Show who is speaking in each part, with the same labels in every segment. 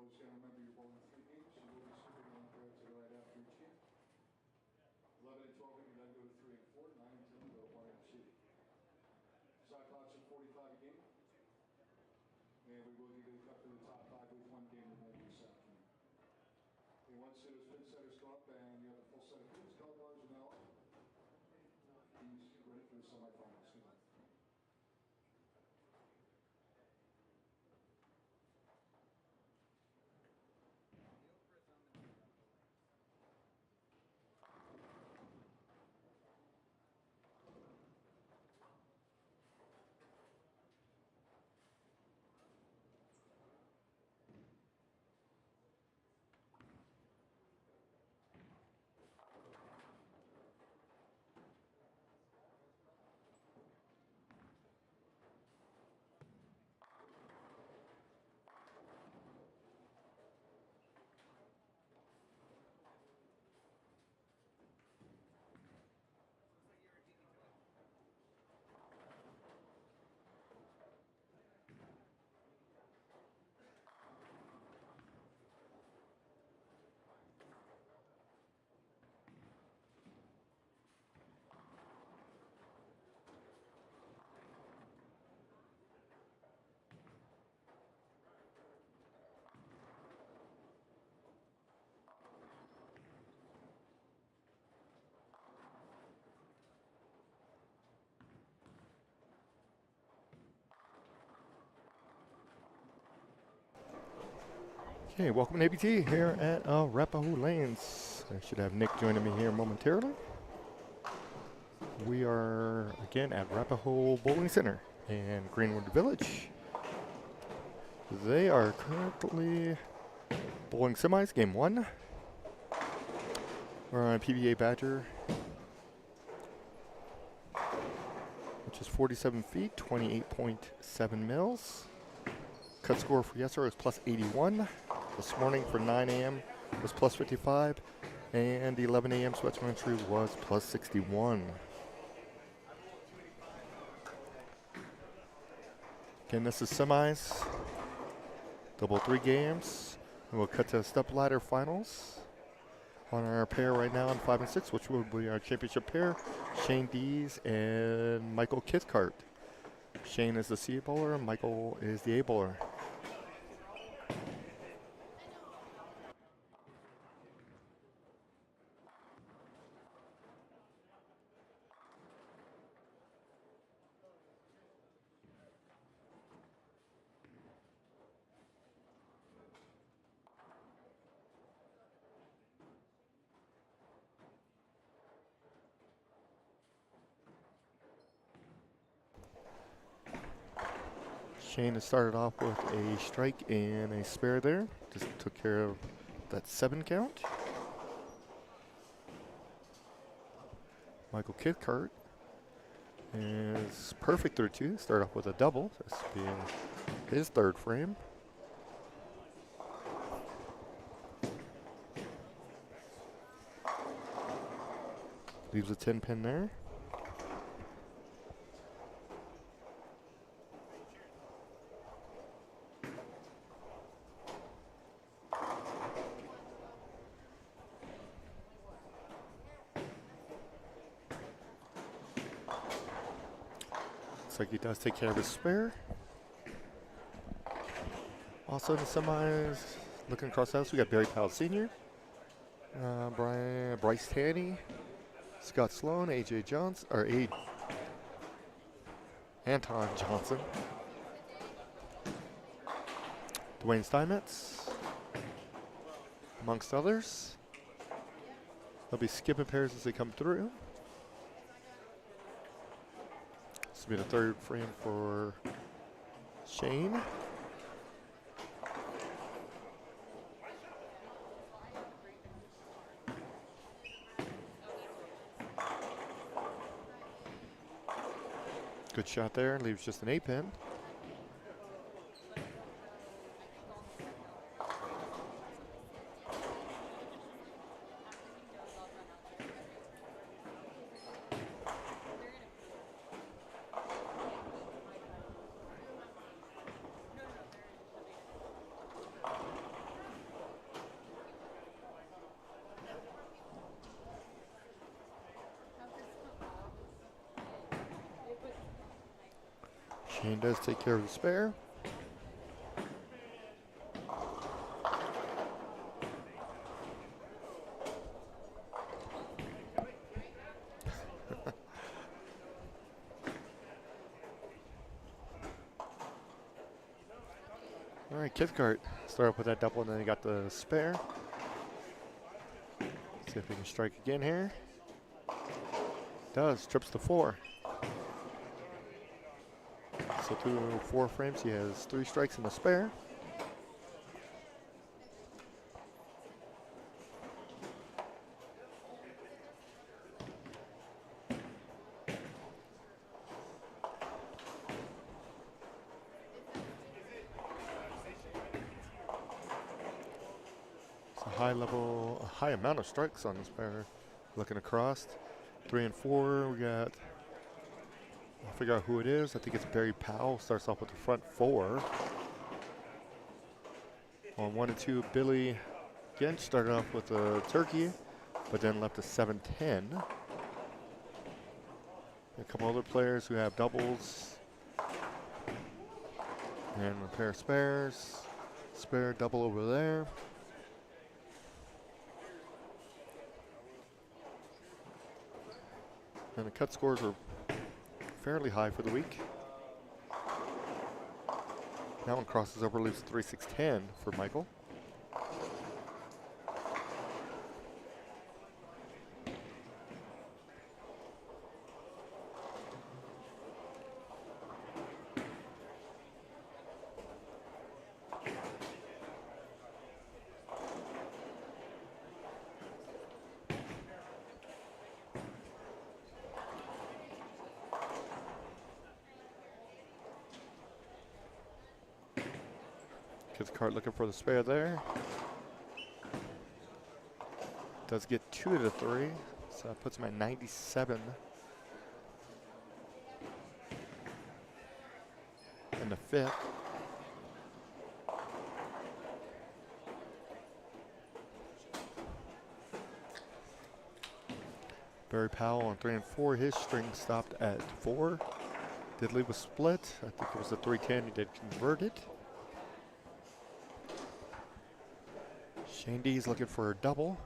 Speaker 1: always going to remember your bowling 3 games. You will be skipping on there to right after each game. 11 and 12 you then go to 3 and 4, 9 and 10 go to 1 and 2. Shot clocks at 45 a game. And we will give it up to the top 5 with 1 game remaining this afternoon. And once those pin setters go up and you have a full set of pins, color bars are now up. He's ready for the semifinals.
Speaker 2: Okay, welcome to ABT here at Arapahoe Lanes. I should have Nick joining me here momentarily. We are again at Arapahoe Bowling Center in Greenwood Village. They are currently bowling semis, game 1. We're on PBA Badger, which is 47 feet, 28.7 mils. Cut score for yesterday was plus 81. This morning for 9 a.m. was plus 55, and 11 a.m. sweatsman entry was plus 61. Again, this is semis, double 3 games, and we'll cut to step ladder finals on our pair right now on 5 and 6, which will be our championship pair, Shane Dees and Michael Cathcart. Shane is the C bowler, Michael is the A bowler. Shane has started off with a strike and a spare there. Just took care of that 7 count. Michael Cathcart is perfect through 2. Start off with a double. This being his 3rd frame. Leaves a 10 pin there. Looks like he does take care of his spare. Also in the semis, looking across the house, we got Barry Powell Sr., Bryce Tanny, Scott Sloan, Anton Johnson, Dwayne Steinmetz, amongst others. They'll be skipping pairs as they come through. This will be the 3rd frame for Shane. Good shot there, leaves just an 8 pin. Shane does take care of the spare. All right, Cathcart start up with that double, and then he got the spare. See if he can strike again here. Does, trips to 4. So through 4 frames, he has 3 strikes and a spare. A high amount of strikes on this pair. Looking across, 3 and 4, we got, I'll figure out who it is. I think it's Barry Powell, starts off with the front 4. On 1 and 2, Billy Gench started off with a turkey, but then left a 7-10. A couple other players who have doubles, and a pair of spares. Spare double over there. And the cut scores are fairly high for the week. That one crosses over, leaves 3-6-10 for Michael. Cathcart looking for the spare there. Does get 2 of the 3, so that puts him at 97. In the 5th. Barry Powell on 3 and 4, his string stopped at 4. Did leave a split. I think it was a 3-10, he did convert it. Shane D's looking for a double.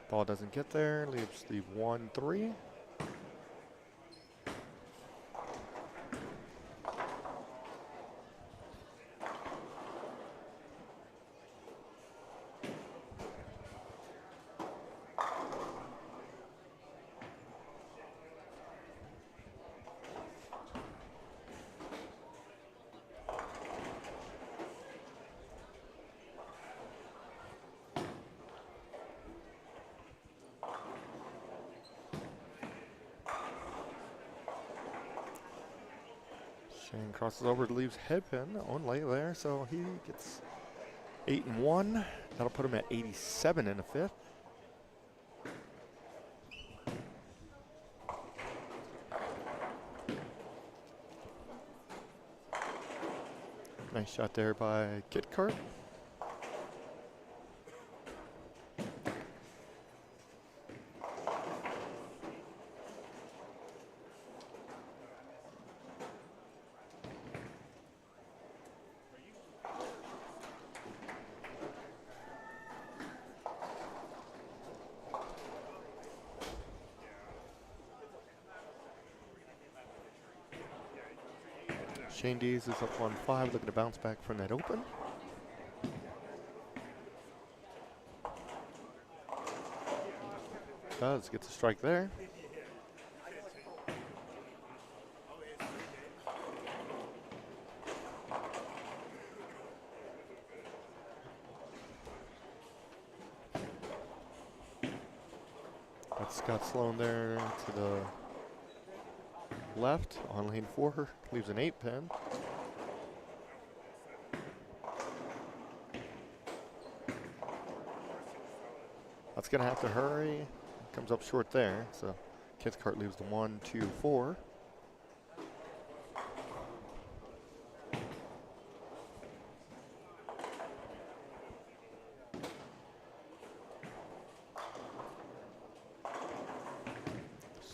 Speaker 2: Ball doesn't get there, leaves the 1-3. Shane crosses over, leaves headpin only there, so he gets 8 and 1. That'll put him at 87 in the 5th. Nice shot there by Cathcart. Shane Dees is up on 5, looking to bounce back from that open. Does, gets a strike there. That's Scott Sloan there to the left on lane 4, leaves an 8 pin. That's gonna have to hurry. Comes up short there, so Cathcart leaves the 1-2-4.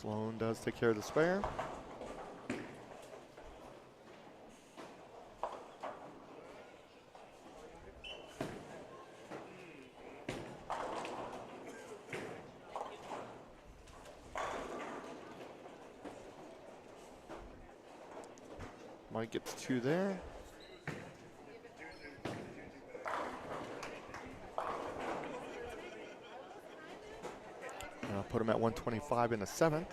Speaker 2: Sloan does take care of the spare. Mike gets 2 there. And I'll put him at 125 in the 7th.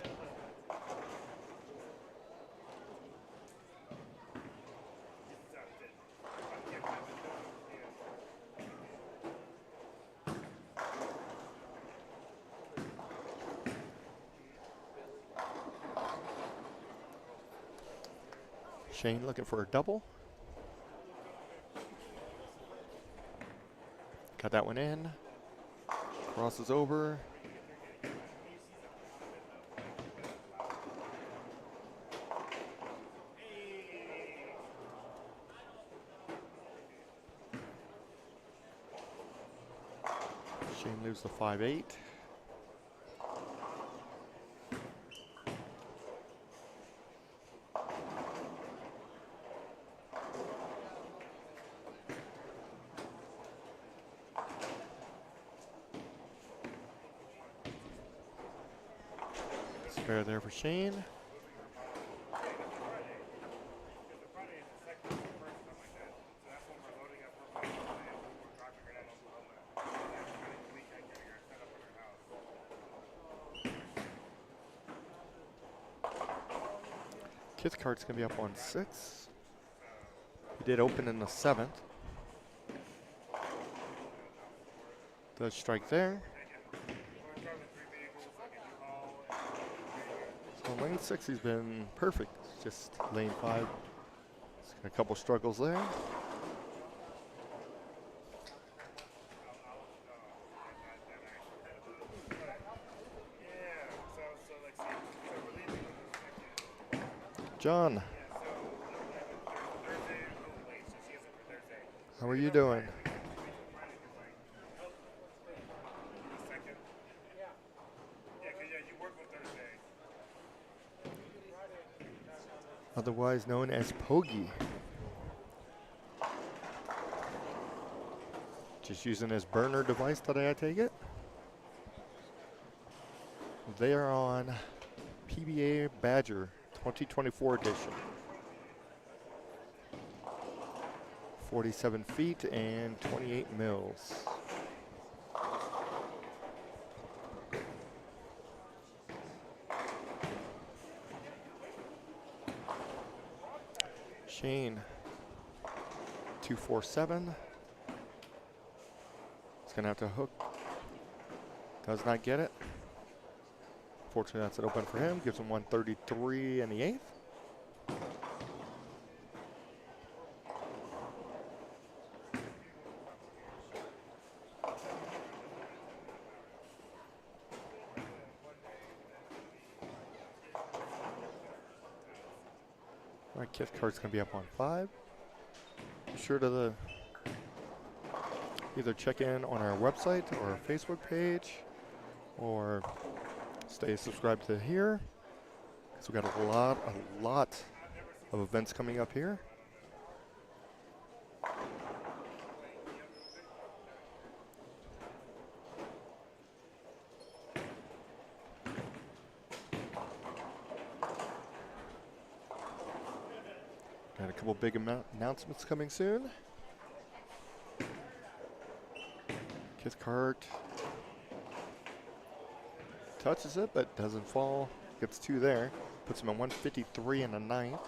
Speaker 2: Shane looking for a double. Got that one in. Crosses over. Shane leaves the 5-8. Spare there for Shane. Kith card's gonna be up on 6. He did open in the 7th. Does strike there. So lane 6, he's been perfect. Just lane 5, he's got a couple struggles there. John, how are you doing? Otherwise known as Pogi. Just using his burner device today, I take it. They are on PBA Badger 2024 edition. 47 feet and 28 mils. Shane, 247. He's gonna have to hook. Does not get it. Fortunately, that's an open for him. Gives him 133 in the 8th. My Kith card's gonna be up on 5. Be sure to either check in on our website or our Facebook page, or stay subscribed to here, because we got a lot of events coming up here. Got a couple big announcements coming soon. Kith card touches it, but doesn't fall. Gets 2 there. Puts him at 153 in the 9th.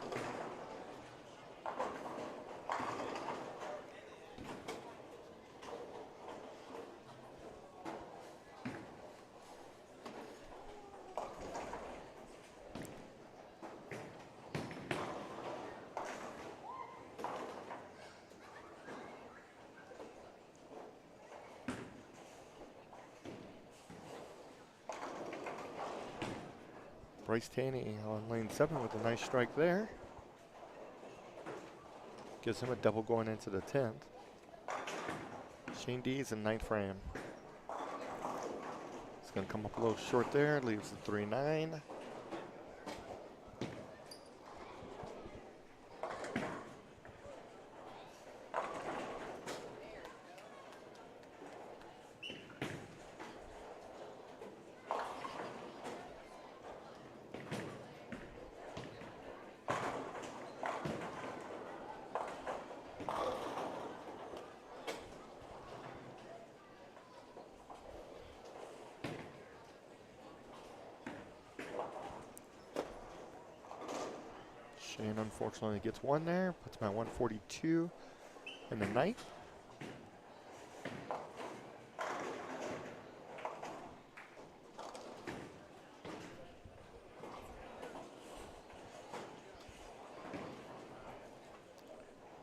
Speaker 2: Bryce Taney on lane 7 with a nice strike there. Gives him a double going into the 10th. Shane D is in 9th frame. It's going to come up a little short there. Leaves the 3-9. Shane unfortunately gets one there, puts him at 142 in the ninth.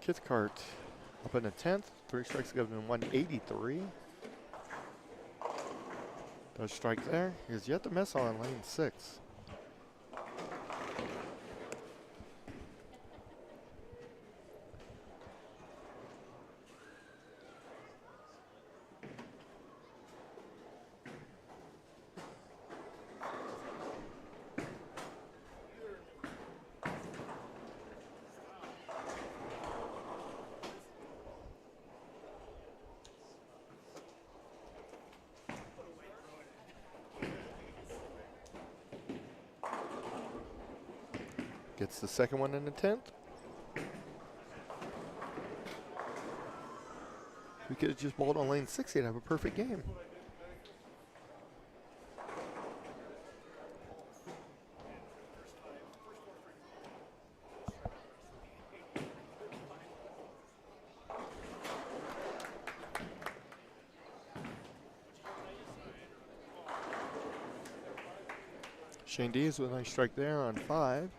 Speaker 2: Cathcart up in the 10th, 3 strikes give him 183. Does strike there. He has yet to miss on lane 6. Gets the second one in the 10th. We could have just bowled on lane 6, he'd have a perfect game. Shane Dees with a nice strike there on 5.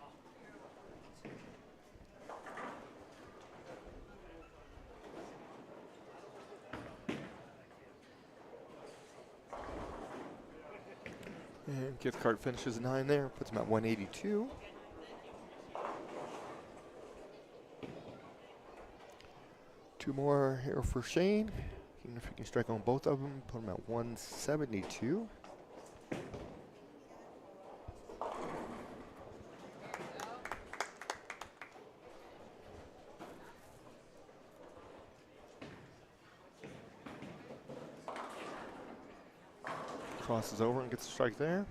Speaker 2: And Cathcart finishes 9 there, puts him at 182. Two more here for Shane. Even if he can strike on both of them, put him at 172. Crosses over and gets a strike there.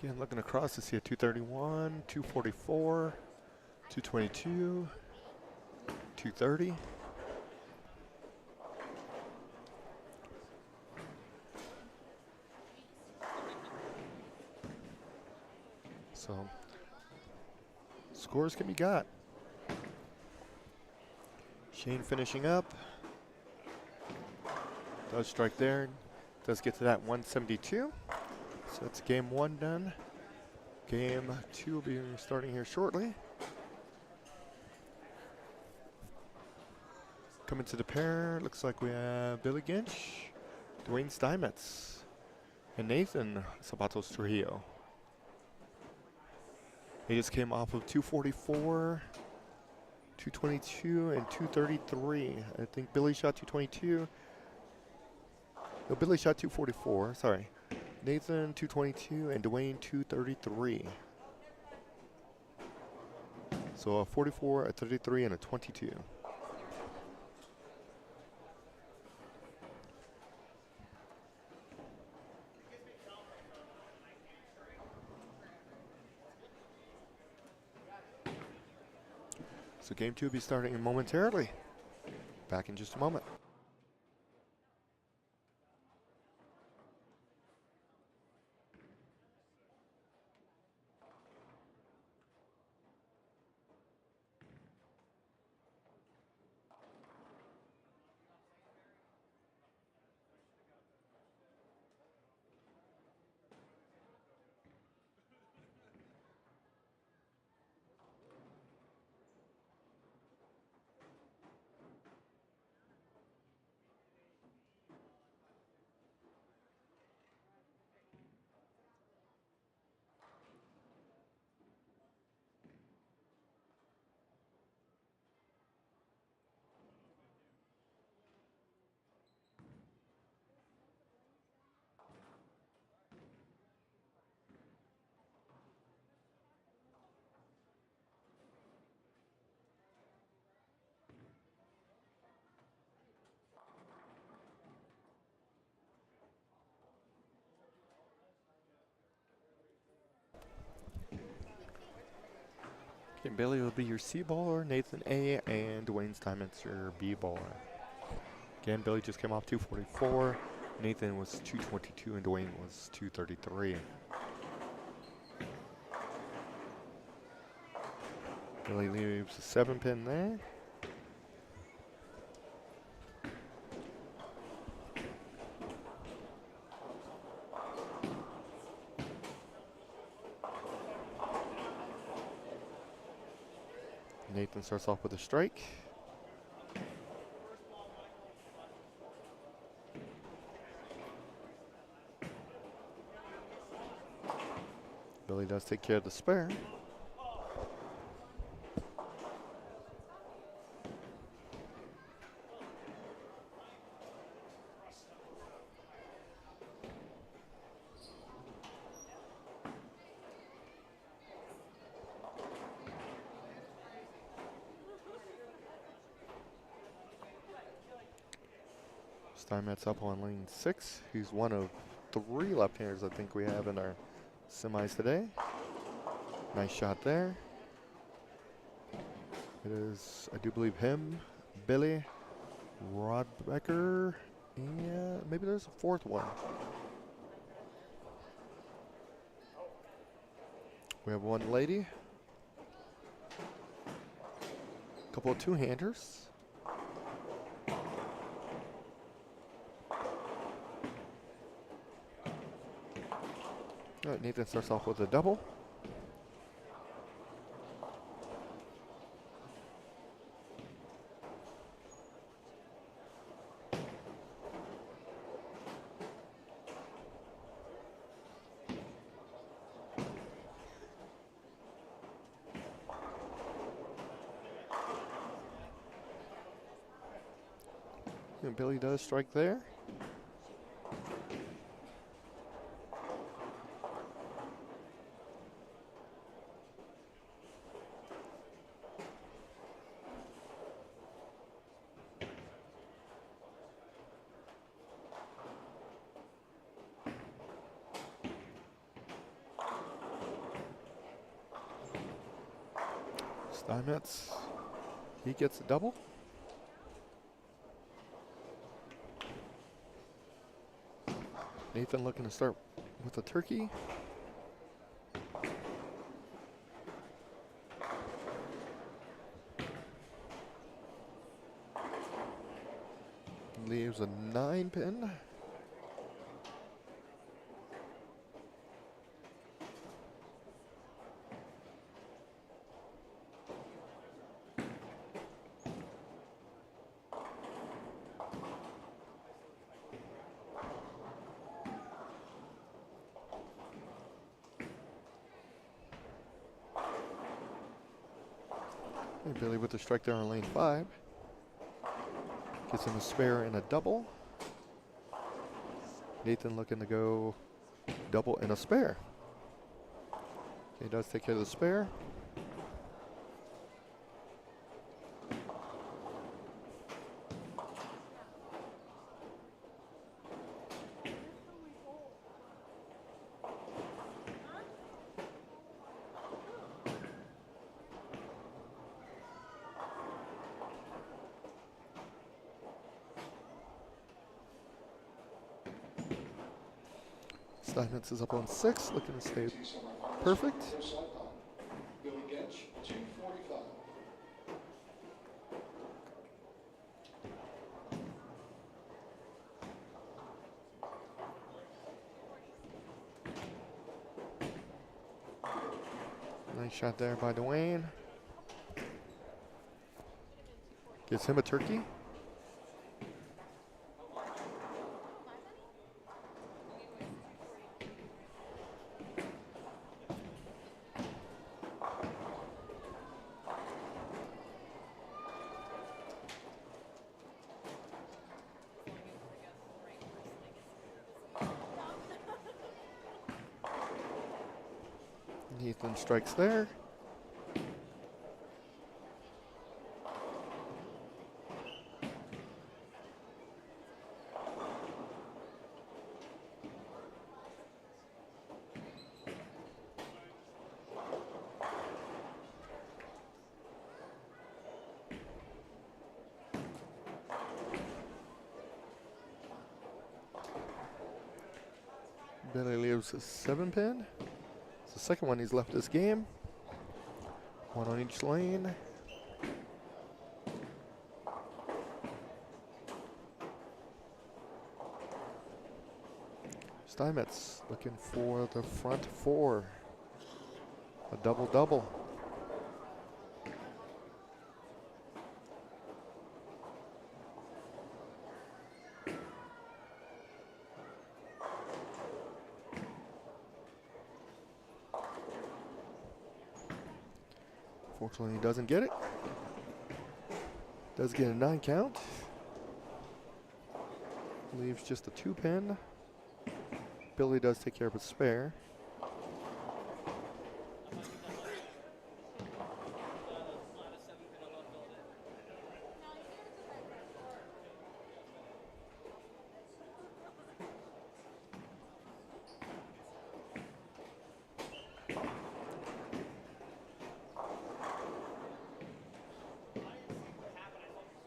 Speaker 2: Again, looking across to see a 231, 244, 222, 230. So, scores can be got. Shane finishing up. Does strike there. Does get to that 172. So that's game 1 done. Game 2 will be starting here shortly. Coming to the pair, looks like we have Billy Ginch, Dwayne Steinmetz, and Nathan Zapatos Trujillo. He just came off of 244, 222, and 233. I think Billy shot 222. No, Billy shot 244, sorry. Nathan 222 and Dwayne 233. So a 44, a 33, and a 22. So game 2 will be starting momentarily. Back in just a moment. And Billy will be your C baller, Nathan A, and Dwayne Steinmetz your B baller. Again, Billy just came off 244. Nathan was 222 and Dwayne was 233. Billy leaves a 7-pin there. Nathan starts off with a strike. Billy does take care of the spare. Steinmetz up on lane 6. He's one of 3 left-handers I think we have in our semis today. Nice shot there. It is, I do believe, him, Billy, Rod Becker, and maybe there's a 4th one. We have one lady. A couple of 2-handers. All right, Nathan starts off with a double. And Billy does strike there. Steinmetz, he gets a double. Nathan looking to start with a turkey. Leaves a 9-pin. And Billy with the strike there on lane 5. Gets him a spare and a double. Nathan looking to go double and a spare. He does take care of the spare. Steinmetz is up on 6, looking to stay perfect.
Speaker 1: Billy Gench, 245.
Speaker 2: Nice shot there by Dwayne. Gets him a turkey. Nathan strikes there. Billy leaves a 7-pin. It's the second one he's left this game. One on each lane. Steinmetz looking for the front four. A double-double. Fortunately, he doesn't get it. Does get a 9 count. Leaves just a 2-pin. Billy does take care of a spare.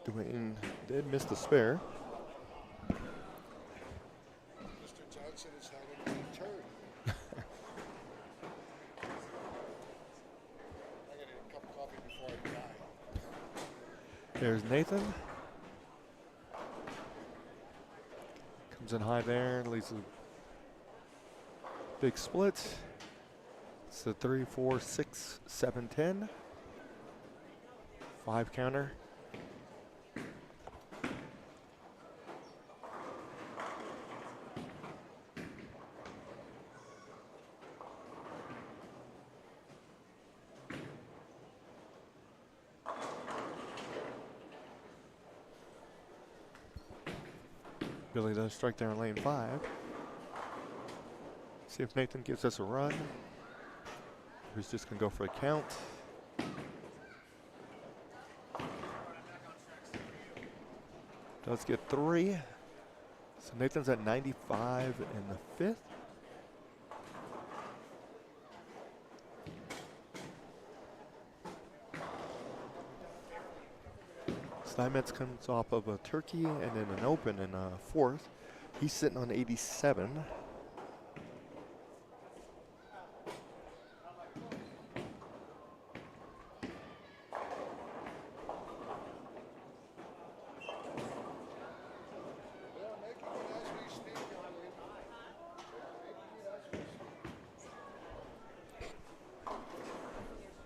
Speaker 2: Dwayne did miss the spare.
Speaker 1: Mr. Johnson is having a turn. I gotta get a cup of coffee before I die.
Speaker 2: There's Nathan. Comes in high there, leaves a big split. It's a 3, 4, 6, 7, 10. 5 counter. Billy does strike there in lane 5. See if Nathan gives us a run. Who's just gonna go for a count. Does get 3. So Nathan's at 95 in the 5th. Steinmetz comes off of a turkey and then an open in a 4th. He's sitting on 87.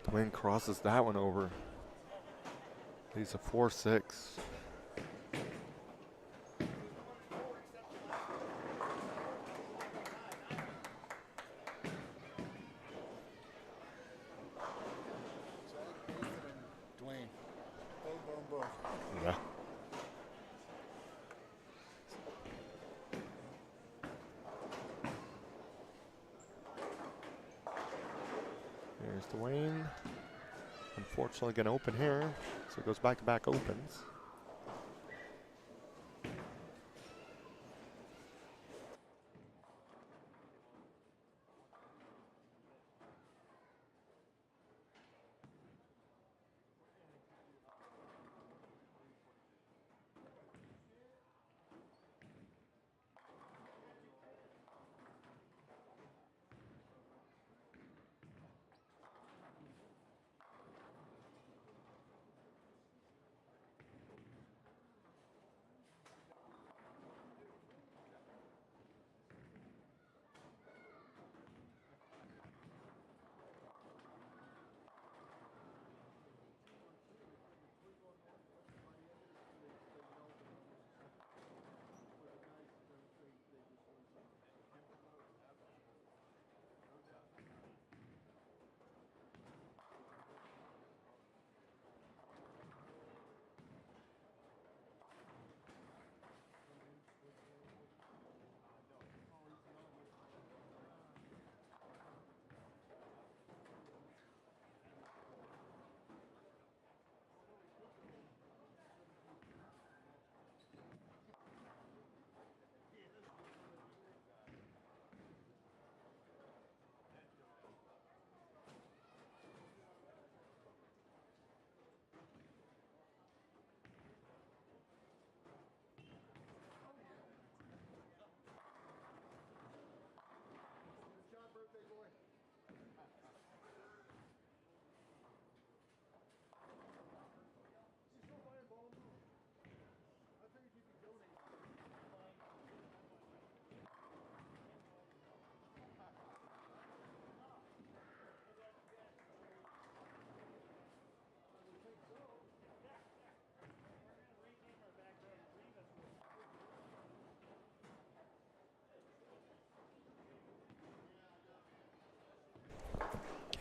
Speaker 2: Dwayne crosses that one over. He's a 4-6.
Speaker 1: Dwayne. Boom, boom, boom.
Speaker 2: Yeah. Here's Dwayne. Unfortunately, going to open here, so it goes back-to-back opens.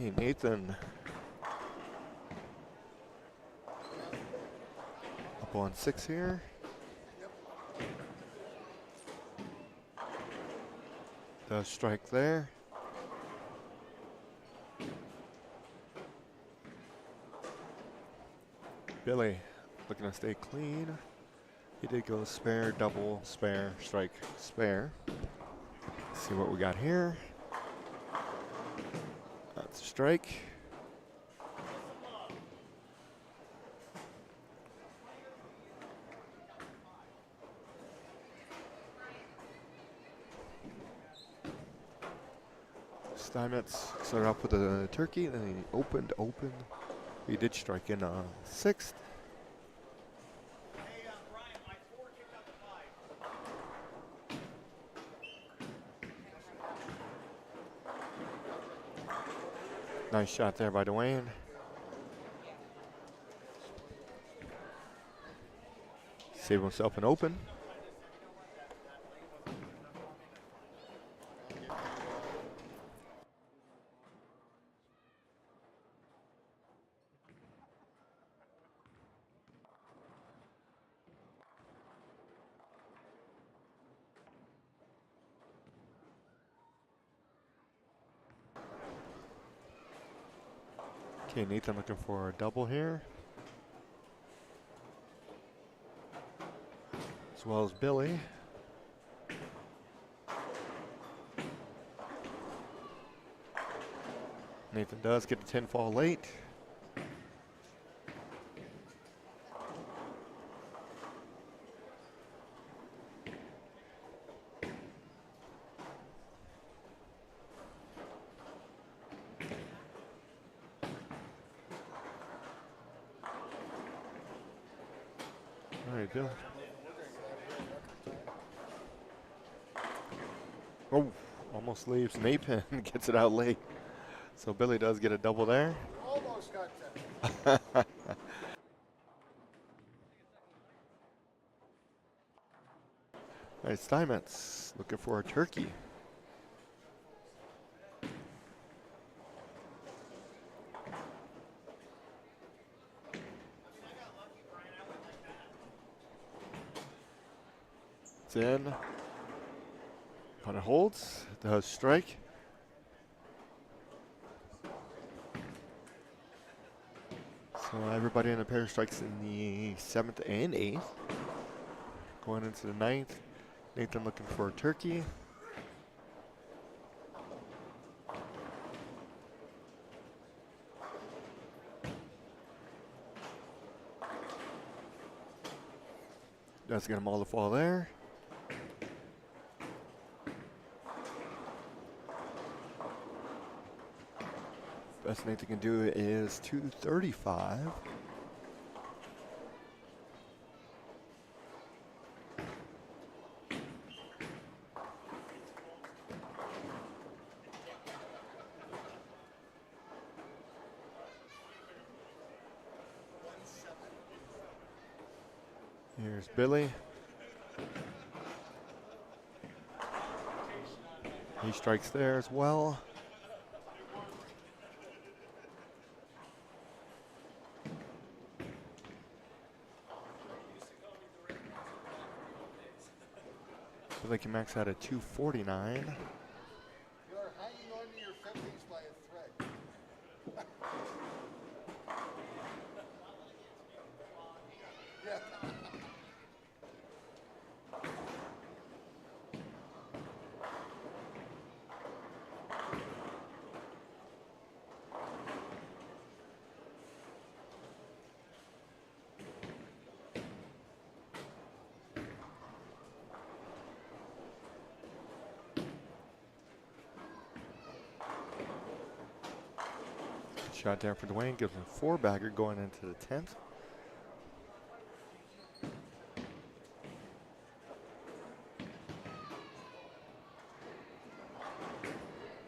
Speaker 2: Okay, Nathan. Up on 6 here. The strike there. Billy looking to stay clean. He did go spare, double, spare, strike, spare. Let's see what we got here. That's a strike. Steinmetz started off with a turkey, then he opened. He did strike in 6th. Nice shot there by Dwayne. Save himself an open. Okay, Nathan looking for a double here. As well as Billy. Nathan does get the 10 fall late. All right, Bill. Oh, almost leaves. Nathan gets it out late. So Billy does get a double there.
Speaker 1: Almost got that.
Speaker 2: All right, Steinmetz looking for a turkey. It's in. Kind of holds. Does strike. So everybody in the pair strikes in the 7th and 8th. Going into the 9th. Nathan looking for a turkey. Does get them all to fall there. Best Nathan can do is 235. Here's Billy. He strikes there as well. Billy can max out at 249.
Speaker 1: You are hanging on to your 50s by a thread. Yeah.
Speaker 2: Shot down for Dwayne, gives him a 4-bagger going into the 10th.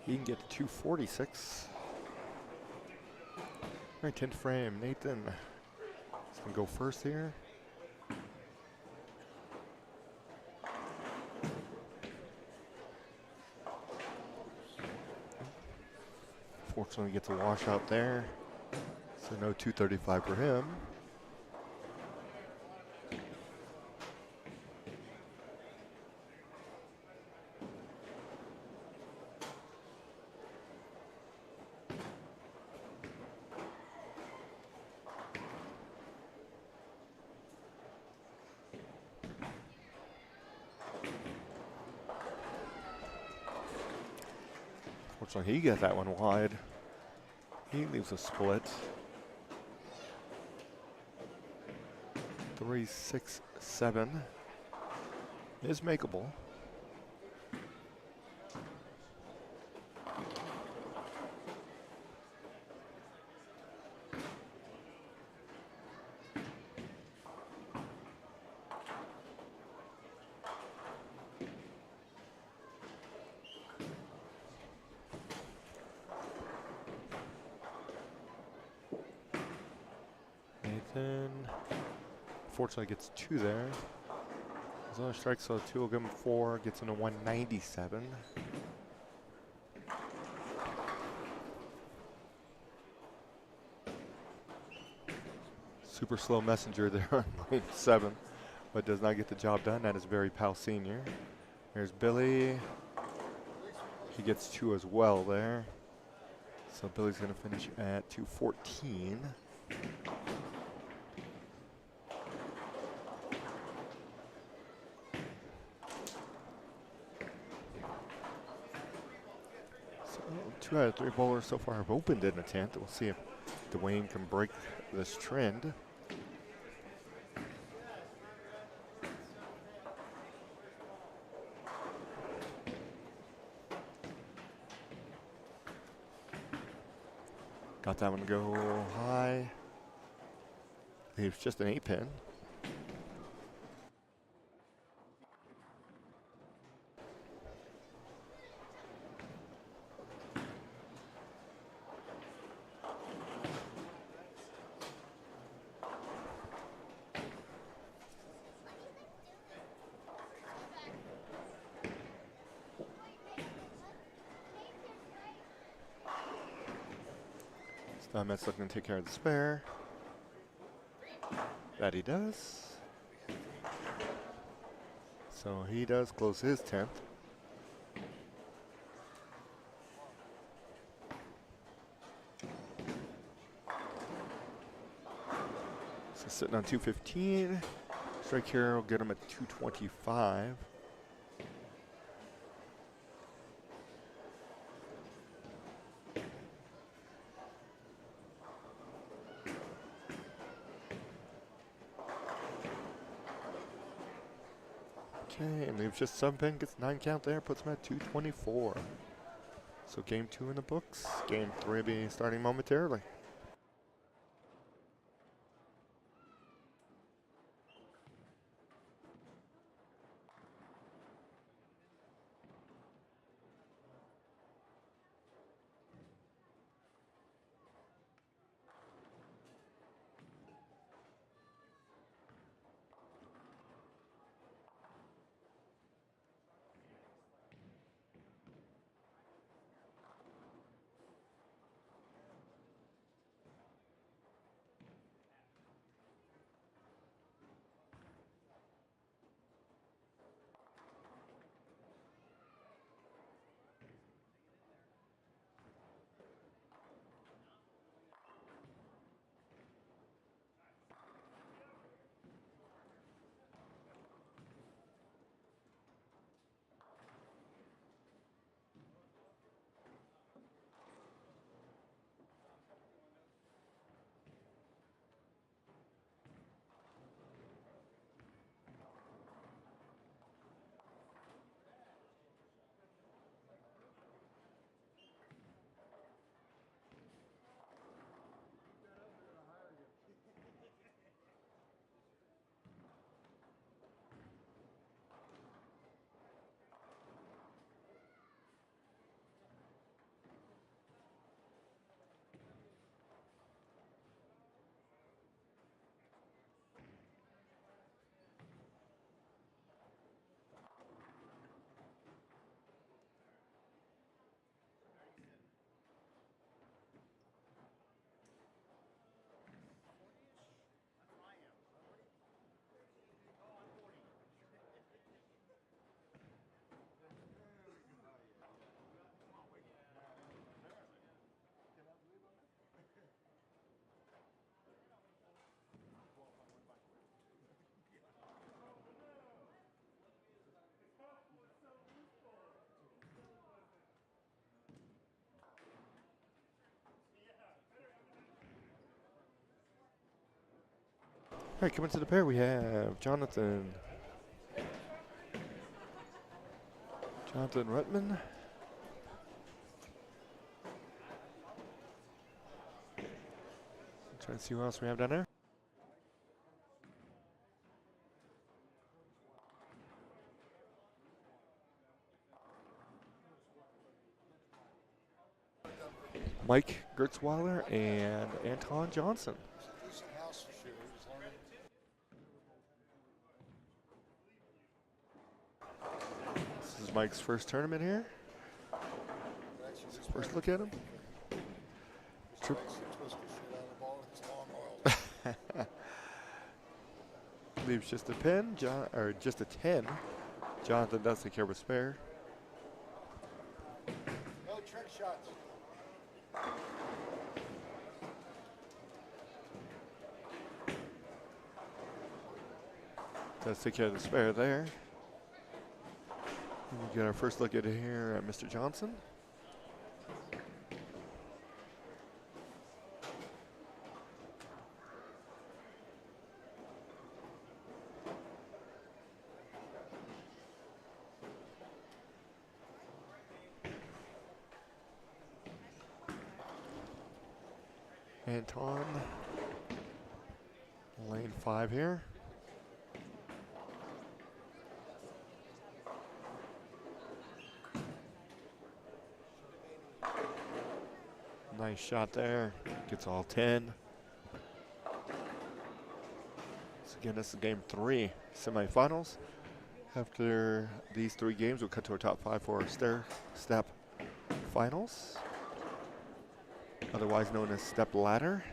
Speaker 2: He can get to 246. All right, 10th frame. Nathan is going to go first here. Fortunately, gets a washout there. So no 235 for him. Fortunately, he got that one wide. He leaves a split. 3, 6, 7 is makeable. Nathan, fortunately, gets 2 there. His other strikes, so 2 will give him 4. Gets into 197. Super slow messenger there on lane 7, but does not get the job done. That is Barry Powell Sr. There's Billy. He gets 2 as well there. So Billy's going to finish at 214. So 2 out of 3 bowlers so far have opened in a tent. We'll see if Dwayne can break this trend. Got that one to go high. Leaves just an 8-pin. Met's looking to take care of the spare. That he does. So he does close his 10th. So sitting on 215. Strike here will get him at 225. Okay, and leaves just 7-pin, gets 9 count there, puts him at 224. So game 2 in the books. Game 3 will be starting momentarily. right, coming to the pair, we have Jonathan Rutman. Trying to see who else we have down there. Mike Gertzweiler and Anton Johnson. This is Mike's first tournament here. First look at him. Leaves just a pin, or just a 10. Jonathan does take care of a spare.
Speaker 1: No trick shots.
Speaker 2: Does take care of the spare there. We get our first look at it here at Mr. Johnson. Anton, lane 5 here. Nice shot there, gets all 10. So again, this is game 3, semifinals. After these 3 games, we'll cut to our top 5 for our stair step finals, otherwise known as step ladder.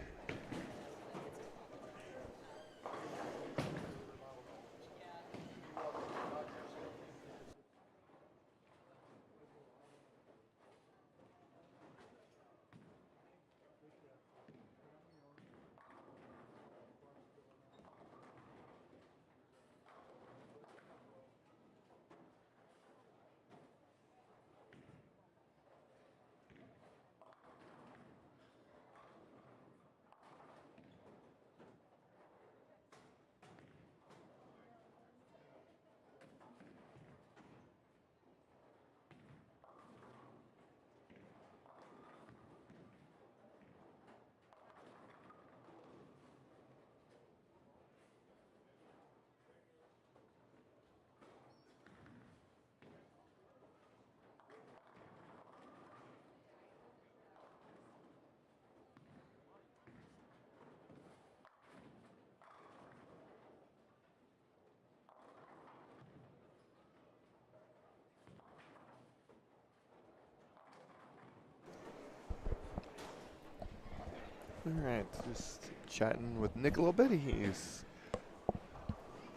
Speaker 2: All right, just chatting with Nick a little bit. He's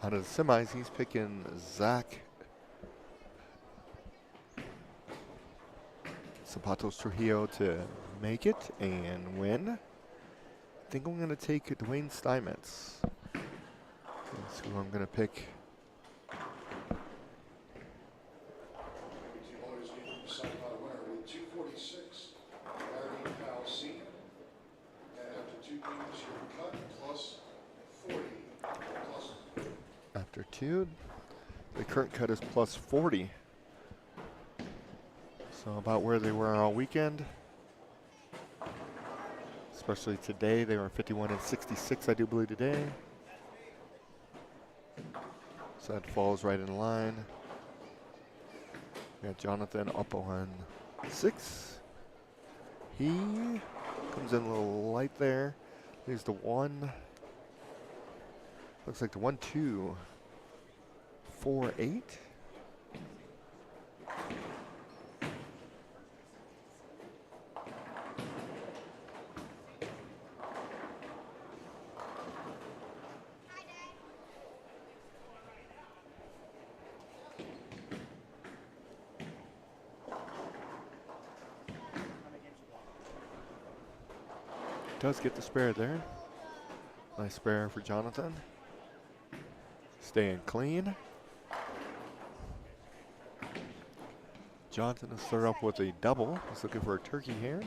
Speaker 2: out of the semis. He's picking Zach Zapatos Trujillo to make it and win. I think I'm going to take Dwayne Steinmetz. That's who I'm going to pick. After 2, the current cut is plus 40. So about where they were all weekend. Especially today, they were 51 and 66, I do believe, today. So that falls right in line. We got Jonathan up on 6. He comes in a little light there. Here's the 1. Looks like the 1, 2, 4, 8. Does get the spare there. Nice spare for Jonathan. Staying clean. Jonathan is start up with a double. He's looking for a turkey here.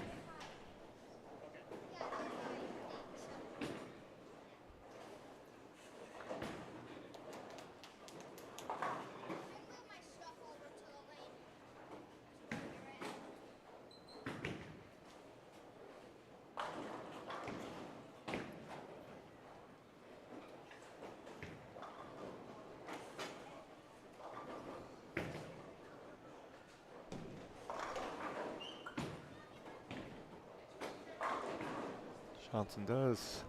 Speaker 2: Johnson does.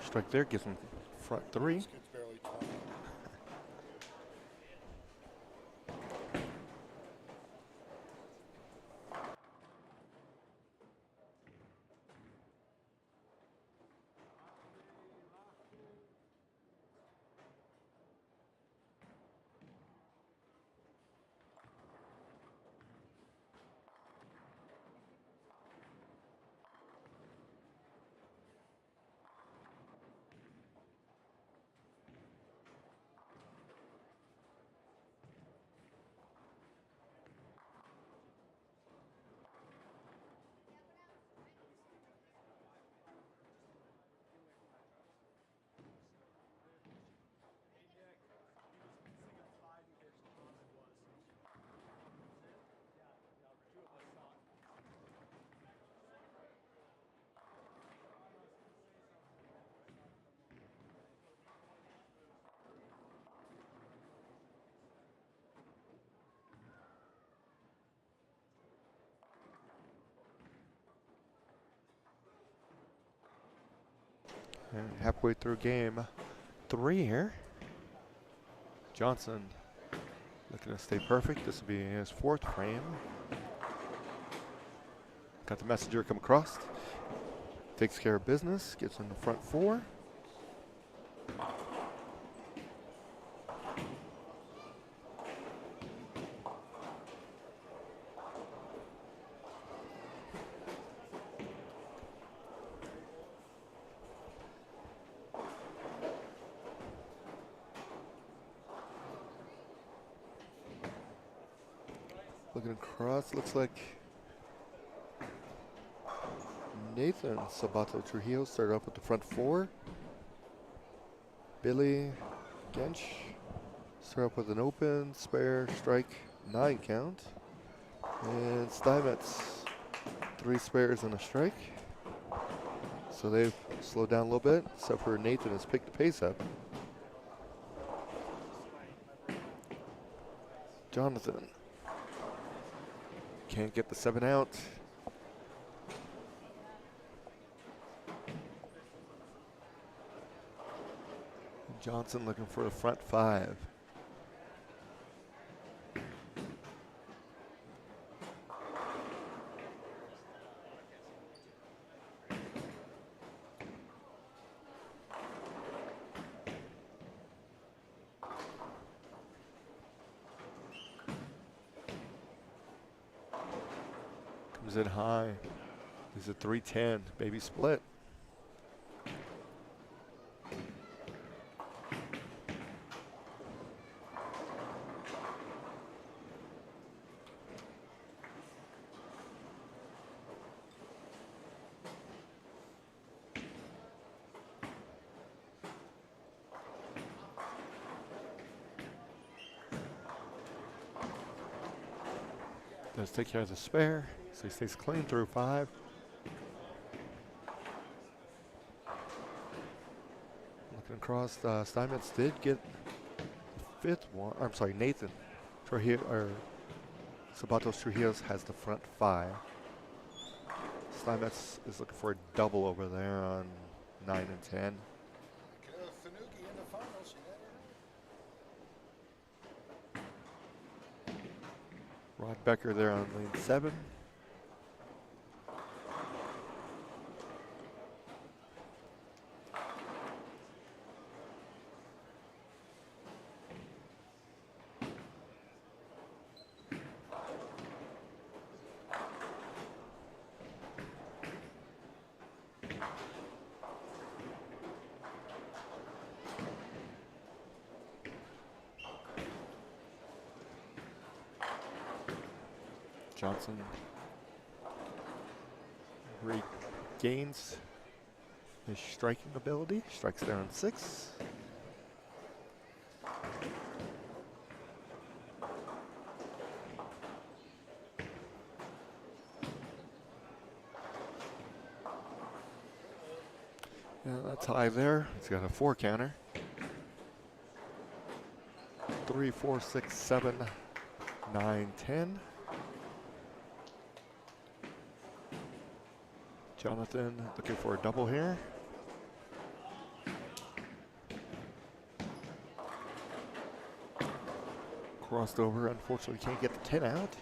Speaker 2: Strike there, gives him front 3.
Speaker 1: This kid's barely 20.
Speaker 2: And halfway through game 3 here. Johnson looking to stay perfect. This will be his 4th frame. Got the messenger come across. Takes care of business. Gets in the front 4. Looking across, looks like Nathan Sabato Trujillo started off with the front 4. Billy Gensch started off with an open, spare, strike, 9 count. And Steinmetz, 3 spares and a strike. So they've slowed down a little bit, except for Nathan has picked the pace up. Jonathan can't get the 7 out. Johnson looking for a front 5. Comes in high. He's a 310, baby split. Does take care of the spare, so he stays clean through 5. Looking across, Steinmetz did get the 5th one. I'm sorry, Nathan Trujillo, or Sabatos Trujillo has the front 5. Steinmetz is looking for a double over there on 9 and 10.
Speaker 1: Fanucci in the finals.
Speaker 2: Rod Becker there on lane 7. Johnson regains his striking ability, strikes there on 6. Yeah, that's high there. He's got a 4 counter. 3, 4, 6, 7, 9, 10. Jonathan looking for a double here. Crossed over, unfortunately can't get the 10 out.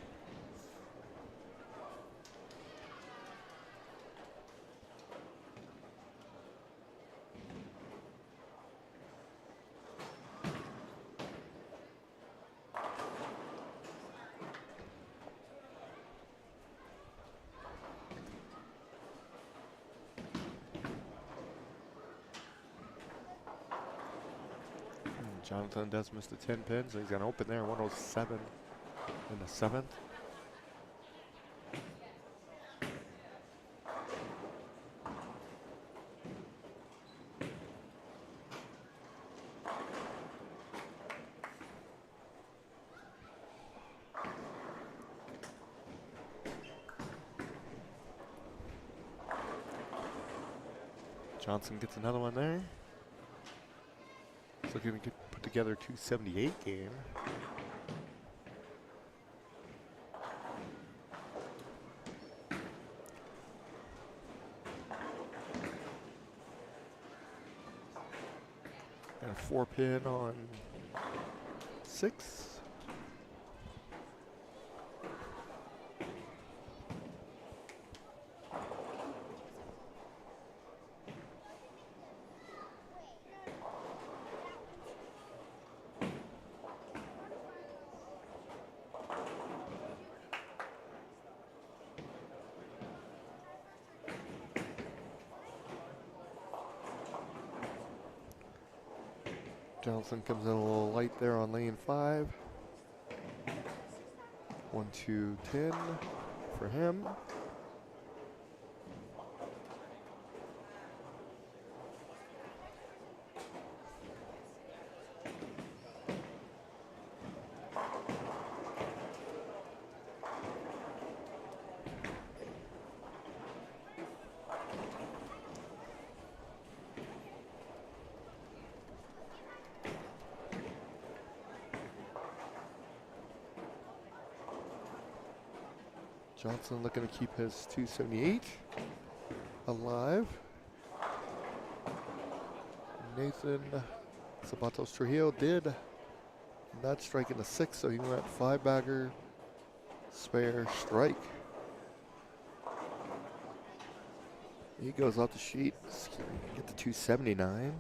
Speaker 2: Jonathan does miss the 10 pin, so he's going to open there, 107 in the 7th. Johnson gets another one there. So going to put together 278 game. And a 4 pin on 6. Johnson comes in a little light there on lane 5. 1, 2, 10 for him. Johnson looking to keep his 278 alive. Nathan Sabatos Trujillo did not strike in the 6, so he went 5-bagger, spare, strike. He goes off the sheet, get the 279.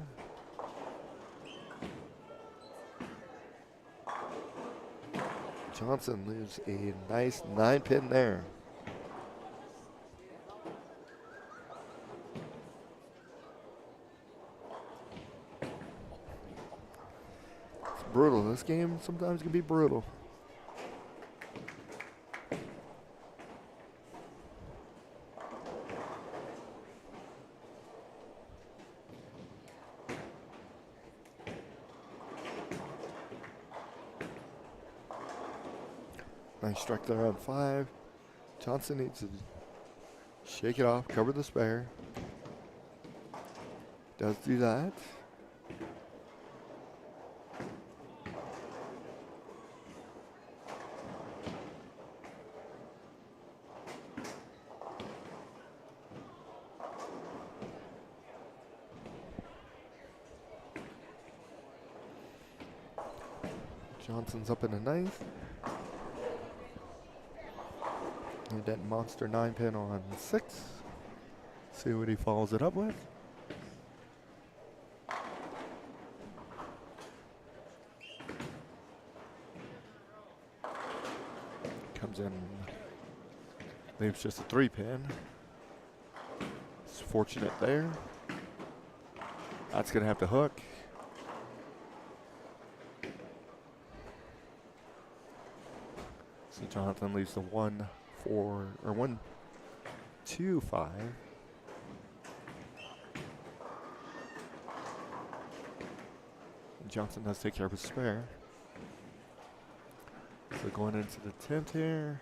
Speaker 2: Johnson leaves a nice 9-pin there. It's brutal. This game sometimes can be brutal. Nice strike there on 5. Johnson needs to shake it off, cover the spare. Does do that. Johnson's up in the 9th. And that monster 9-pin on 6. See what he follows it up with. Comes in, leaves just a 3-pin. It's fortunate there. That's gonna have to hook. So Jonathan leaves the 1, 4, or 1, 2, 5. And Johnson does take care of his spare. So going into the 10th here.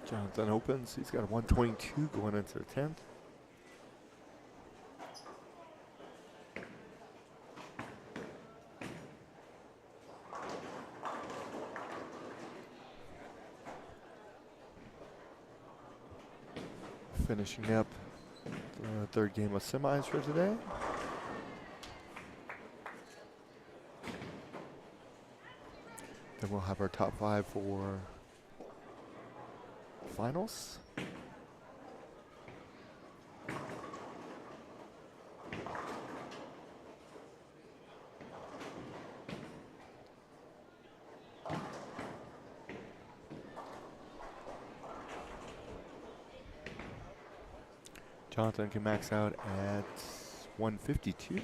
Speaker 2: Jonathan opens. He's got a 122 going into the 10th. Finishing up the third game of semis for today. Then we'll have our top 5 for finals. Jonathan can max out at 152.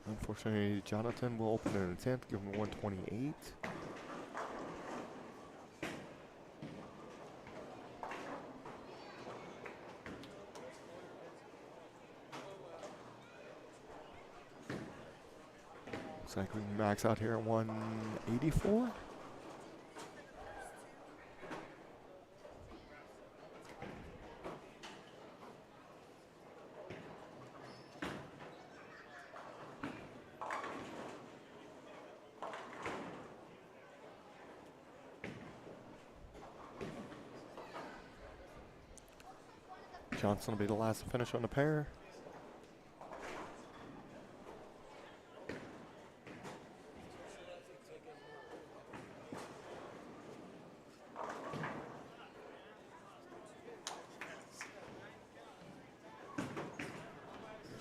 Speaker 2: Unfortunately, Jonathan will open in the 10th, give him 128. Looks like we can max out here at 184. Johnson will be the last to finish on the pair.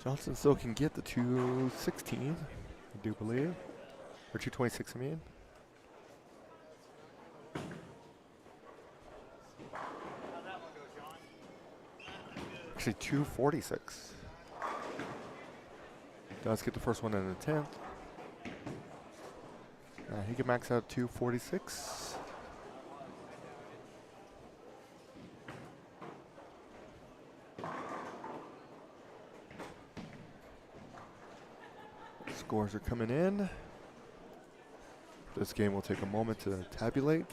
Speaker 2: Johnson still can get the 216, I do believe. Or 226, I mean. Actually, 246. Does get the first one in the 10th. He can max out 246. Scores are coming in. This game will take a moment to tabulate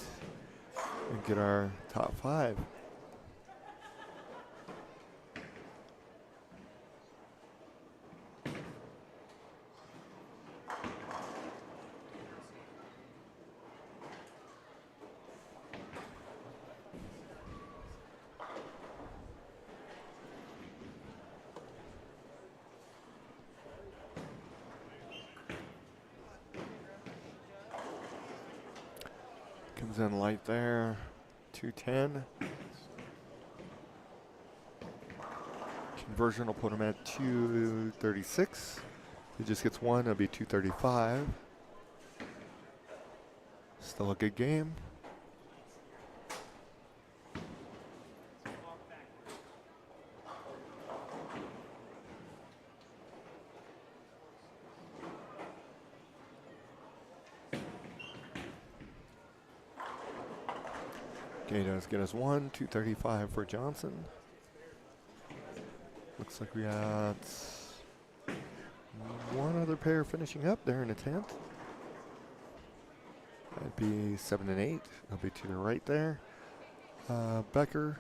Speaker 2: and get our top 5. Comes in light there, 210. Conversion will put him at 236. If he just gets one, it'll be 235. Still a good game. Okay, does get us 235 for Johnson. Looks like we got one other pair finishing up there in the 10th. That'd be 7 and 8. That'll be to the right there. Becker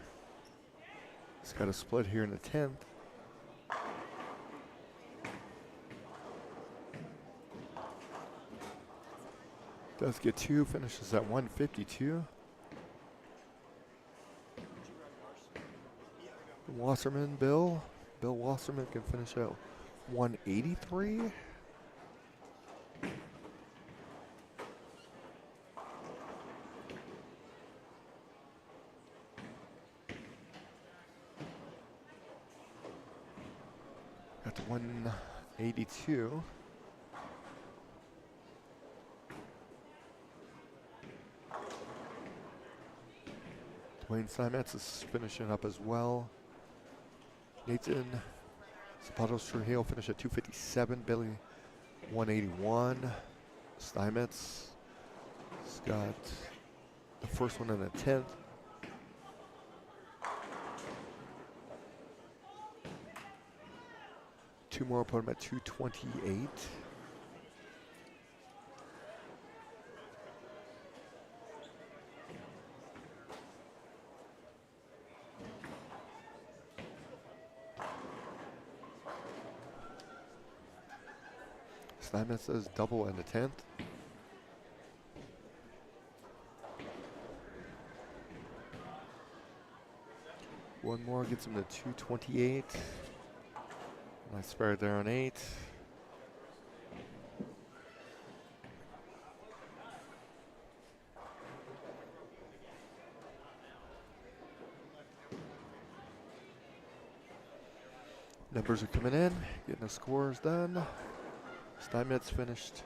Speaker 2: has got a split here in the 10th. Does get 2, finishes at 152. Wasserman, Bill Wasserman can finish at 183. Got to 182. Dwayne Simets is finishing up as well. Nathan Zapatos Trujillo finished at 257. Billy 181. Steinmetz has got the first one in the 10th. Two more put him at 228. Steinmetz says double in the 10th. One more gets him to 228. Nice spare there on 8. Numbers are coming in, getting the scores done. Steinmetz finished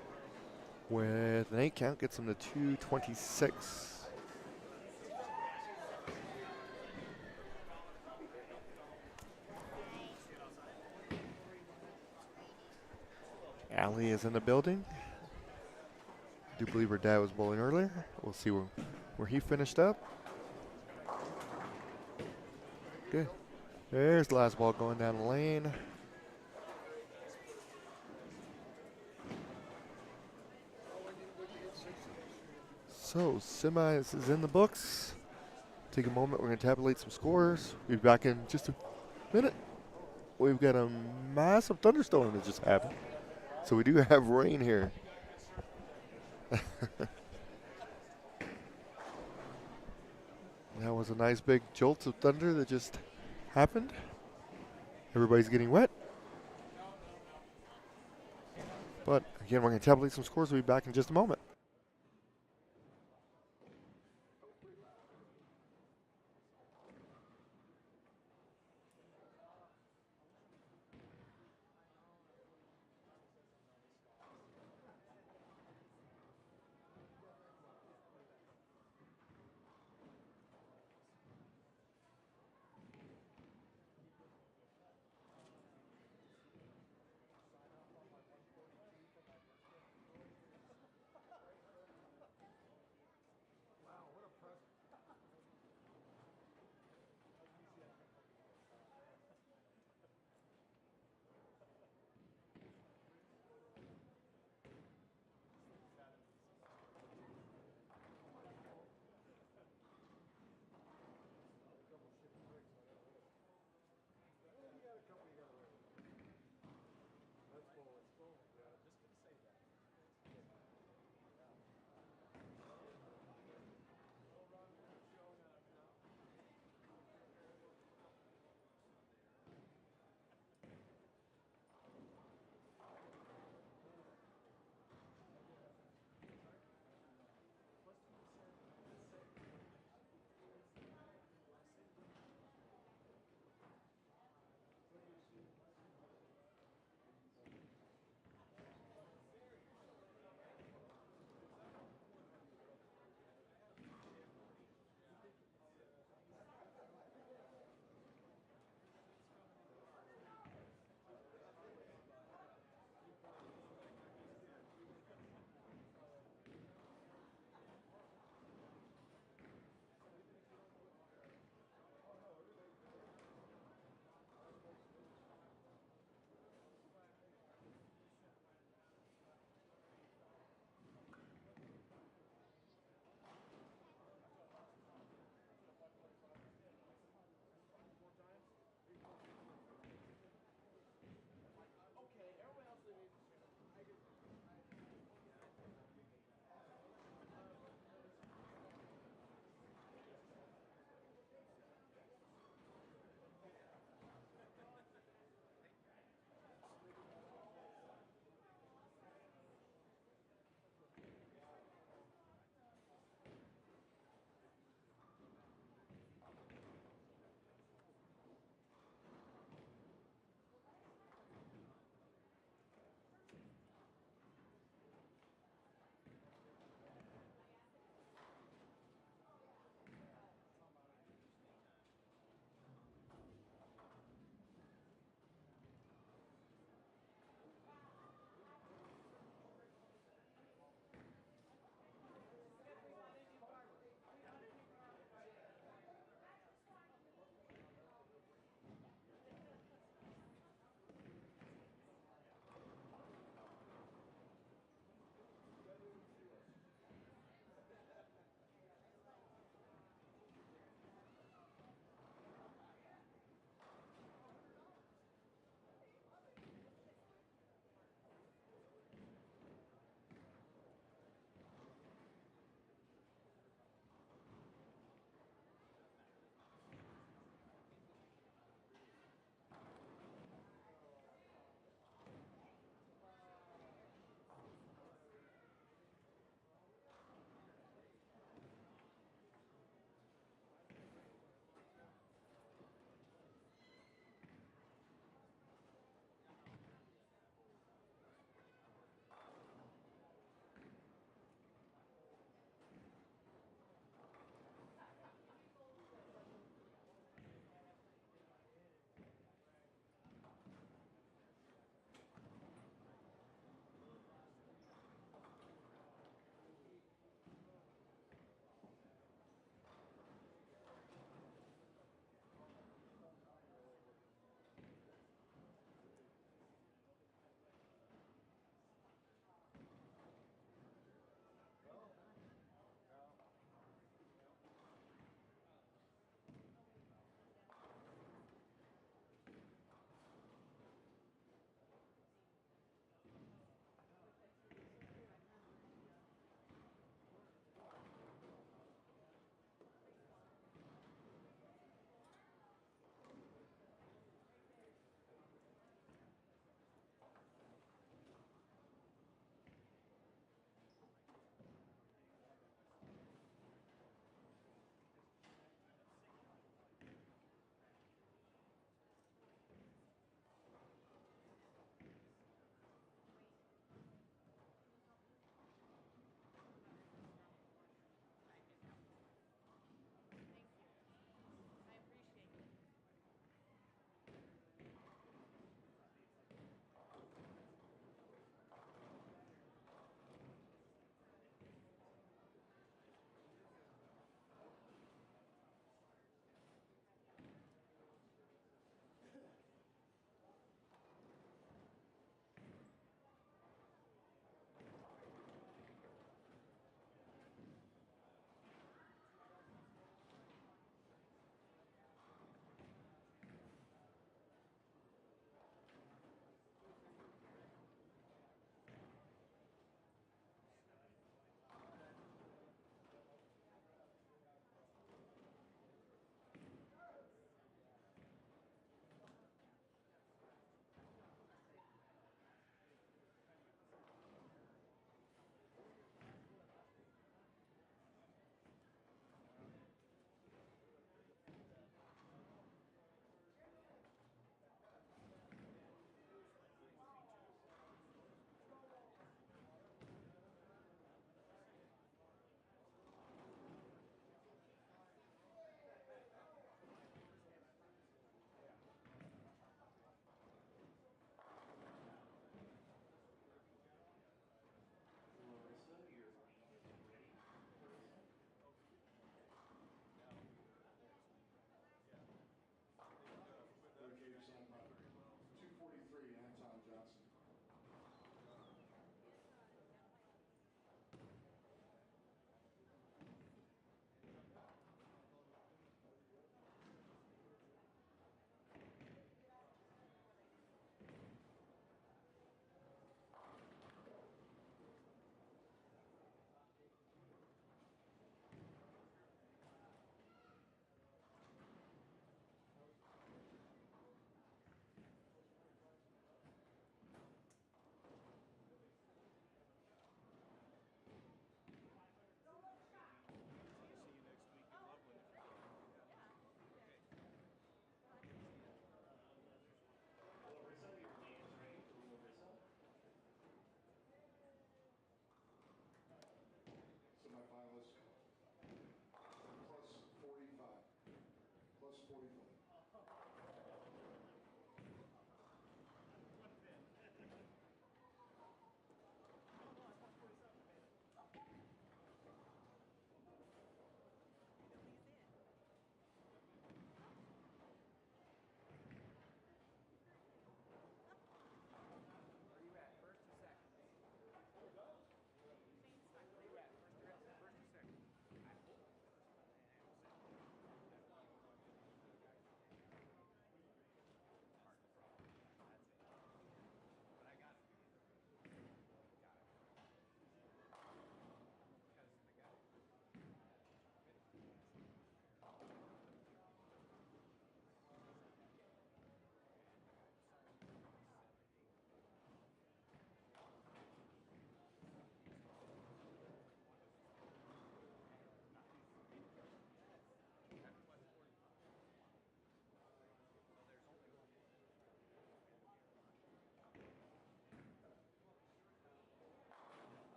Speaker 2: with an 8 count, gets him to 226. Allie is in the building. I do believe her dad was bowling earlier. We'll see where he finished up. Good. There's the last ball going down the lane. So, semis is in the books. Take a moment, we're going to tabulate some scores. We'll be back in just a minute. We've got a massive thunderstorm that just happened. So we do have rain here. That was a nice big jolt of thunder that just happened. Everybody's getting wet. But again, we're going to tabulate some scores. We'll be back in just a moment.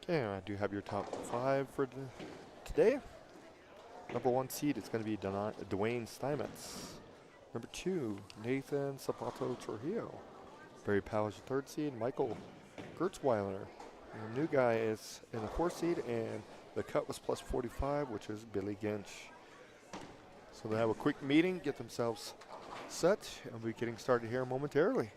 Speaker 2: Okay, I do have your top 5 for today. Number 1 seed is going to be Dwayne Steinmetz. Number 2, Nathan Zapato Trujillo. Barry Powell's your 3rd seed, Michael Gertzweiler. And the new guy is in the 4th seed, and the cut was plus 45, which is Billy Ginch. So they have a quick meeting, get themselves set, and we'll be getting started here momentarily.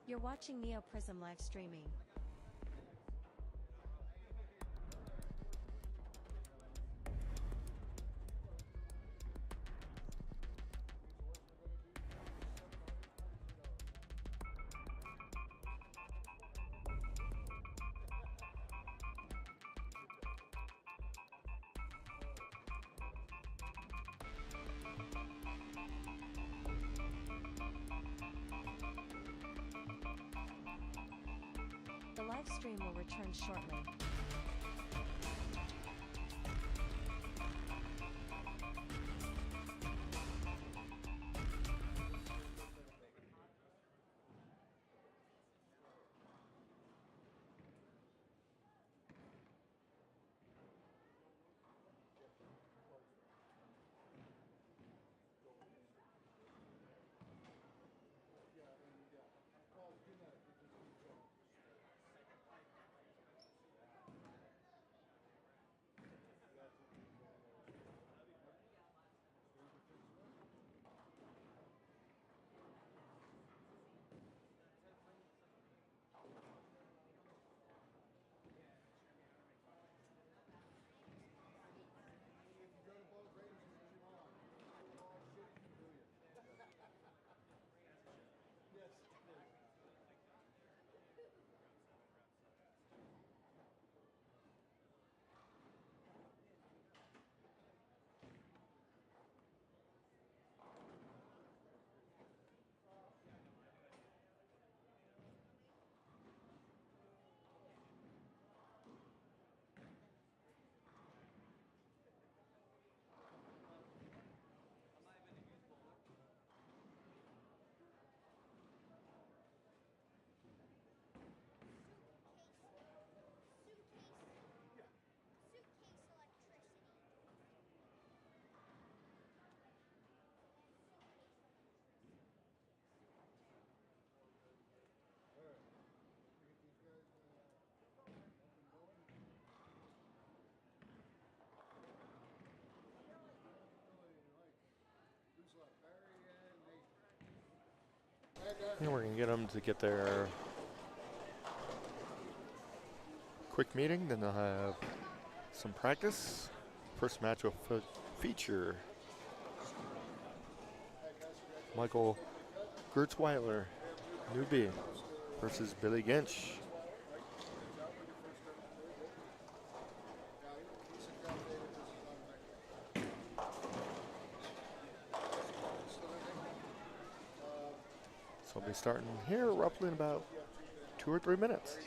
Speaker 3: You're watching Neoprizm live streaming. The live stream will return shortly.
Speaker 2: And we're going to get them to get their quick meeting, then they'll have some practice. First match will feature Michael Gertzweiler, newbie, versus Billy Gensch. So we'll be starting here roughly in about 2 or 3 minutes.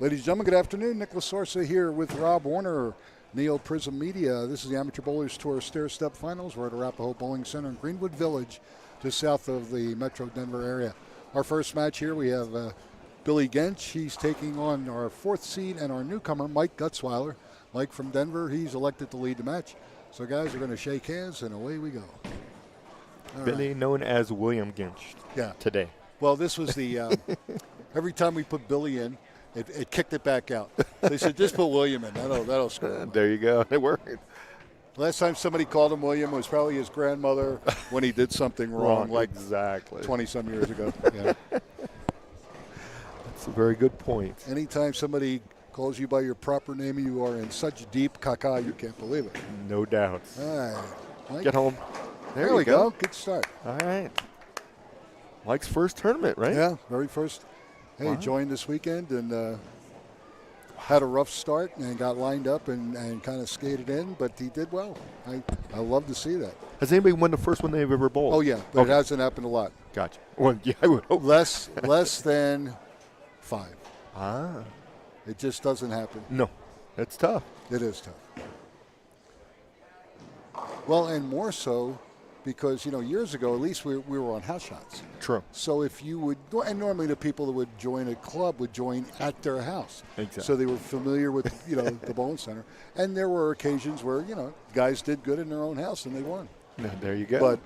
Speaker 4: Ladies and gentlemen, good afternoon. Nicholas Sorsa here with Rob Warner, Neoprizm Media. This is the Amateur Bowlers Tour Stair Step Finals. We're at Arapahoe Bowling Center in Greenwood Village, just south of the Metro Denver area. Our first match here, we have Billy Gench. He's taking on our 4th seed and our newcomer, Mike Gutzweiler. Mike from Denver, he's elected to lead the match. So guys, we're going to shake hands and away we go. All
Speaker 2: Billy,
Speaker 4: right.
Speaker 2: known as William Gench.
Speaker 4: Yeah.
Speaker 2: Today.
Speaker 4: Well, this was the, every time we put Billy in, it kicked it back out. They said, just put William in. That'll score him.
Speaker 2: There you go. It worked.
Speaker 4: Last time somebody called him William was probably his grandmother when he did something wrong, like
Speaker 2: exactly
Speaker 4: 20-some years ago. Yeah.
Speaker 2: That's a very good point.
Speaker 4: Anytime somebody calls you by your proper name, you are in such deep caca you can't believe it.
Speaker 2: No doubt.
Speaker 4: All right. Mike.
Speaker 2: Get home.
Speaker 4: There we go. Good start.
Speaker 2: All right. Mike's first tournament, right?
Speaker 4: Yeah, very first. Hey,
Speaker 2: Wow.
Speaker 4: joined this weekend and had a rough start and got lined up and kind of skated in, but he did well. I love to see that.
Speaker 2: Has anybody won the first one they've ever bowled?
Speaker 4: Oh, yeah, but
Speaker 2: Okay.
Speaker 4: it hasn't happened a lot.
Speaker 2: Gotcha. Well, yeah, I would hope.
Speaker 4: Less than 5.
Speaker 2: Ah.
Speaker 4: It just doesn't happen.
Speaker 2: No. That's tough.
Speaker 4: It is tough. Well, and more so because, years ago, at least we were on house shots.
Speaker 2: True.
Speaker 4: So if you would, and normally the people that would join a club would join at their house.
Speaker 2: Exactly.
Speaker 4: So they were familiar with, the bowling center. And there were occasions where, guys did good in their own house and they won.
Speaker 2: No, there you go.
Speaker 4: But,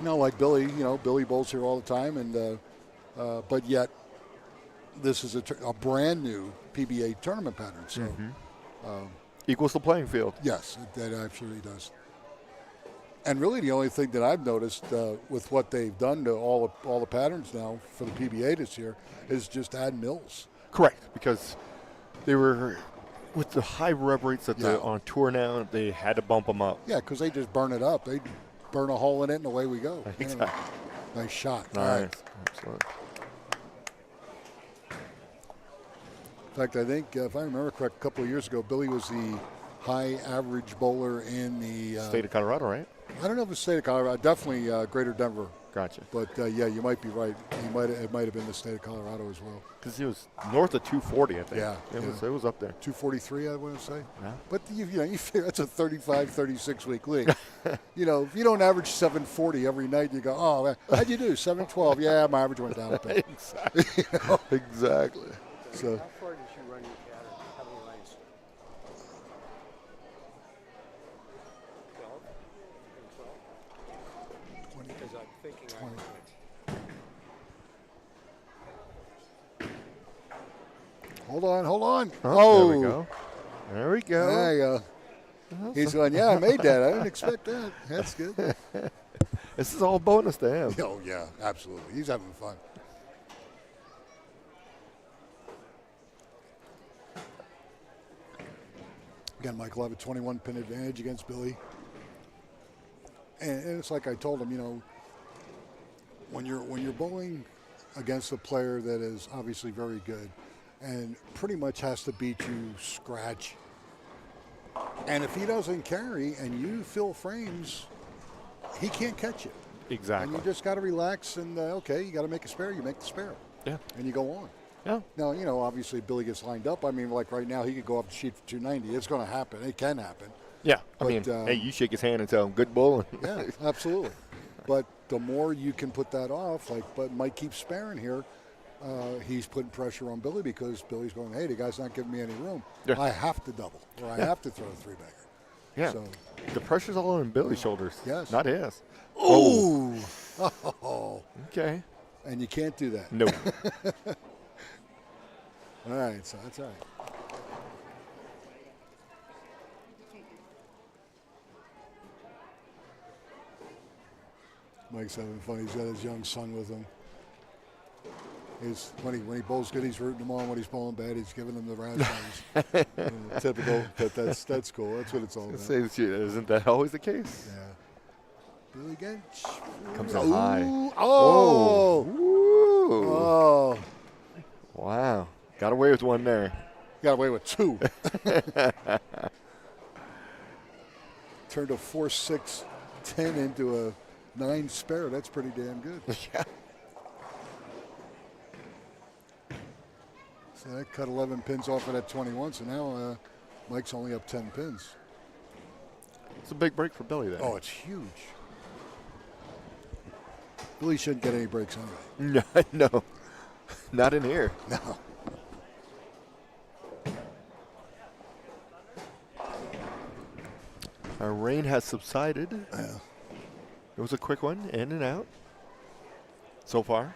Speaker 4: like Billy, Billy bowls here all the time. And but yet this is a brand new PBA tournament pattern. So,
Speaker 2: Equals the playing field.
Speaker 4: yes, that absolutely does. And really, the only thing that I've noticed with what they've done to all the patterns now for the PBA this year is just add mills.
Speaker 2: Correct, because they were with the high rev rates that they're on tour now. They had to bump them up.
Speaker 4: Yeah, because they just burn it up. They burn a hole in it, and away we go.
Speaker 2: Exactly.
Speaker 4: Nice shot. All
Speaker 2: Nice.
Speaker 4: right.
Speaker 2: Absolutely.
Speaker 4: In fact, I think if I remember correct, a couple of years ago, Billy was the high average bowler in the
Speaker 2: State of Colorado, right?
Speaker 4: I don't know if it's state of Colorado. Definitely Greater Denver.
Speaker 2: Gotcha.
Speaker 4: But yeah, you might be right. It might have been the state of Colorado as well.
Speaker 2: Because he was north of 240, I think.
Speaker 4: Yeah,
Speaker 2: It was up there.
Speaker 4: 243, I want to say.
Speaker 2: Yeah.
Speaker 4: But you figure that's a 35, 36 week league. If you don't average 740 every night, you go, oh, man, how'd you do? 712. Yeah, my average went down a bit.
Speaker 2: Exactly. Exactly.
Speaker 4: So
Speaker 5: How far did you run your pattern? How many lines? 12? 12? Because I'm thinking I went.
Speaker 4: hold on.
Speaker 2: Oh, there we go. There we go.
Speaker 4: There you go. He's going, yeah, I made that. I didn't expect that. That's good.
Speaker 2: This is all bonus to him.
Speaker 4: Oh, yeah, absolutely. He's having fun. Again, Michael have a 21-pin advantage against Billy. And it's like I told him, when you're bowling against a player that is obviously very good and pretty much has to beat you scratch, and if he doesn't carry and you fill frames, he can't catch you.
Speaker 2: Exactly.
Speaker 4: And you just got to relax and, okay, you got to make a spare, you make the spare.
Speaker 2: Yeah.
Speaker 4: And you go on.
Speaker 2: Yeah.
Speaker 4: Now, obviously Billy gets lined up. I mean, like right now, he could go up the sheet for 290. It's going to happen. It can happen.
Speaker 2: Yeah.
Speaker 4: But,
Speaker 2: I mean, hey, you shake his hand and tell him good bowling.
Speaker 4: Yeah, absolutely. But the more you can put that off, but Mike keeps sparing here, he's putting pressure on Billy because Billy's going, hey, the guy's not giving me any room.
Speaker 2: Yeah.
Speaker 4: I have to double or I have to throw a three-bagger.
Speaker 2: Yeah.
Speaker 4: So,
Speaker 2: The pressure's all on Billy's shoulders.
Speaker 4: Yes.
Speaker 2: Not his.
Speaker 4: ooh. Oh.
Speaker 2: Okay.
Speaker 4: And you can't do that.
Speaker 2: No.
Speaker 4: All right, so that's all right. Mike's having fun. He's got his young son with him. When he bowls good, he's rooting him on. When he's bowling bad, he's giving him the raspberries. Typical, but that's cool. That's what it's all about.
Speaker 2: Isn't that always the case?
Speaker 4: Yeah. Billy Gench.
Speaker 2: Comes a high.
Speaker 4: Oh.
Speaker 2: Ooh.
Speaker 4: Oh.
Speaker 2: Wow. Got away with one there.
Speaker 4: Got away with 2. Turned a 4-6-10 into a 9 spare. That's pretty damn good.
Speaker 2: Yeah.
Speaker 4: So that cut 11 pins off of that 21. So now Mike's only up 10 pins.
Speaker 2: It's a big break for Billy there.
Speaker 4: Oh, it's huge. Billy shouldn't get any breaks anyway.
Speaker 2: No, not in here.
Speaker 4: No.
Speaker 2: Our rain has subsided.
Speaker 4: Yeah.
Speaker 2: It was a quick one, in and out. So far.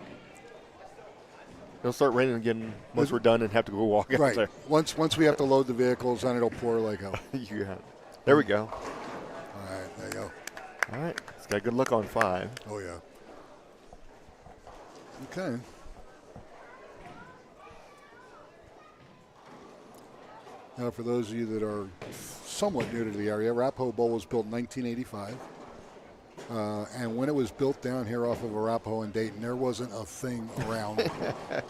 Speaker 2: It'll start raining again once we're done and have to go walk out
Speaker 4: Right.
Speaker 2: there.
Speaker 4: Once we have to load the vehicles, then it'll pour like hell.
Speaker 2: You got it. There we go.
Speaker 4: All right, there you go.
Speaker 2: All right. It's got a good look on 5.
Speaker 4: Oh, yeah. Okay. Now, for those of you that are somewhat new to the area, Arapahoe Bowl was built in 1985. And when it was built down here off of Arapahoe and Dayton, there wasn't a thing around.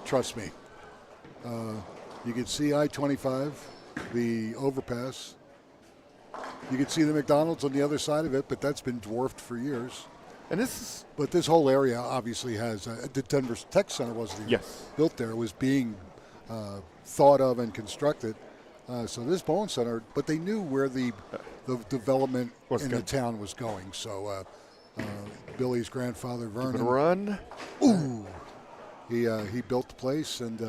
Speaker 4: Trust me. You could see I-25, the overpass. You could see the McDonald's on the other side of it, but that's been dwarfed for years.
Speaker 2: And this is.
Speaker 4: But this whole area obviously has, the Denver Tech Center wasn't even built there. It was being thought of and constructed. So this bowling center, but they knew where the development in the town was going. So Billy's grandfather, Vernon.
Speaker 2: Run.
Speaker 4: Ooh. He built the place and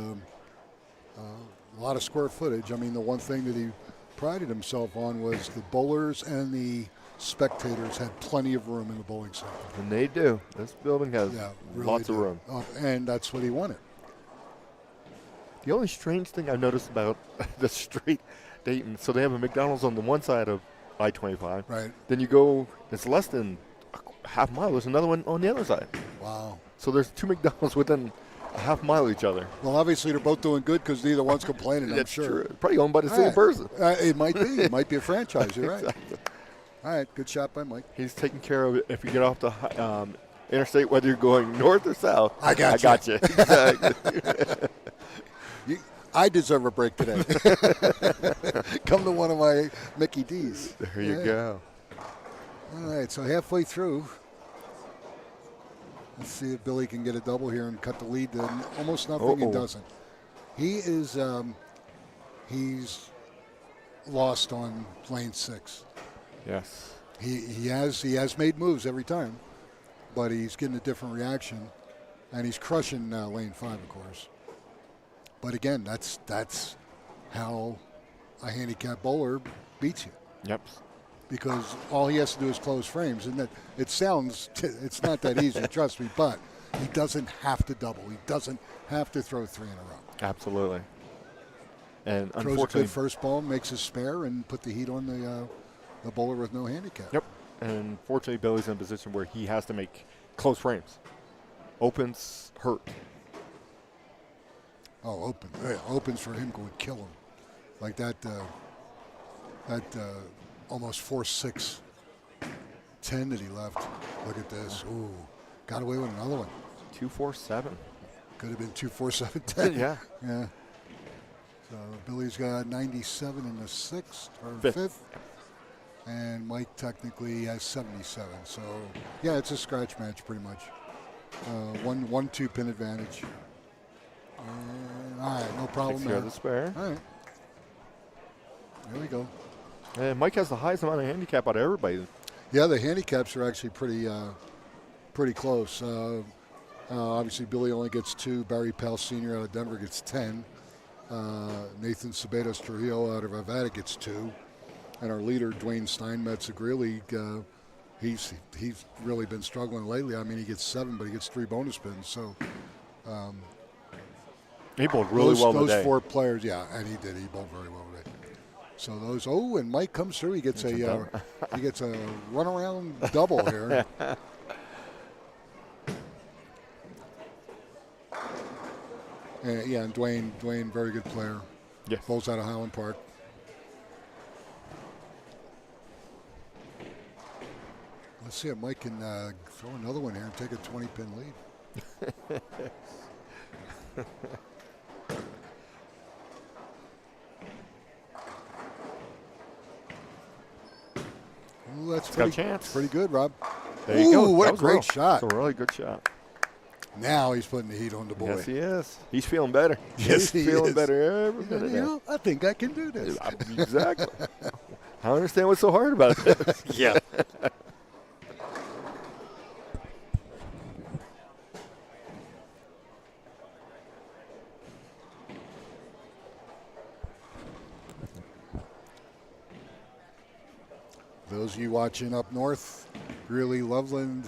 Speaker 4: a lot of square footage. I mean, the one thing that he prided himself on was the bowlers and the spectators had plenty of room in the bowling center.
Speaker 2: And they do. This building has
Speaker 4: really
Speaker 2: lots of room.
Speaker 4: And that's what he wanted.
Speaker 2: The only strange thing I've noticed about the street Dayton, so they have a McDonald's on the one side of I-25.
Speaker 4: Right.
Speaker 2: Then you go, it's less than a half mile. There's another one on the other side.
Speaker 4: Wow.
Speaker 2: So there's 2 McDonald's within a half mile of each other.
Speaker 4: Well, obviously they're both doing good because neither one's complaining, I'm
Speaker 2: That's
Speaker 4: sure.
Speaker 2: true. Probably owned by the same person.
Speaker 4: It might be. It might be a franchise. You're right.
Speaker 2: Exactly.
Speaker 4: All right. Good shot by Mike.
Speaker 2: He's taking care of it if you get off the interstate, whether you're going north or south.
Speaker 4: I got
Speaker 2: you. Exactly.
Speaker 4: I deserve a break today. Come to one of my Mickey D's.
Speaker 2: There you go.
Speaker 4: All right, so halfway through. Let's see if Billy can get a double here and cut the lead to almost nothing. He doesn't. He is he's lost on lane 6.
Speaker 2: Yes.
Speaker 4: He has made moves every time, but he's getting a different reaction, and he's crushing lane 5, of course. But again, that's how a handicapped bowler beats you.
Speaker 2: Yep.
Speaker 4: Because all he has to do is close frames, and it's not that easy, trust me. But he doesn't have to double. He doesn't have to throw 3 in a row.
Speaker 2: Absolutely. And
Speaker 4: Throws
Speaker 2: unfortunately,
Speaker 4: a good first ball, makes a spare, and put the heat on the bowler with no handicap.
Speaker 2: Yep. And fortunately, Billy's in a position where he has to make close frames. Opens hurt.
Speaker 4: Oh, open. Yeah, opens for him would kill him. Like that almost 4-6 10 that he left. Look at this. Ooh. Got away with another one.
Speaker 2: 2-4-7.
Speaker 4: Could have been 2-4-7 10.
Speaker 2: Yeah.
Speaker 4: Yeah. So Billy's got 97 in the 6th or 5th. And Mike technically has 77. So, yeah, it's a scratch match pretty much. 1-2 pin advantage. All right, no problem there.
Speaker 2: The spare.
Speaker 4: All right. There we go.
Speaker 2: And Mike has the highest amount of handicap out of everybody.
Speaker 4: Yeah, the handicaps are actually pretty close. Obviously, Billy only gets 2. Barry Powell Sr. out of Denver gets 10. Nathan Cebedos Trujillo out of Nevada gets 2. And our leader, Dwayne Steinmetz of Greeley, he's really been struggling lately. I mean, he gets 7, but he gets 3 bonus pins. So
Speaker 2: he bowled really well today.
Speaker 4: Those 4 players, yeah, and he did. He bowled very well today. So those. Oh, and Mike comes through. He gets a runaround double here. And Dwayne, very good player.
Speaker 2: Yes.
Speaker 4: Bowls out of Highland Park. Let's see if Mike can throw another one here and take a 20-pin lead. Ooh, that's
Speaker 2: got a chance.
Speaker 4: Pretty good, Rob.
Speaker 2: There you go.
Speaker 4: What
Speaker 2: that
Speaker 4: a
Speaker 2: was
Speaker 4: great shot.
Speaker 2: That's a really good shot.
Speaker 4: Now he's putting the heat on the boy.
Speaker 2: Yes, he is. He's feeling better.
Speaker 4: Yes,
Speaker 2: he's
Speaker 4: he
Speaker 2: feeling
Speaker 4: is.
Speaker 2: better every
Speaker 4: You
Speaker 2: minute now.
Speaker 4: know, I think I can do this.
Speaker 2: Exactly. I don't understand what's so hard about this.
Speaker 5: Yeah.
Speaker 4: Those of you watching up north, Greeley, Loveland,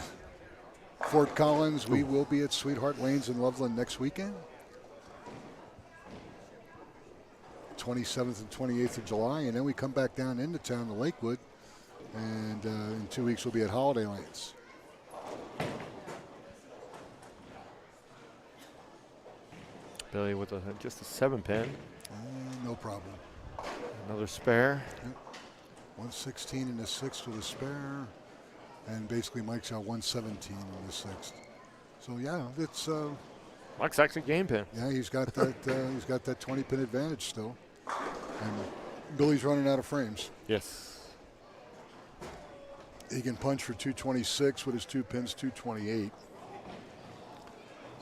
Speaker 4: Fort Collins, we will be at Sweetheart Lanes in Loveland next weekend. 27th and 28th of July, and then we come back down into town to Lakewood, and in 2 weeks we'll be at Holiday Lanes.
Speaker 2: Billy with just a 7-pin.
Speaker 4: No problem.
Speaker 2: Another spare.
Speaker 4: 116 in the sixth with a spare, and basically Mike's out 117 in the sixth. So yeah, it's
Speaker 2: Mike's actually game pin.
Speaker 4: yeah, he's got that he's got that 20-pin advantage still, and Billy's running out of frames.
Speaker 2: Yes.
Speaker 4: He can punch for 226 with his 2 pins, 228.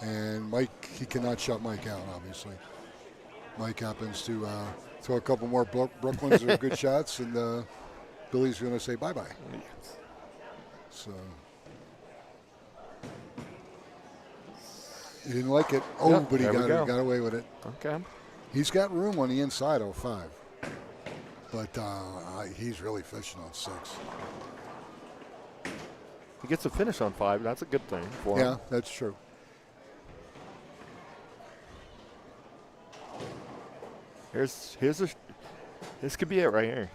Speaker 4: And Mike, he cannot shut Mike out, obviously. Mike happens to throw a couple more Brooklyns or good shots, and Billy's going to say bye-bye.
Speaker 2: Yes.
Speaker 4: So he didn't like it. Oh,
Speaker 2: Yep,
Speaker 4: but he
Speaker 2: there we go.
Speaker 4: got away with it.
Speaker 2: Okay.
Speaker 4: He's got room on the inside, 05. But he's really fishing on 6.
Speaker 2: He gets a finish on 5. That's a good thing for him.
Speaker 4: Yeah, that's true.
Speaker 2: This could be it right here.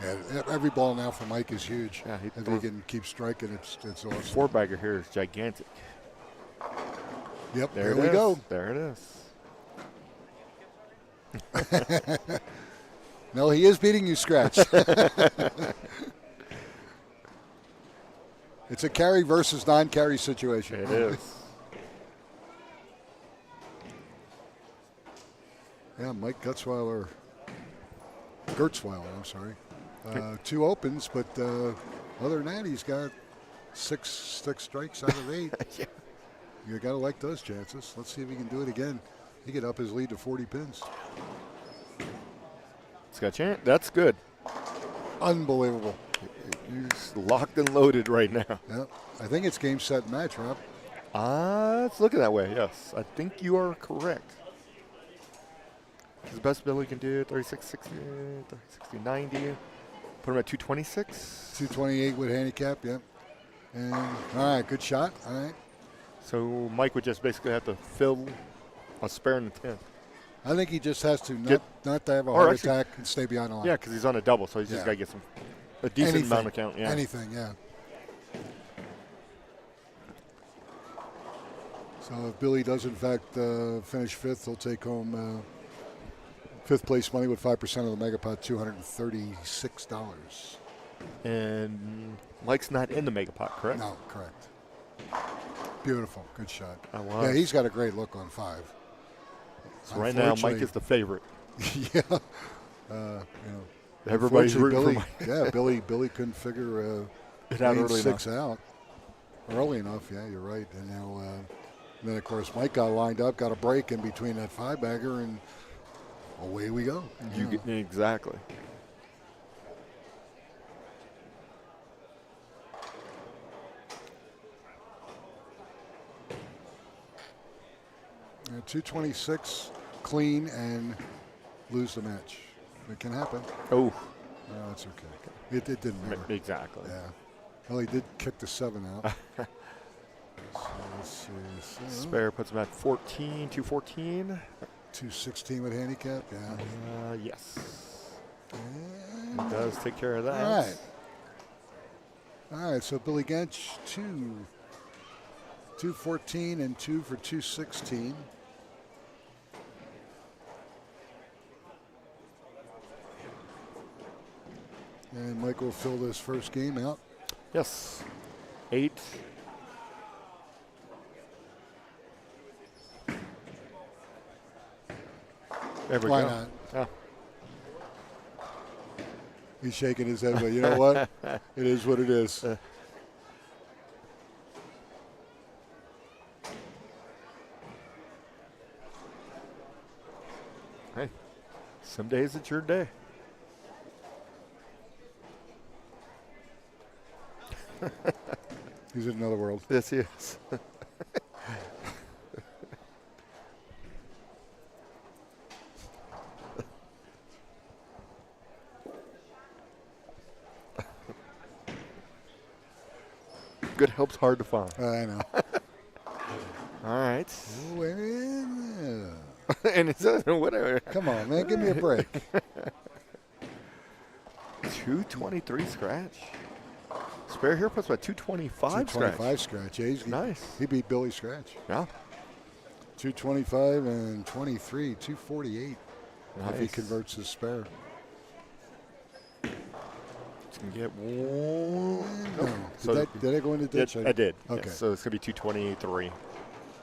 Speaker 4: Yeah, every ball now for Mike is huge.
Speaker 2: Yeah,
Speaker 4: if he can keep striking, it's awesome.
Speaker 2: 4-bagger here is gigantic.
Speaker 4: Yep,
Speaker 2: There
Speaker 4: we
Speaker 2: it
Speaker 4: go.
Speaker 2: is. There it is.
Speaker 4: No, he is beating you, Scratch. It's a carry versus non-carry situation.
Speaker 2: It is.
Speaker 4: Yeah, Mike Gertzweiler, I'm sorry. 2 opens, but other than that, he's got 6 strikes out of 8.
Speaker 2: Yeah.
Speaker 4: You got to like those chances. Let's see if he can do it again. He could up his lead to 40 pins.
Speaker 2: It's got a chance. That's good.
Speaker 4: Unbelievable.
Speaker 2: He's locked and loaded right now.
Speaker 4: Yep. I think it's game, set, match, Rob.
Speaker 2: It's looking that way, yes. I think you are correct. His best Billy can do 36, 60, 60, 90. Put him at 226.
Speaker 4: 228 with handicap, yep. And, all right, good shot. All right.
Speaker 2: So Mike would just basically have to fill a spare in the 10.
Speaker 4: I think he just has to not to have a
Speaker 2: or
Speaker 4: heart
Speaker 2: actually-
Speaker 4: attack and stay behind the line.
Speaker 2: Yeah, because he's on a double, so he's
Speaker 4: Yeah.
Speaker 2: just got to get a decent amount of count. Yeah.
Speaker 4: Anything, yeah. So if Billy does, in fact, finish 5th, he'll take home 5th place money with 5% of the Megapot, $236.
Speaker 2: And Mike's not in the Megapot, correct?
Speaker 4: No, correct. Beautiful. Good shot.
Speaker 2: I was.
Speaker 4: Yeah, he's got a great look on 5.
Speaker 2: So right now, Mike
Speaker 4: Unfortunately-
Speaker 2: is the favorite.
Speaker 4: Yeah.
Speaker 2: Everybody's
Speaker 4: unfortunately,
Speaker 2: rooting for
Speaker 4: Billy,
Speaker 2: Mike.
Speaker 4: Billy couldn't figure
Speaker 2: It out
Speaker 4: lane
Speaker 2: early
Speaker 4: 6 out early enough. Yeah, you're right. And now, then of course, Mike got lined up, got a break in between that 5-bagger, and away we go.
Speaker 2: Exactly.
Speaker 4: Yeah, 226 clean and lose the match. It can happen.
Speaker 2: Oh,
Speaker 4: No, that's okay. It didn't matter.
Speaker 2: exactly.
Speaker 4: Yeah. Well, he did kick the 7 out. So let's see. So,
Speaker 2: Spare puts him at 14, 214.
Speaker 4: 216 with handicap. Yeah.
Speaker 2: Yes.
Speaker 4: And
Speaker 2: It does take care of that.
Speaker 4: all right. All right. So Billy Gench, 214 and 2 for 216. And Mike will fill this first game out.
Speaker 2: Yes. 8. There we
Speaker 4: Why
Speaker 2: go.
Speaker 4: not?
Speaker 2: Yeah.
Speaker 4: He's shaking his head, but you know what? It is what it is.
Speaker 2: Hey, some days it's your day.
Speaker 4: He's in another world.
Speaker 2: Yes, he is. Good help's hard to find.
Speaker 4: I know.
Speaker 2: All right.
Speaker 4: Ooh, and,
Speaker 2: And it's whatever.
Speaker 4: come on, man. Give me a break.
Speaker 2: 223 scratch. Spare here puts about 225 scratch.
Speaker 4: 225 scratch. Yeah,
Speaker 2: Nice.
Speaker 4: He beat Billy Scratch.
Speaker 2: Yeah.
Speaker 4: 225 and 23, 248 if he
Speaker 2: Nice.
Speaker 4: converts his spare.
Speaker 2: Can get one.
Speaker 4: No. Did I go into ditch?
Speaker 2: I did.
Speaker 4: Okay.
Speaker 2: Yes. So it's going to be 223.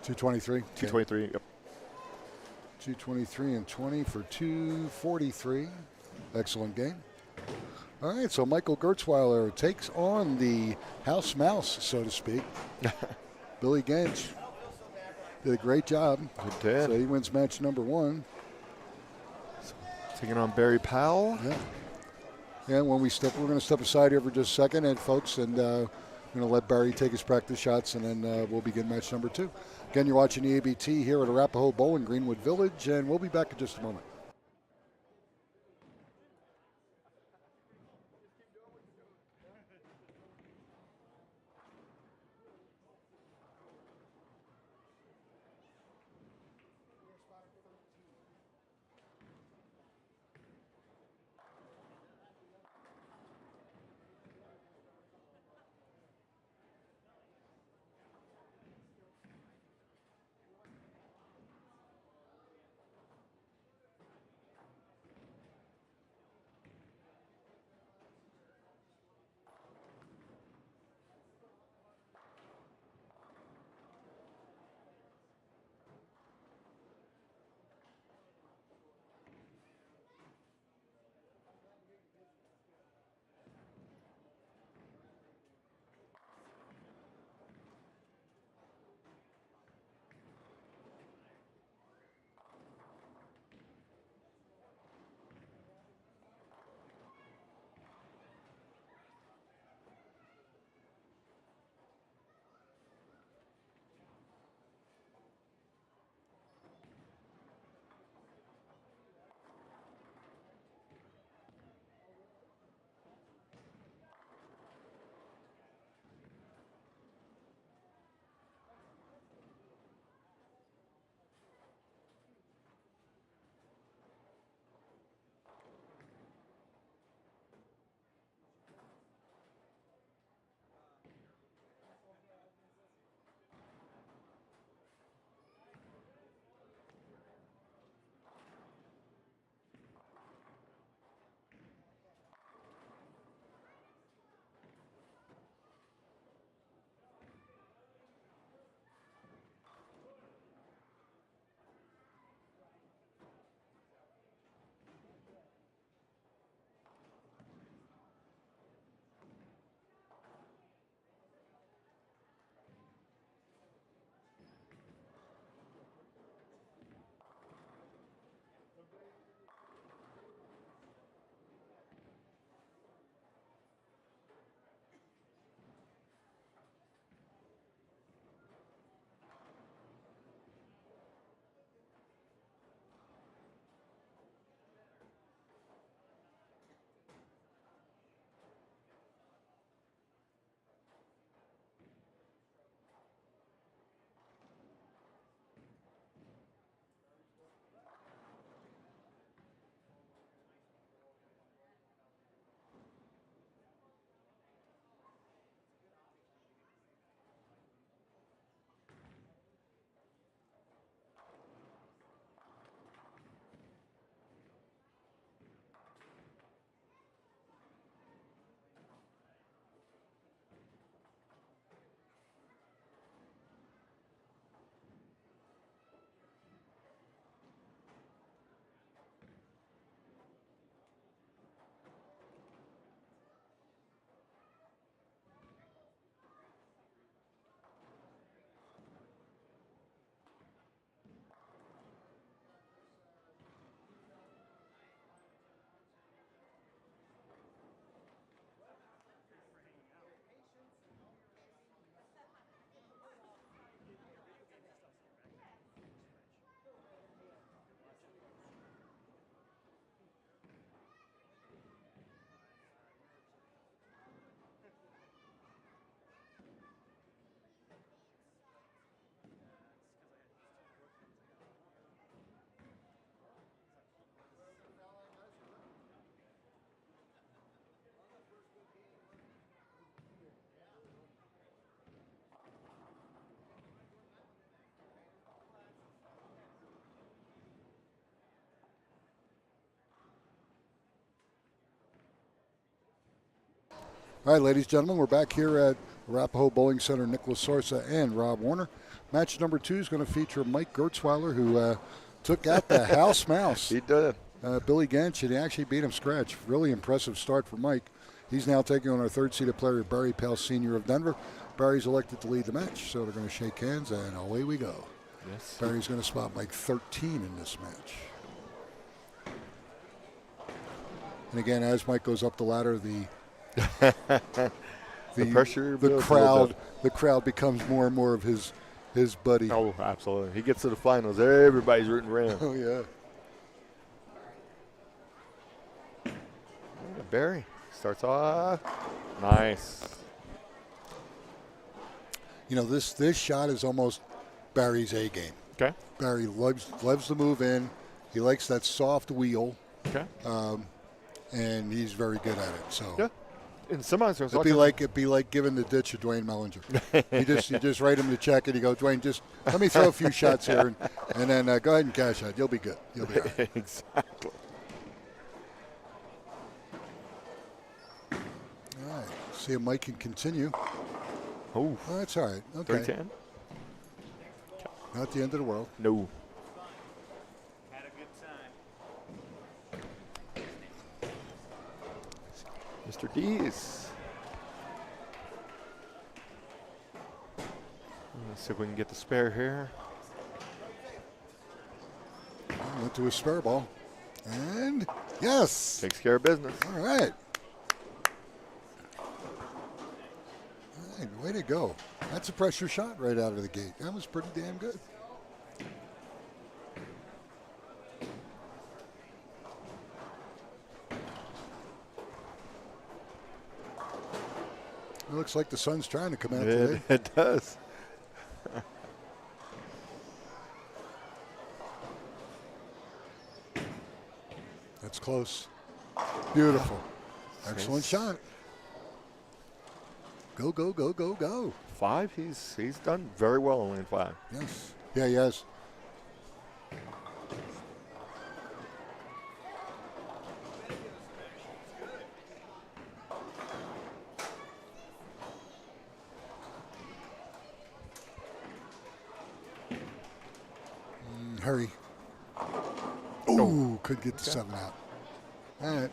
Speaker 4: 223?
Speaker 2: 223. Yep.
Speaker 4: 223 and 20 for 243. Excellent game. All right, so Michael Gertzweiler takes on the house mouse, so to speak. Billy Gensch did a great job.
Speaker 2: Good did.
Speaker 4: So he wins match number 1.
Speaker 2: Taking on Barry Powell.
Speaker 4: Yeah. And when we're going to step aside here for just a second, and folks, and we're going to let Barry take his practice shots, and then we'll begin match number 2. Again, you're watching the ABT here at Arapahoe Bowling, Greenwood Village, and we'll be back in just a moment. All right, ladies and gentlemen, we're back here at Arapahoe Bowling Center. Nicholas Sorsa and Rob Warner. Match number 2 is going to feature Mike Gertzweiler, who took out the house mouse.
Speaker 2: He did.
Speaker 4: Billy Ganch, and he actually beat him scratch. Really impressive start for Mike. He's now taking on our third-seeded player, Barry Pell Sr. of Denver. Barry's elected to lead the match, so they're going to shake hands, and away we go.
Speaker 2: Yes.
Speaker 4: Barry's going to spot Mike 13 in this match. And again, as Mike goes up the ladder, the
Speaker 2: pressure,
Speaker 4: the crowd becomes more and more of his buddy.
Speaker 2: Oh, absolutely. He gets to the finals. Everybody's rooting for him.
Speaker 4: Oh, yeah.
Speaker 2: Barry starts off. Nice.
Speaker 4: You know, this shot is almost Barry's A game.
Speaker 2: Okay.
Speaker 4: Barry loves to move in. He likes that soft wheel.
Speaker 2: Okay.
Speaker 4: And he's very good at it. So
Speaker 2: yeah. In semis,
Speaker 4: it'd be like giving the ditch to Dwayne Mellinger. you just write him the check and you go, Dwayne, just let me throw a few shots here and then go ahead and cash out. You'll be good. You'll be all right.
Speaker 2: Exactly.
Speaker 4: All right. See if Mike can continue.
Speaker 2: Oh,
Speaker 4: that's all right. Okay.
Speaker 2: 310.
Speaker 4: Not the end of the world.
Speaker 2: No.
Speaker 6: Had a good time.
Speaker 2: Mr. Dees. Let's see if we can get the spare here.
Speaker 4: Went to a spare ball. And yes.
Speaker 2: Takes care of business.
Speaker 4: All right. Way to go. That's a pressure shot right out of the gate. That was pretty damn good. It looks like the sun's trying to come out today.
Speaker 2: It does.
Speaker 4: That's close. Beautiful. Excellent shot. Go, go, go, go, go.
Speaker 2: 5, he's done very well only in 5.
Speaker 4: Yes. Yeah, he has. Hurry. Ooh, could get the 7 out. All right.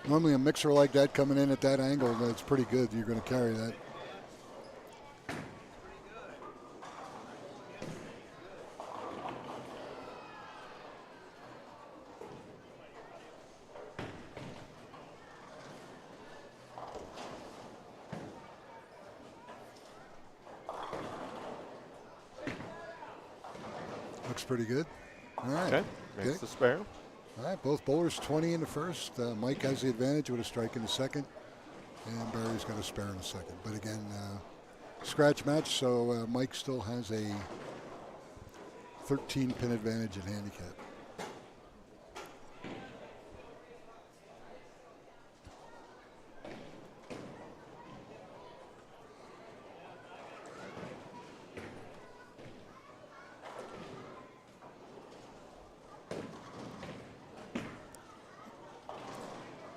Speaker 4: Normally a mixer like that coming in at that angle, that's pretty good. You're going to carry that. Looks pretty good. All right.
Speaker 2: Okay. Makes the spare.
Speaker 4: All right, both bowlers 20 in the first. Mike has the advantage with a strike in the second, and Barry's got a spare in the second. But again, scratch match, so Mike still has a 13-pin advantage at handicap.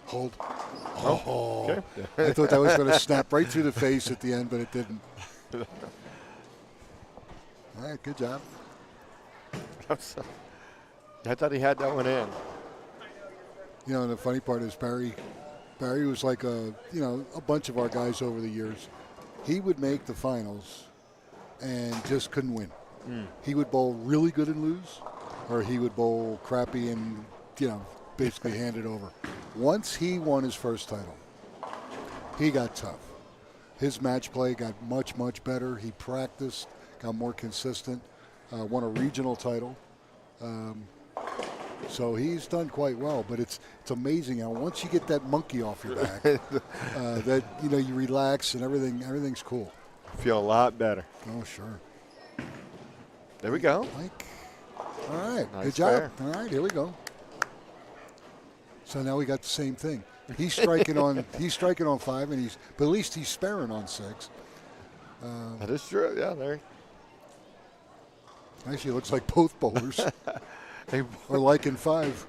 Speaker 4: Hold. Oh,
Speaker 2: okay.
Speaker 4: I thought that was going to snap right through the face at the end, but it didn't. All right, good job.
Speaker 2: I thought he had that one in.
Speaker 4: You know, and the funny part is Barry was like a bunch of our guys over the years. He would make the finals and just couldn't win. He would bowl really good and lose, or he would bowl crappy and, basically hand it over. Once he won his first title, he got tough. His match play got much, much better. He practiced, got more consistent, won a regional title. So he's done quite well, but it's amazing how once you get that monkey off your back, that you relax and everything's cool.
Speaker 2: Feel a lot better.
Speaker 4: Oh, sure.
Speaker 2: There we go.
Speaker 4: Mike. All right.
Speaker 2: Nice
Speaker 4: Good job.
Speaker 2: spare.
Speaker 4: All right, here we go. So now we got the same thing. He's striking on 5, but at least he's sparing on 6.
Speaker 2: That is true. Yeah, there.
Speaker 4: Actually, it looks like both bowlers
Speaker 2: Hey,
Speaker 4: are liking 5.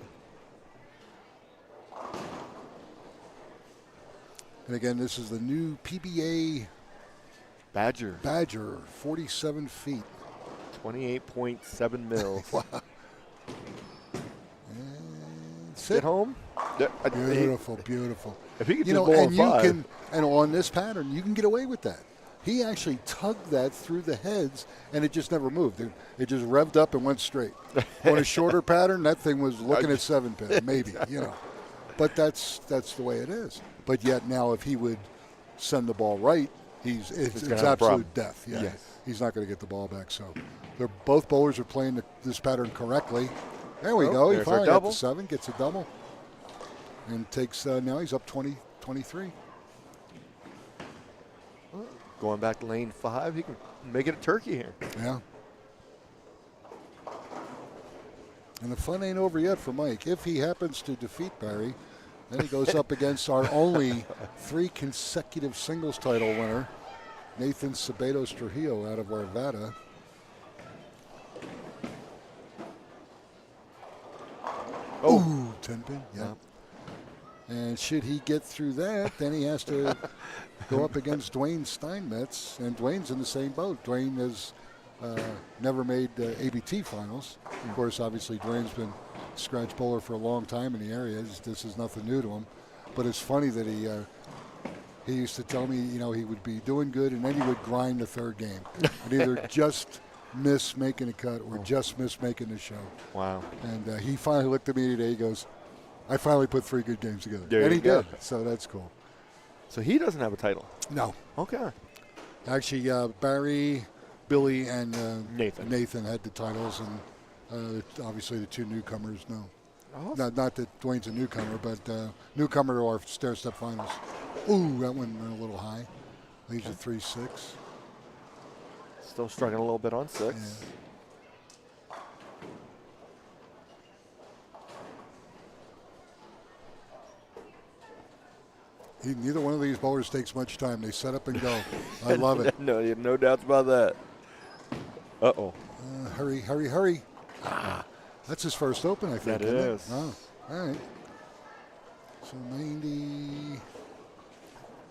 Speaker 4: And again, this is the new PBA
Speaker 2: Badger.
Speaker 4: 47 feet.
Speaker 2: 28.7 mils.
Speaker 4: Wow. And sit.
Speaker 2: Get home.
Speaker 4: Beautiful, beautiful.
Speaker 2: If he could
Speaker 4: You
Speaker 2: just
Speaker 4: know,
Speaker 2: bowl
Speaker 4: and
Speaker 2: in
Speaker 4: you
Speaker 2: 5.
Speaker 4: can, and on this pattern, you can get away with that. He actually tugged that through the heads, and it just never moved. It just revved up and went straight. On a shorter pattern, that thing was looking at 7 pin, maybe, you know. But that's the way it is. But yet now, if he would send the ball right, it's
Speaker 2: gonna have a problem.
Speaker 4: absolute death. Yeah,
Speaker 2: Yes.
Speaker 4: he's not going to get the ball back. So both bowlers are playing this pattern correctly. There we go. He
Speaker 2: there's our
Speaker 4: finally got
Speaker 2: double.
Speaker 4: the 7, gets a double, and takes now he's up 20-23.
Speaker 2: Going back to lane 5, he can make it a turkey here.
Speaker 4: Yeah. And the fun ain't over yet for Mike. If he happens to defeat Barry, then he goes up against our only 3 consecutive singles title winner, Nathan Cebedos Trujillo out of Arvada. Oh, 10 pin, yeah. And should he get through that, then he has to go up against Dwayne Steinmetz, and Dwayne's in the same boat. Dwayne has never made ABT finals. Of course, obviously, Dwayne's been scratch bowler for a long time in the area. This is nothing new to him. But it's funny that he used to tell me, you know, he would be doing good, and then he would grind the 3rd game. And either just miss making a cut or just miss making the show.
Speaker 2: Wow.
Speaker 4: And he finally looked at me today. He goes, I finally put 3 good games together.
Speaker 2: There
Speaker 4: and
Speaker 2: you
Speaker 4: he
Speaker 2: go.
Speaker 4: did. So that's cool.
Speaker 2: So he doesn't have a title.
Speaker 4: No.
Speaker 2: Okay.
Speaker 4: Actually, Barry, Billy, and
Speaker 2: Nathan
Speaker 4: had the titles, and obviously the 2 newcomers, no.
Speaker 2: Oh.
Speaker 4: Not that Dwayne's a newcomer, but newcomer to our stair-step finals. Ooh, that one went a little high. Leaves a 3-6.
Speaker 2: Still struggling a little bit on 6.
Speaker 4: Yeah. Neither one of these bowlers takes much time. They set up and go. I love it.
Speaker 2: No doubts about that. Uh-oh.
Speaker 4: Hurry, hurry, hurry. That's his first open, I think.
Speaker 2: That
Speaker 4: isn't
Speaker 2: is.
Speaker 4: It? Oh, all right. So 90.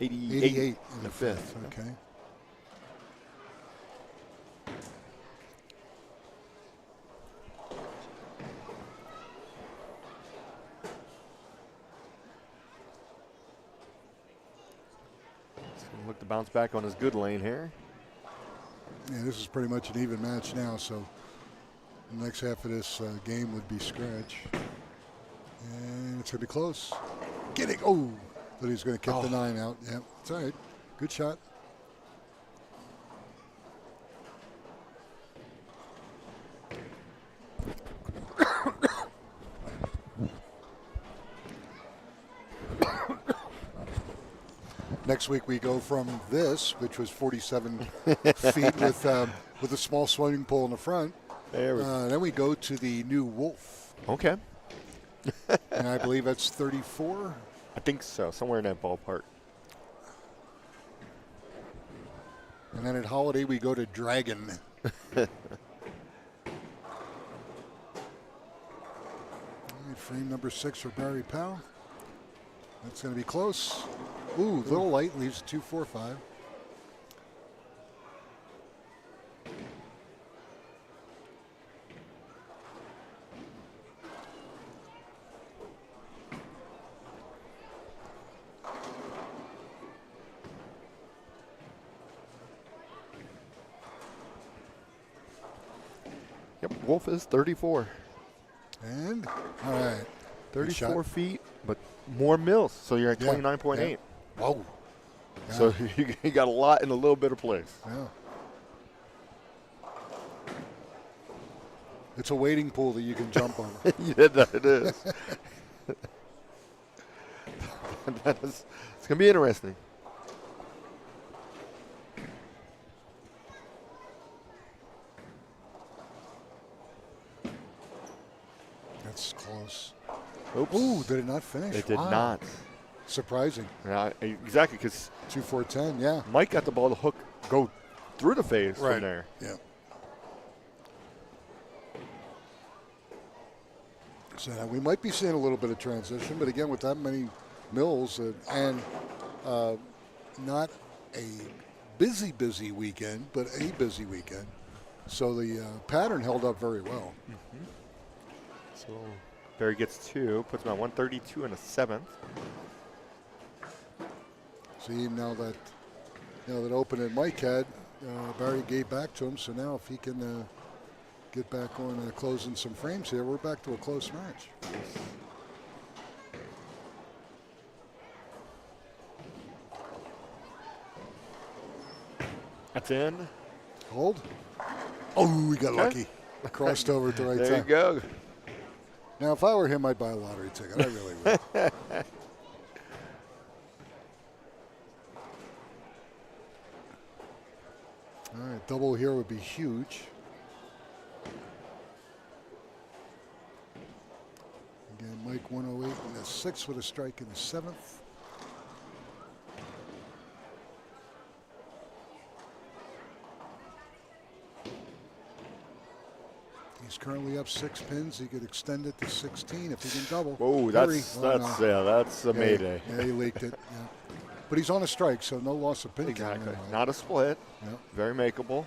Speaker 2: 88
Speaker 4: in the 5th. Okay.
Speaker 2: Look to bounce back on his good lane here.
Speaker 4: Yeah, this is pretty much an even match now, so the next half of this game would be scratch. And it's going to be close. Oh, but he's going to kick the 9 out. Yeah, it's all right. Good shot. Next week we go from this, which was 47 feet with a small swimming pool in the front. Then we go to the new Wolf.
Speaker 2: Okay.
Speaker 4: And I believe that's 34.
Speaker 2: I think so, somewhere in that ballpark.
Speaker 4: And then at Holiday we go to Dragon. All right, frame number 6 for Barry Powell. That's going to be close. Ooh, little light, leaves a 2-4-5.
Speaker 2: Yep, Wolf is 34.
Speaker 4: And, all right.
Speaker 2: 34 feet, but more mils, so you're at 29.8.
Speaker 4: Yeah. Whoa. Yeah.
Speaker 2: So you got a lot in a little bit of place.
Speaker 4: Yeah. It's a wading pool that you can jump on.
Speaker 2: Yeah, that it is. It's going to be interesting.
Speaker 4: That's close.
Speaker 2: Oops.
Speaker 4: Ooh, did it not finish?
Speaker 2: It did
Speaker 4: Wow.
Speaker 2: not.
Speaker 4: Surprising.
Speaker 2: Yeah, exactly, because
Speaker 4: 2-4-10, yeah.
Speaker 2: Mike got the ball to hook, go through the phase from there.
Speaker 4: Yeah. So we might be seeing a little bit of transition, but again, with that many mills and not a busy weekend, but a busy weekend. So the pattern held up very well.
Speaker 2: So Barry gets 2, puts him at 132 and a 7th.
Speaker 4: See, now that open that Mike had, Barry gave back to him. So now if he can get back on closing some frames here, we're back to a close match.
Speaker 2: That's in.
Speaker 4: Hold. Oh, we got lucky. Crossed over at the right time.
Speaker 2: There you go.
Speaker 4: Now, if I were him, I'd buy a lottery ticket. I really would. All right, double here would be huge. Again, Mike 108 and a 6 with a strike in the 7th. He's currently up 6 pins. He could extend it to 16 if he can double.
Speaker 2: Whoa, that's a mayday.
Speaker 4: Yeah, he leaked it. Yeah. But he's on a strike, so no loss of pin count.
Speaker 2: Exactly. Not a split.
Speaker 4: Yep.
Speaker 2: Very makeable.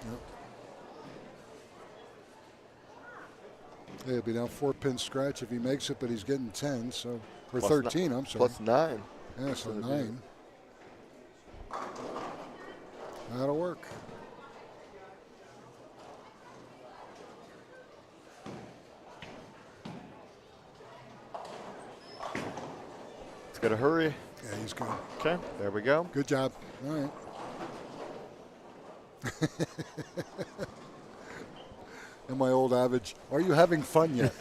Speaker 4: Yep. He'll be down 4-pin scratch if he makes it, but he's getting 10, so or
Speaker 2: Plus
Speaker 4: 13. I'm sorry.
Speaker 2: Plus 9.
Speaker 4: Yeah, so 9. That'll work.
Speaker 2: Got to hurry.
Speaker 4: Yeah, he's good.
Speaker 2: Okay, there we go.
Speaker 4: Good job. All right. And my old adage, are you having fun yet?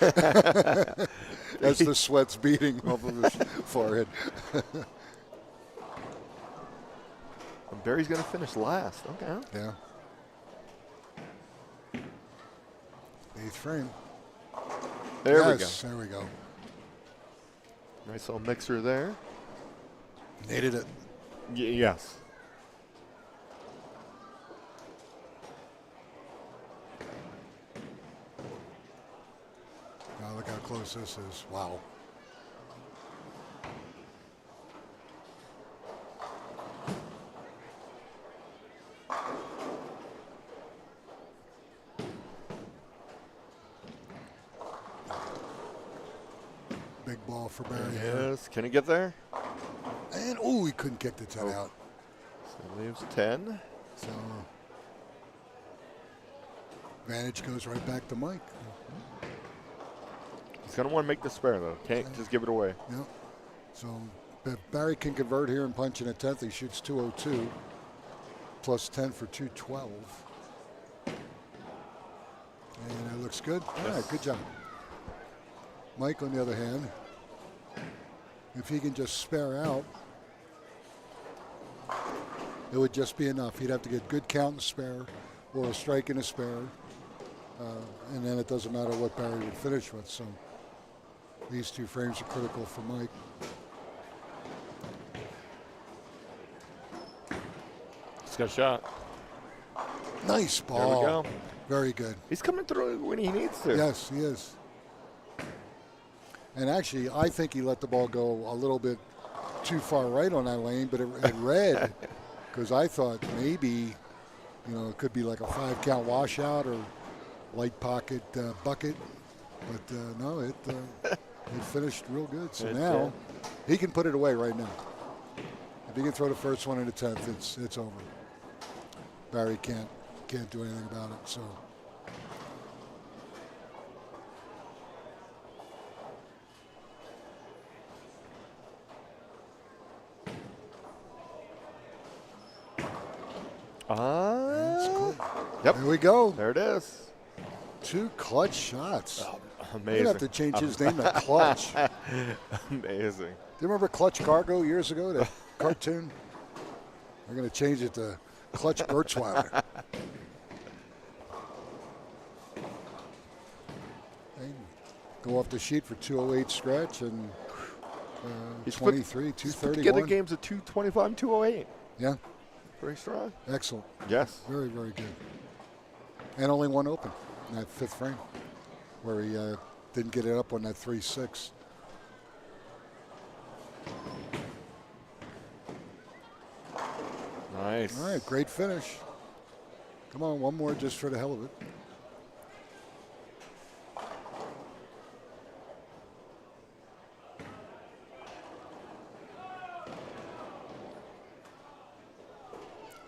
Speaker 4: As the sweat's beating off of his forehead.
Speaker 2: And Barry's going to finish last. Okay.
Speaker 4: Yeah. 8th frame.
Speaker 2: There we go.
Speaker 4: There we go.
Speaker 2: Nice little mixer there.
Speaker 4: Needed it.
Speaker 2: Yes.
Speaker 4: Now look how close this is. Wow. Big ball for Barry.
Speaker 2: Yes. Can he get there?
Speaker 4: And, he couldn't kick the 10 out.
Speaker 2: So leaves 10.
Speaker 4: So, advantage goes right back to Mike.
Speaker 2: He's going to want to make the spare, though. Can't just give it away.
Speaker 4: Yep. So, if Barry can convert here and punch in a 10th, he shoots 202. Plus 10 for 212. And that looks good. All right, good job. Mike, on the other hand, if he can just spare out, it would just be enough. He'd have to get good count and spare or a strike and a spare. And then it doesn't matter what Barry would finish with. So these 2 frames are critical for Mike.
Speaker 2: He's got a shot.
Speaker 4: Nice ball.
Speaker 2: There we go.
Speaker 4: Very good.
Speaker 2: He's coming through when he needs to.
Speaker 4: Yes, he is. And actually, I think he let the ball go a little bit too far right on that lane, but it read because I thought maybe, it could be like a 5-count washout or light pocket bucket. But no, it finished real good. So now he can put it away right now. If he can throw the first one in the 10th, it's over. Barry can't do anything about it. So.
Speaker 2: Yep.
Speaker 4: There we go.
Speaker 2: There it is.
Speaker 4: 2 clutch shots.
Speaker 2: Oh,
Speaker 4: You're
Speaker 2: amazing.
Speaker 4: going to have to change his name to Clutch.
Speaker 2: Amazing.
Speaker 4: Do you remember Clutch Cargo years ago, the cartoon? We're going to change it to Clutch Birchweiler. Go off the sheet for 208 stretch and 23, 231.
Speaker 2: Get the games at 225, 208.
Speaker 4: Yeah.
Speaker 2: Very strong.
Speaker 4: Excellent.
Speaker 2: Yes.
Speaker 4: Very, very good. And only one open in that 5th frame where he didn't get it up on that 3-6.
Speaker 2: Nice.
Speaker 4: All right, great finish. Come on, one more just for the hell of it.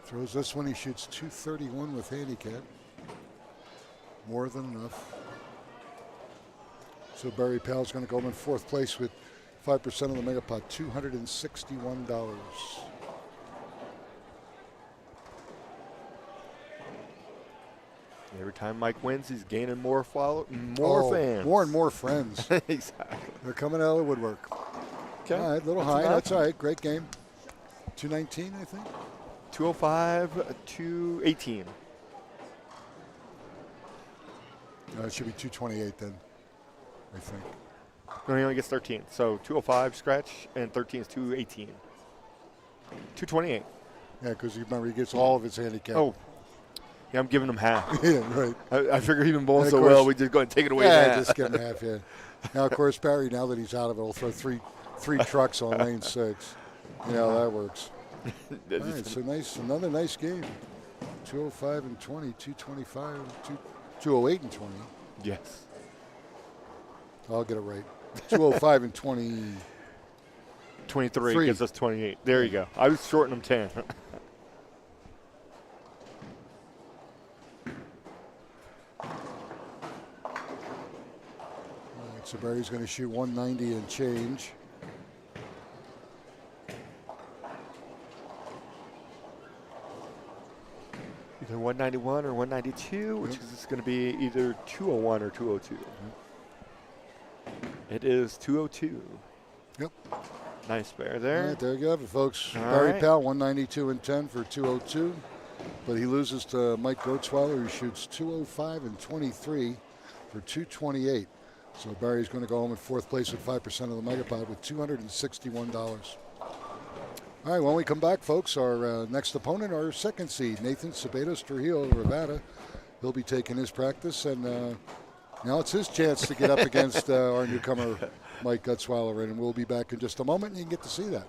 Speaker 4: Throws this one, he shoots 231 with handicap. More than enough. So Barry Powell's going to go in fourth place with 5% of the mega pot, $261.
Speaker 2: Every time Mike wins, he's gaining more fans.
Speaker 4: More and more friends.
Speaker 2: Exactly.
Speaker 4: They're coming out of the woodwork.
Speaker 2: Okay.
Speaker 4: All right, little high. That's all right. Great game. 219, I think.
Speaker 2: 205, 218.
Speaker 4: No, it should be 228 then, I think.
Speaker 2: No, he only gets 13. So 205 scratch and 13 is 218. 228.
Speaker 4: Yeah, because you remember he gets all of his handicap.
Speaker 2: Oh. Yeah, I'm giving him half.
Speaker 4: Yeah, right.
Speaker 2: I figure he's been bowling so
Speaker 4: course,
Speaker 2: well, we just go and take it away.
Speaker 4: Yeah, just give him half, yeah. Now, of course, Barry, now that he's out of it, will throw three trucks on lane 6. You know, that works. All right, so another nice game. 205 and 20, 225, 208 and 20.
Speaker 2: Yes.
Speaker 4: I'll get it right. 205 and 20.
Speaker 2: 23 gives us 28. There you go. I was shorting him 10.
Speaker 4: So Barry's going to shoot 190 and change.
Speaker 2: Either 191 or 192, which is going to be either 201 or 202. It is 202.
Speaker 4: Yep.
Speaker 2: Nice bear there.
Speaker 4: All right, there you have it, folks.
Speaker 2: All
Speaker 4: Barry
Speaker 2: right.
Speaker 4: Powell, 192 and 10 for 202. But he loses to Mike Goetzweiler, who shoots 205 and 23 for 228. So Barry's going to go home in fourth place with 5% of the megapod with $261. All right, when we come back, folks, our next opponent, our second seed, Nathan Cebedos Trujillo of Nevada. He'll be taking his practice, and now it's his chance to get up against our newcomer, Mike Goetzweiler, and we'll be back in just a moment, and you can get to see that.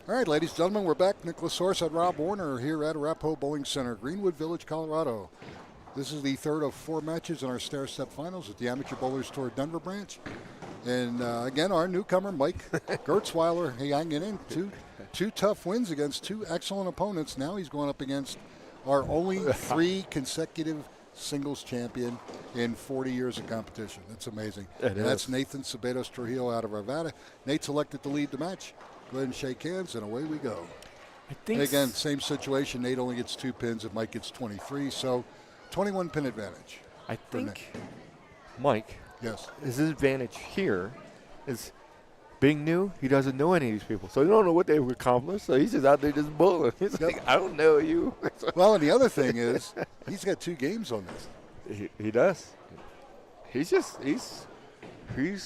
Speaker 4: All right, ladies and gentlemen, we're back. Nicholas Source and Rob Warner here at Arapahoe Bowling Center, Greenwood Village, Colorado. This is the third of 4 matches in our Stair Step Finals at the Amateur Bowlers Tour Denver branch. And again, our newcomer, Mike Gertzweiler, hanging in. Two tough wins against 2 excellent opponents. Now he's going up against our only 3 consecutive singles champion in 40 years of competition. That's amazing. That's Nathan Cebedos Trujillo out of Nevada. Nate's elected to lead the match. Go ahead and shake hands, and away we go. And again, same situation. Nate only gets 2 pins, and Mike gets 23. So 21 pin advantage.
Speaker 2: I think, Mike,
Speaker 4: yes,
Speaker 2: his advantage here is being new. He doesn't know any of these people, so he don't know what they've accomplished. So he's just out there just bowling. He's like, I don't know you.
Speaker 4: Well, and the other thing is, he's got 2 games on this.
Speaker 2: He does. He's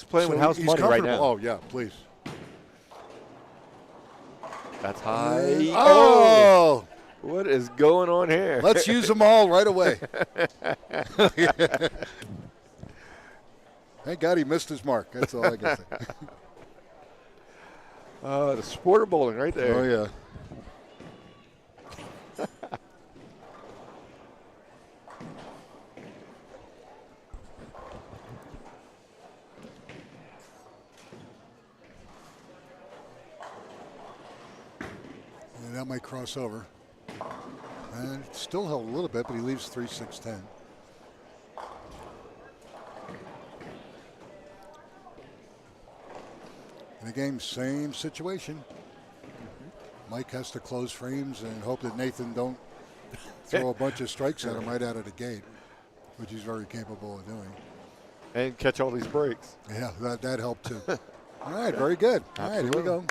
Speaker 2: playing with house money right now.
Speaker 4: Oh yeah, please.
Speaker 2: That's high.
Speaker 4: Oh!
Speaker 2: What is going on here?
Speaker 4: Let's use them all right away. Thank God he missed his mark. That's all I can say.
Speaker 2: The sport of bowling right there.
Speaker 4: Oh, yeah. And that might cross over. And it still held a little bit, but he leaves 3-6-10. In the game, same situation. Mike has to close frames and hope that Nathan don't throw a bunch of strikes at him right out of the gate, which he's very capable of doing.
Speaker 2: And catch all these breaks.
Speaker 4: Yeah, that helped too. All right, very good. All right, here we go.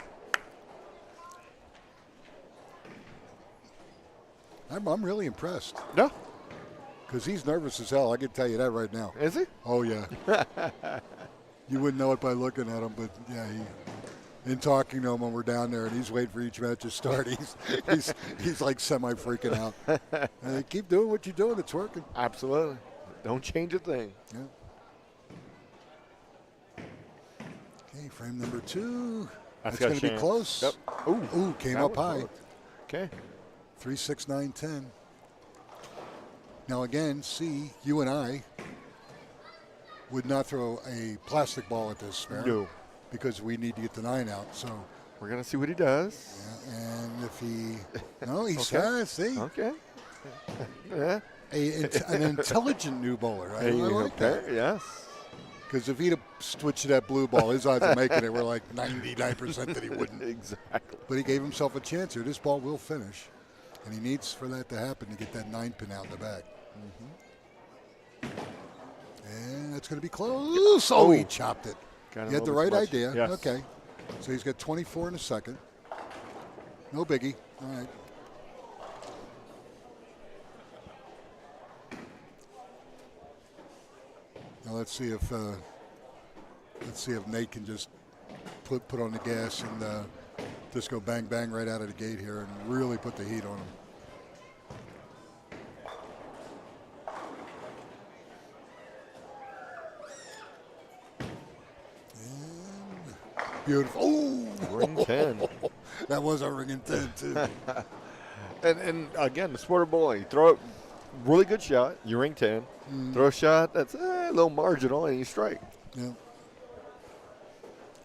Speaker 4: I'm really impressed.
Speaker 2: No.
Speaker 4: Because he's nervous as hell. I can tell you that right now.
Speaker 2: Is he?
Speaker 4: Oh, yeah. You wouldn't know it by looking at him, but yeah, in talking to him when we're down there and he's waiting for each match to start, he's like semi-freaking out. Keep doing what you're doing. It's working.
Speaker 2: Absolutely. Don't change a thing.
Speaker 4: Yeah. Okay, frame number 2. That's going to be close.
Speaker 2: Yep.
Speaker 4: Ooh, came up high.
Speaker 2: Close. Okay.
Speaker 4: 3-6-9-10. Now again, see, you and I would not throw a plastic ball at this spare.
Speaker 2: No.
Speaker 4: Because we need to get the 9 out. So
Speaker 2: we're going to see what he does.
Speaker 4: Yeah, and if he, no, he's
Speaker 2: okay.
Speaker 4: See.
Speaker 2: Okay. Yeah.
Speaker 4: An intelligent new bowler. I like that.
Speaker 2: Yes.
Speaker 4: Because if he'd have switched to that blue ball, his odds of making it were like 99% that he wouldn't.
Speaker 2: Exactly.
Speaker 4: But he gave himself a chance here. This ball will finish. And he needs for that to happen to get that 9 pin out in the back. And that's going to be close. Oh, he chopped it. You had the right idea.
Speaker 2: Yes.
Speaker 4: Okay. So he's got 24 in a second. No biggie. All right. Now let's see if Nate can just put on the gas and just go bang bang right out of the gate here and really put the heat on him. Beautiful. Oh,
Speaker 2: ring 10.
Speaker 4: That was a ring 10 too.
Speaker 2: and again, the sport of bowling. Throw a really good shot, you ring 10. Throw a shot that's a little marginal, and you strike.
Speaker 4: Yeah.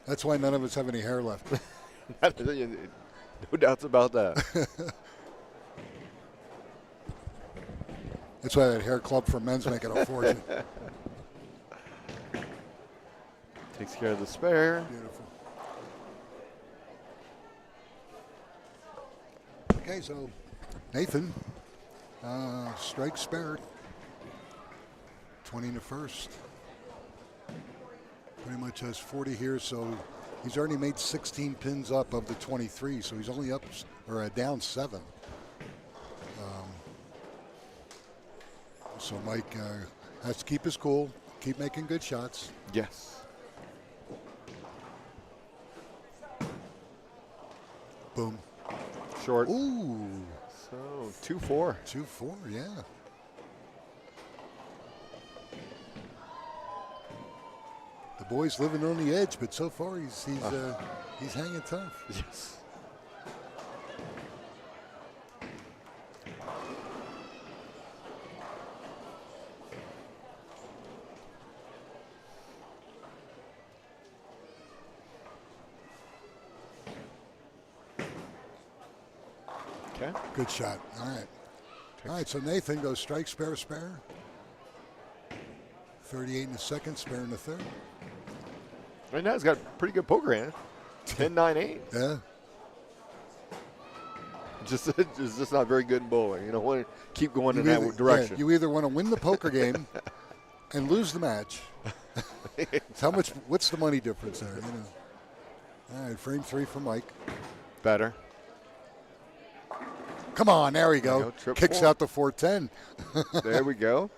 Speaker 4: That's why none of us have any hair left.
Speaker 2: No doubts about that.
Speaker 4: That's why that hair club for men's making a fortune.
Speaker 2: Takes care of the spare.
Speaker 4: Beautiful. Okay, so Nathan strike spared. 20 in the first. Pretty much has 40 here, so he's already made 16 pins up of the 23, so he's only up or down 7. So Mike has to keep his cool, keep making good shots.
Speaker 2: Yes.
Speaker 4: Boom.
Speaker 2: Short.
Speaker 4: Ooh.
Speaker 2: So 2-4.
Speaker 4: 2-4, yeah. The boy's living on the edge, but so far he's hanging tough.
Speaker 2: Yes. Okay.
Speaker 4: Good shot. All right. All right, so Nathan goes strike, spare, spare. 38 in the second, spare in the third.
Speaker 2: Right now he's got a pretty good poker hand. 10, 9, 8.
Speaker 4: Yeah.
Speaker 2: Just not very good in bowling. You don't want to keep going in that direction.
Speaker 4: Yeah, you either want to win the poker game and lose the match. So what's the money difference there? You know. All right, frame 3 for Mike.
Speaker 2: Better.
Speaker 4: Come on, there we go.
Speaker 2: There you go.
Speaker 4: Kicks
Speaker 2: 4.
Speaker 4: out the 410.
Speaker 2: There we go.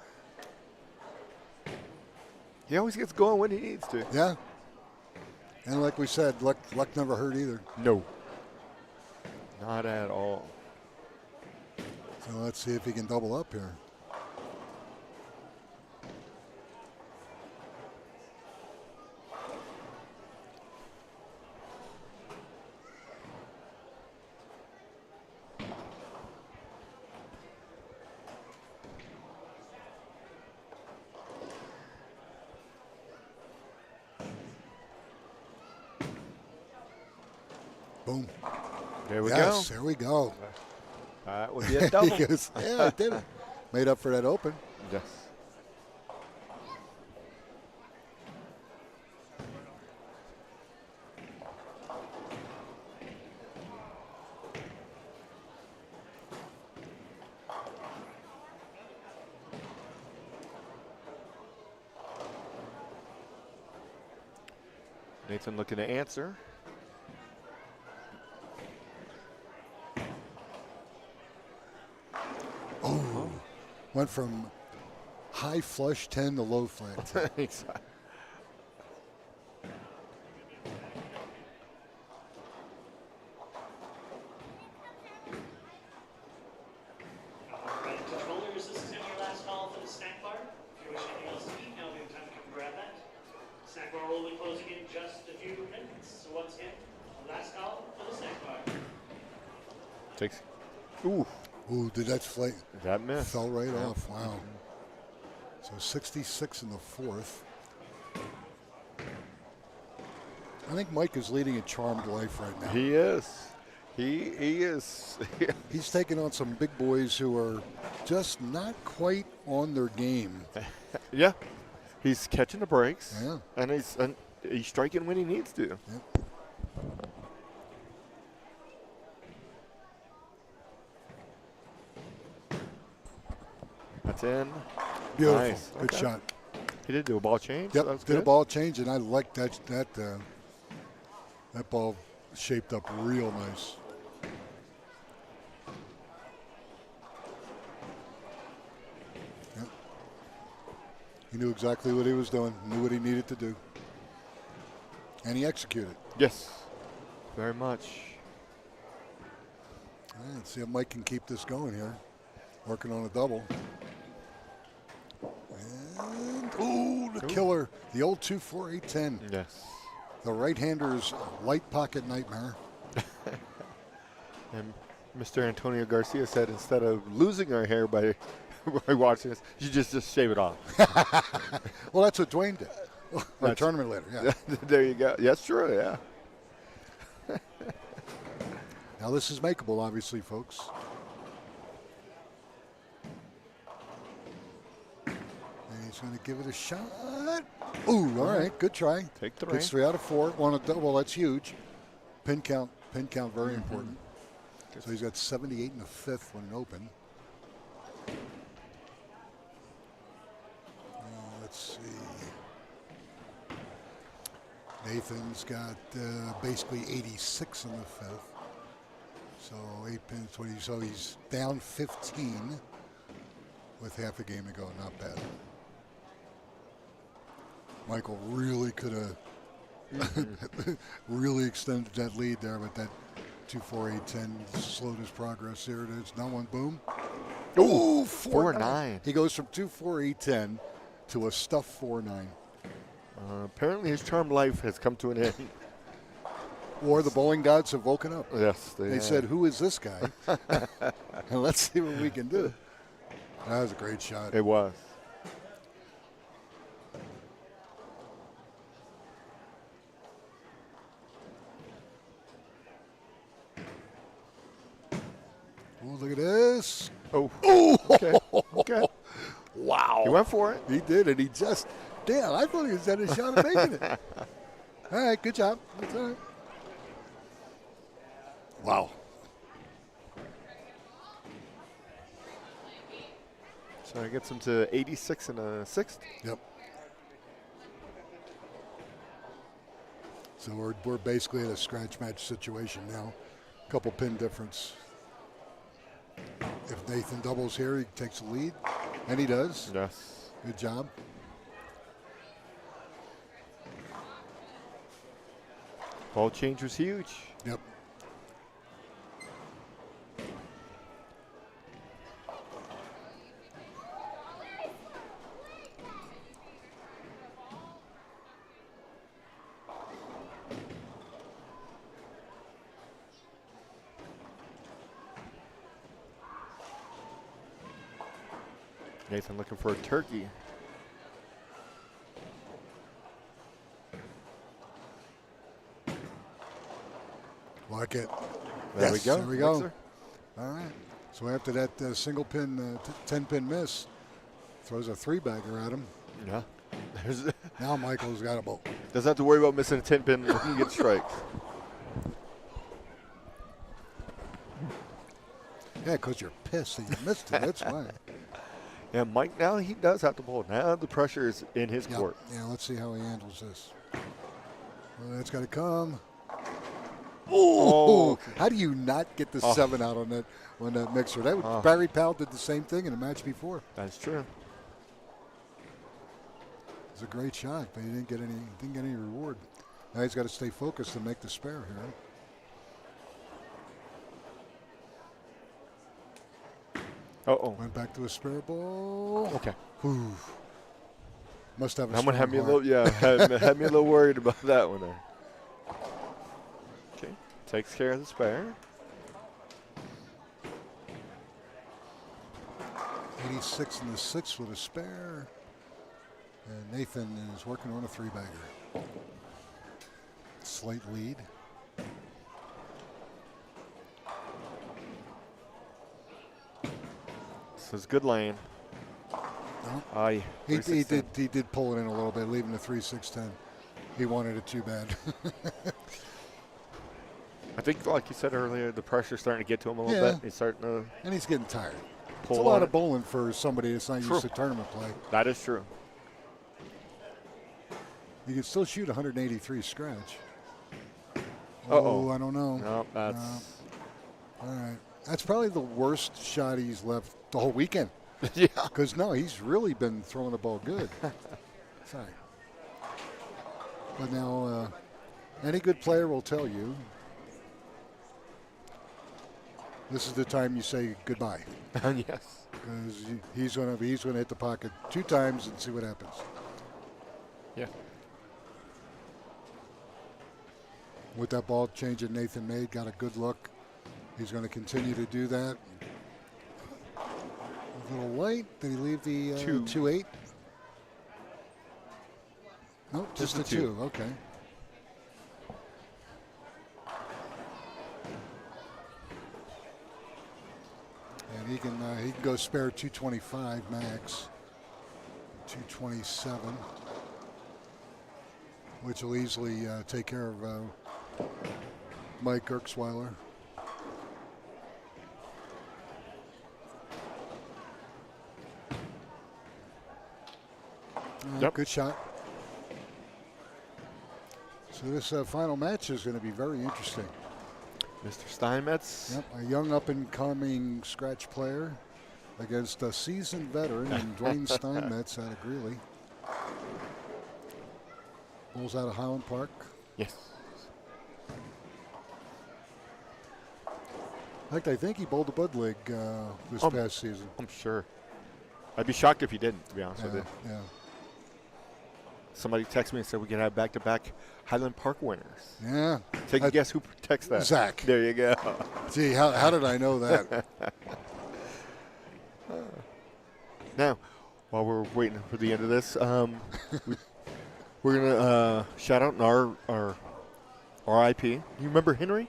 Speaker 2: He always gets going when he needs to.
Speaker 4: Yeah. And like we said, luck never hurt either.
Speaker 2: No. Not at all.
Speaker 4: So let's see if he can double up here. Boom.
Speaker 2: There we
Speaker 4: Yes,
Speaker 2: go.
Speaker 4: there we go.
Speaker 2: That would be a double.
Speaker 4: He goes, yeah, I did it. Made up for that open.
Speaker 2: Yes. Nathan looking to answer.
Speaker 4: Oh, went from high flush 10 to low flat 10.
Speaker 2: Exactly.
Speaker 7: Right, controllers, this is going to be your last call for the snack bar. If you wish anything else to eat, now we have time to come grab that. Snack bar will be closing in just a few minutes. So once again, last call for the snack bar.
Speaker 2: Takes. Ooh.
Speaker 4: Ooh, did that flight?
Speaker 2: That miss.
Speaker 4: Fell right off. Wow. So 66 in the fourth. I think Mike is leading a charmed life right now.
Speaker 2: He is. He is.
Speaker 4: He's taking on some big boys who are just not quite on their game.
Speaker 2: Yeah. He's catching the breaks.
Speaker 4: Yeah.
Speaker 2: And he's striking when he needs to.
Speaker 4: Yep.
Speaker 2: That's in.
Speaker 4: Beautiful.
Speaker 2: Nice.
Speaker 4: Good
Speaker 2: Okay.
Speaker 4: shot.
Speaker 2: He did do a ball change.
Speaker 4: Yep.
Speaker 2: So that was
Speaker 4: Did a
Speaker 2: good.
Speaker 4: ball change, and I like that ball shaped up real nice. Yep. He knew exactly what he was doing, knew what he needed to do. And he executed.
Speaker 2: Yes. Very much.
Speaker 4: All right, let's see if Mike can keep this going here. Working on a double. And, ooh, the killer. The old 2-4-8-10.
Speaker 2: Yes.
Speaker 4: The right-hander's light pocket nightmare.
Speaker 2: And Mr. Antonio Garcia said instead of losing our hair by watching this, you just shave it off.
Speaker 4: Well, that's what Dwayne did. Or
Speaker 2: That's-
Speaker 4: tournament later, yeah.
Speaker 2: There you go. Yes, true, yeah.
Speaker 4: Now this is makeable, obviously, folks. And he's going to give it a shot. Ooh, all right, good try.
Speaker 2: Take 3.
Speaker 4: Gets 3 out of 4. On a double, that's huge. Pin count, very important. So he's got 78 in the fifth when it opened. Let's see. Nathan's got basically 86 in the fifth. So 8 pins, 20. So he's down 15 with half a game to go. Not bad. Michael really could have really extended that lead there, but that 2-4-8-10 slowed his progress. Here it is. Now one, boom. Ooh, 4-9. He goes from 2-4-8-10 to a stuffed 4-9.
Speaker 2: Apparently his charmed life has come to an end.
Speaker 4: Or the bowling gods have woken up.
Speaker 2: Yes.
Speaker 4: They said, who is this guy? And let's see what we can do. That was a great shot.
Speaker 2: It was. went for it.
Speaker 4: He did, and he just, damn, I thought he was at a shot of making it. All right, good job. That's all right. Wow.
Speaker 2: So it gets him to 86 and a sixth.
Speaker 4: Yep. So we're basically in a scratch match situation now. Couple pin difference. If Nathan doubles here, he takes the lead, and he does.
Speaker 2: Yes.
Speaker 4: Good job.
Speaker 2: Ball change was huge.
Speaker 4: Yep.
Speaker 2: Nathan looking for a turkey.
Speaker 4: Like it.
Speaker 2: There
Speaker 4: Yes,
Speaker 2: we go.
Speaker 4: There we go.
Speaker 2: Mixer.
Speaker 4: All right. So after that single pin, 10-pin miss, throws a 3-bagger at him.
Speaker 2: Yeah.
Speaker 4: Now Michael's got a bowl.
Speaker 2: Doesn't have to worry about missing a 10-pin when he gets strikes.
Speaker 4: Yeah, because you're pissed that you missed it. That's why.
Speaker 2: And Mike, now he does have to bowl. Now the pressure is in his
Speaker 4: Yep.
Speaker 2: court.
Speaker 4: Yeah, let's see how he handles this. Well, that's got to come.
Speaker 2: Oh.
Speaker 4: How do you not get the 7 out on that mixer? That would, Barry Powell did the same thing in a match before.
Speaker 2: That's true.
Speaker 4: It was a great shot, but he didn't get any reward. Now he's got to stay focused and make the spare here.
Speaker 2: Uh-oh.
Speaker 4: Went back to a spare ball.
Speaker 2: Okay.
Speaker 4: Whew. Must have a
Speaker 2: That one had
Speaker 4: strong
Speaker 2: me a
Speaker 4: heart.
Speaker 2: little, had me a little worried about that one there. Okay, takes care of the spare.
Speaker 4: 86 and the 6 with a spare. And Nathan is working on a 3-bagger. Slight lead.
Speaker 2: This is good lane.
Speaker 4: No. He did pull it in a little bit, leaving the 3-6-10. He wanted it too bad.
Speaker 2: I think, like you said earlier, the pressure's starting to get to him a little bit. He's starting to
Speaker 4: And he's getting tired.
Speaker 2: pull
Speaker 4: It's a lot
Speaker 2: on
Speaker 4: of
Speaker 2: it.
Speaker 4: bowling for somebody that's not
Speaker 2: True.
Speaker 4: used to tournament play.
Speaker 2: That is true.
Speaker 4: You can still shoot 183 scratch.
Speaker 2: Uh-oh.
Speaker 4: Oh, I don't know.
Speaker 2: No, that's...
Speaker 4: All right. That's probably the worst shot he's left the whole weekend.
Speaker 2: Yeah.
Speaker 4: Because, no, he's really been throwing the ball good. Sorry. But now, any good player will tell you this is the time you say goodbye.
Speaker 2: Yes.
Speaker 4: Because he's going to hit the pocket 2 times and see what happens.
Speaker 2: Yeah.
Speaker 4: With that ball change that Nathan made, got a good look. He's going to continue to do that. A little light. Did he leave the 2-8? Nope, just
Speaker 2: the
Speaker 4: the 2. Okay. And he can go spare 225 max. 227, which will easily take care of Mike Erksweiler.
Speaker 2: Yep.
Speaker 4: Good shot. So this final match is going to be very interesting.
Speaker 2: Mr. Steinmetz.
Speaker 4: Yep, a young up-and-coming scratch player against a seasoned veteran in Dwayne Steinmetz out of Greeley. Bowls out of Highland Park.
Speaker 2: Yes.
Speaker 4: In fact, I think he bowled the Bud League this past season.
Speaker 2: I'm sure. I'd be shocked if he didn't, to be honest with you.
Speaker 4: Yeah.
Speaker 2: Somebody texted me and said we could have back-to-back Highland Park winners.
Speaker 4: Yeah.
Speaker 2: Take a guess who texted that.
Speaker 4: Zach.
Speaker 2: There you go.
Speaker 4: Gee, how did I know that?
Speaker 2: Now, while we're waiting for the end of this, we're going to shout out our RIP. You remember Henry?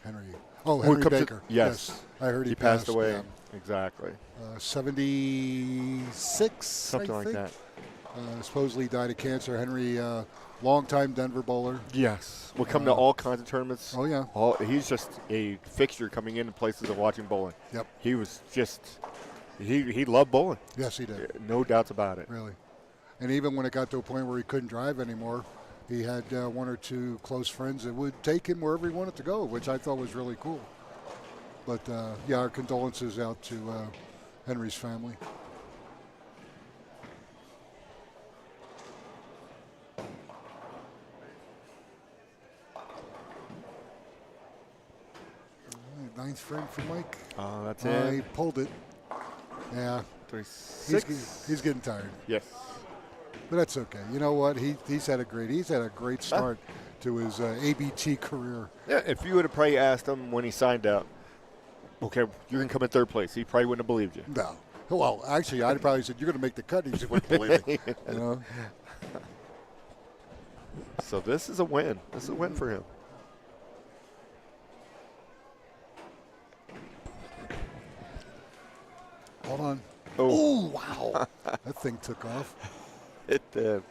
Speaker 4: Henry. Oh,
Speaker 2: When it
Speaker 4: Henry
Speaker 2: comes to-
Speaker 4: Baker.
Speaker 2: yes.
Speaker 4: I heard he
Speaker 2: Passed away.
Speaker 4: yeah.
Speaker 2: Exactly.
Speaker 4: 77. 66,
Speaker 2: Something
Speaker 4: I
Speaker 2: like
Speaker 4: think.
Speaker 2: that.
Speaker 4: Supposedly died of cancer. Henry, longtime Denver bowler.
Speaker 2: Yes. Will come to all kinds of tournaments.
Speaker 4: Oh, yeah.
Speaker 2: He's just a fixture coming into places and watching bowling.
Speaker 4: Yep.
Speaker 2: He was just, he loved bowling.
Speaker 4: Yes, he did.
Speaker 2: No doubts about it.
Speaker 4: Really. And even when it got to a point where he couldn't drive anymore, he had one or two close friends that would take him wherever he wanted to go, which I thought was really cool. But, yeah, our condolences out to Henry's family. Ninth frame for Mike.
Speaker 2: Oh, that's
Speaker 4: He
Speaker 2: it.
Speaker 4: pulled it. Yeah.
Speaker 2: 36.
Speaker 4: He's getting tired.
Speaker 2: Yes.
Speaker 4: But that's okay. You know what? He's had a great start to his ABT career.
Speaker 2: Yeah, if you would have probably asked him when he signed up, okay, you're going to come in third place, he probably wouldn't have believed you.
Speaker 4: No. Well, actually, I'd probably said, you're going to make the cut. He just wouldn't believe me. You know?
Speaker 2: So this is a win. This is a win for him.
Speaker 4: Hold on.
Speaker 2: Oh,
Speaker 4: wow. That thing took off.
Speaker 2: It did.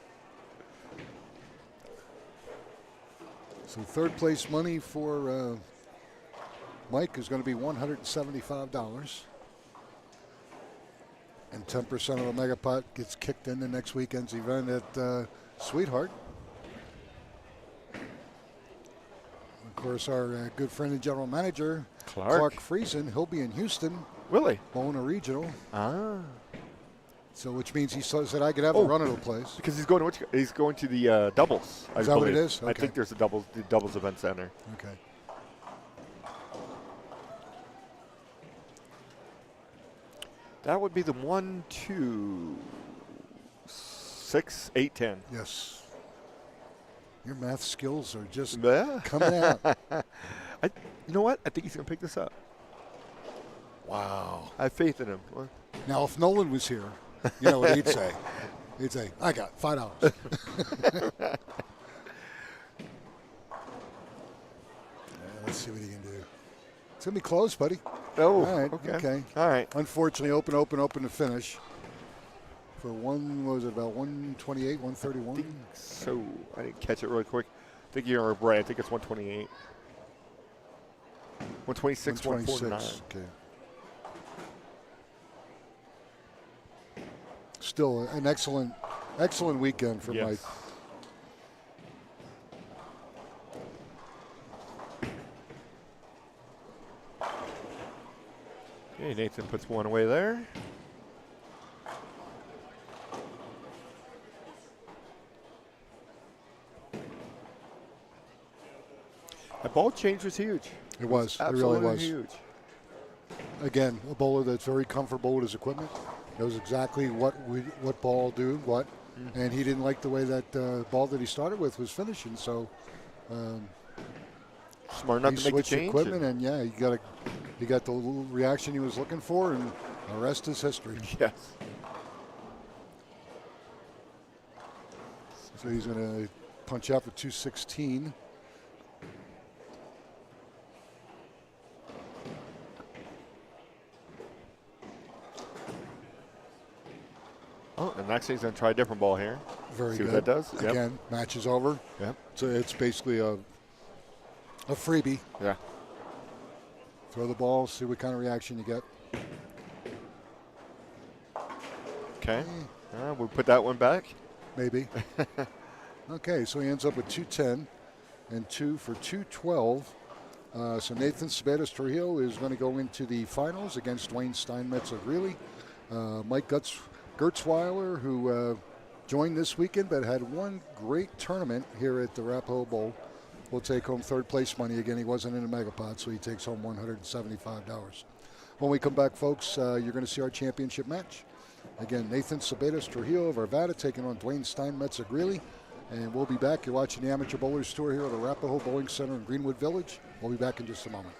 Speaker 4: So third place money for Mike is going to be $175. And 10% of the mega pot gets kicked in the next weekend's event at Sweetheart. Of course, our good friend and general manager, Clark Friesen, he'll be in Houston.
Speaker 2: Really?
Speaker 4: Bowling a regional.
Speaker 2: Ah.
Speaker 4: So which means he said I could have a run at a place.
Speaker 2: Because he's going to the doubles.
Speaker 4: Is that what it is? Okay.
Speaker 2: I think there's the doubles event center.
Speaker 4: Okay.
Speaker 2: That would be the 1, 2, 6, 8, 10.
Speaker 4: Yes. Your math skills are just
Speaker 2: Yeah.
Speaker 4: coming out.
Speaker 2: You know what? I think he's going to pick this up.
Speaker 4: Wow.
Speaker 2: I have faith in him.
Speaker 4: Now, if Nolan was here, you know what he'd say? He'd say, I got $5. Let's see what he can do. It's going to be close, buddy.
Speaker 2: Oh,
Speaker 4: all right,
Speaker 2: okay. All right.
Speaker 4: Unfortunately, open to finish. For about 128, 131?
Speaker 2: I think so. I didn't catch it really quick. I think you're right. I think it's 128. 126, 149.
Speaker 4: Okay. Still an excellent weekend for Mike.
Speaker 2: Okay, Nathan puts one away there. That ball change was huge.
Speaker 4: It was. It
Speaker 2: Absolutely
Speaker 4: really was.
Speaker 2: Huge.
Speaker 4: Again, a bowler that's very comfortable with his equipment. Knows exactly what ball do what, and he didn't like the way that ball that he started with was finishing. So
Speaker 2: smart enough to make the change.
Speaker 4: Equipment, and yeah, he got the little reaction he was looking for, and the rest is history.
Speaker 2: Yes.
Speaker 4: So he's going to punch out for 216.
Speaker 2: Oh, and next he's going to try a different ball here.
Speaker 4: Very
Speaker 2: See
Speaker 4: good.
Speaker 2: what that does.
Speaker 4: Again, match is over.
Speaker 2: Yep.
Speaker 4: So it's basically a freebie.
Speaker 2: Yeah.
Speaker 4: Throw the ball, see what kind of reaction you get.
Speaker 2: Okay. We'll put that one back.
Speaker 4: Maybe. Okay, so he ends up with 210 and 2 for 212. So Nathan Cebedas Trujillo is going to go into the finals against Dwayne Steinmetz of Greeley. Mike Gertzweiler, who joined this weekend but had one great tournament here at the Arapahoe Bowl, will take home third place money. Again, he wasn't in a megapod, so he takes home $175. When we come back, folks, you're going to see our championship match. Again, Nathan Cebedas Trujillo of Arvada taking on Dwayne Steinmetz of Greeley. And we'll be back. You're watching the Amateur Bowlers Tour here at Arapahoe Bowling Center in Greenwood Village. We'll be back in just a moment.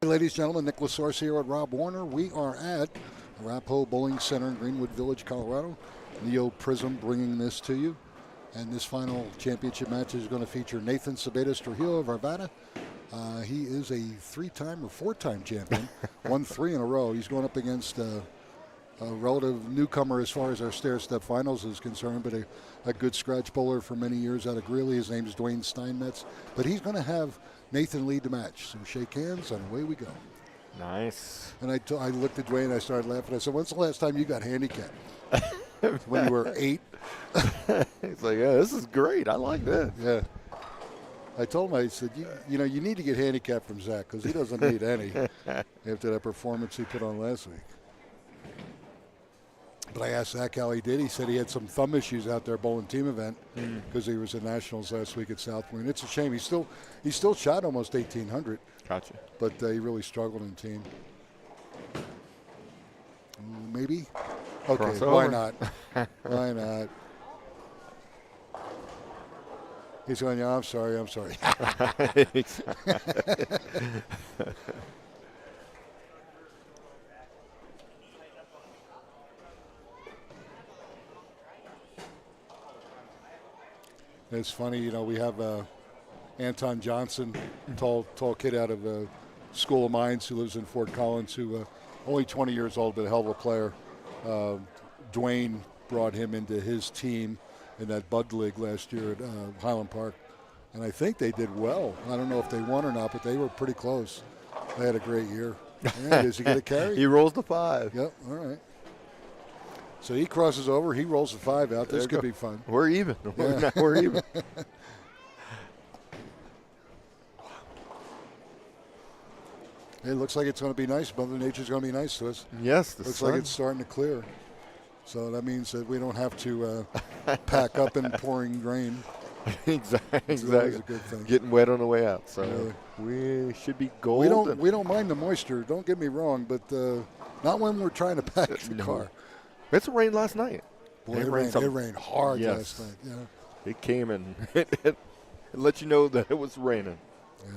Speaker 4: Ladies and gentlemen, Nick Lasource here at Rob Warner. We are at Arapahoe Bowling Center in Greenwood Village, Colorado. Neoprizm bringing this to you. And this final championship match is going to feature Nathan Cebedas Trujillo of Arvada. He is a 3-time or 4-time champion, won 3 in a row. He's going up against a relative newcomer as far as our stair-step finals is concerned, but a good scratch bowler for many years out of Greeley. His name is Dwayne Steinmetz. But he's going to have Nathan lead the match. So shake hands and away we go.
Speaker 2: Nice.
Speaker 4: And I looked at Dwayne and I started laughing. I said, when's the last time you got handicapped? When you were 8?
Speaker 2: He's like, yeah, this is great. I like this.
Speaker 4: Yeah. I told him, I said, you know, you need to get handicapped from Zach because he doesn't need any after that performance he put on last week. But I asked Zach how he did. He said he had some thumb issues out there bowling team event because he was at Nationals last week at South Point. It's a shame. He still shot almost 1,800.
Speaker 2: Gotcha.
Speaker 4: But he really struggled in team. Maybe? Okay,
Speaker 2: Crossover.
Speaker 4: why not? Why not? He's going, yeah, I'm sorry. It's funny, you know, we have Anton Johnson, tall kid out of School of Mines who lives in Fort Collins, who only 20 years old, but a hell of a player. Dwayne brought him into his team in that Bud League last year at Highland Park. And I think they did well. I don't know if they won or not, but they were pretty close. They had a great year. Yeah, does he get a carry?
Speaker 2: He rolls the 5.
Speaker 4: Yep, all right. So he crosses over. He rolls the 5 out. This could be fun.
Speaker 2: We're even.
Speaker 4: Yeah.
Speaker 2: We're even.
Speaker 4: It looks like it's going to be nice. Mother Nature's going to be nice to us.
Speaker 2: Yes,
Speaker 4: Looks like it's starting to clear. So that means that we don't have to pack up in pouring rain.
Speaker 2: Exactly.
Speaker 4: It's always a good thing.
Speaker 2: Getting wet on the way out. So
Speaker 4: Really.
Speaker 2: we should be golden.
Speaker 4: We don't mind the moisture. Don't get me wrong, but not when we're trying to pack the car.
Speaker 2: It's rained last night.
Speaker 4: Boy, it rained hard last night. Yeah.
Speaker 2: It came and it let you know that it was raining.
Speaker 4: Yeah.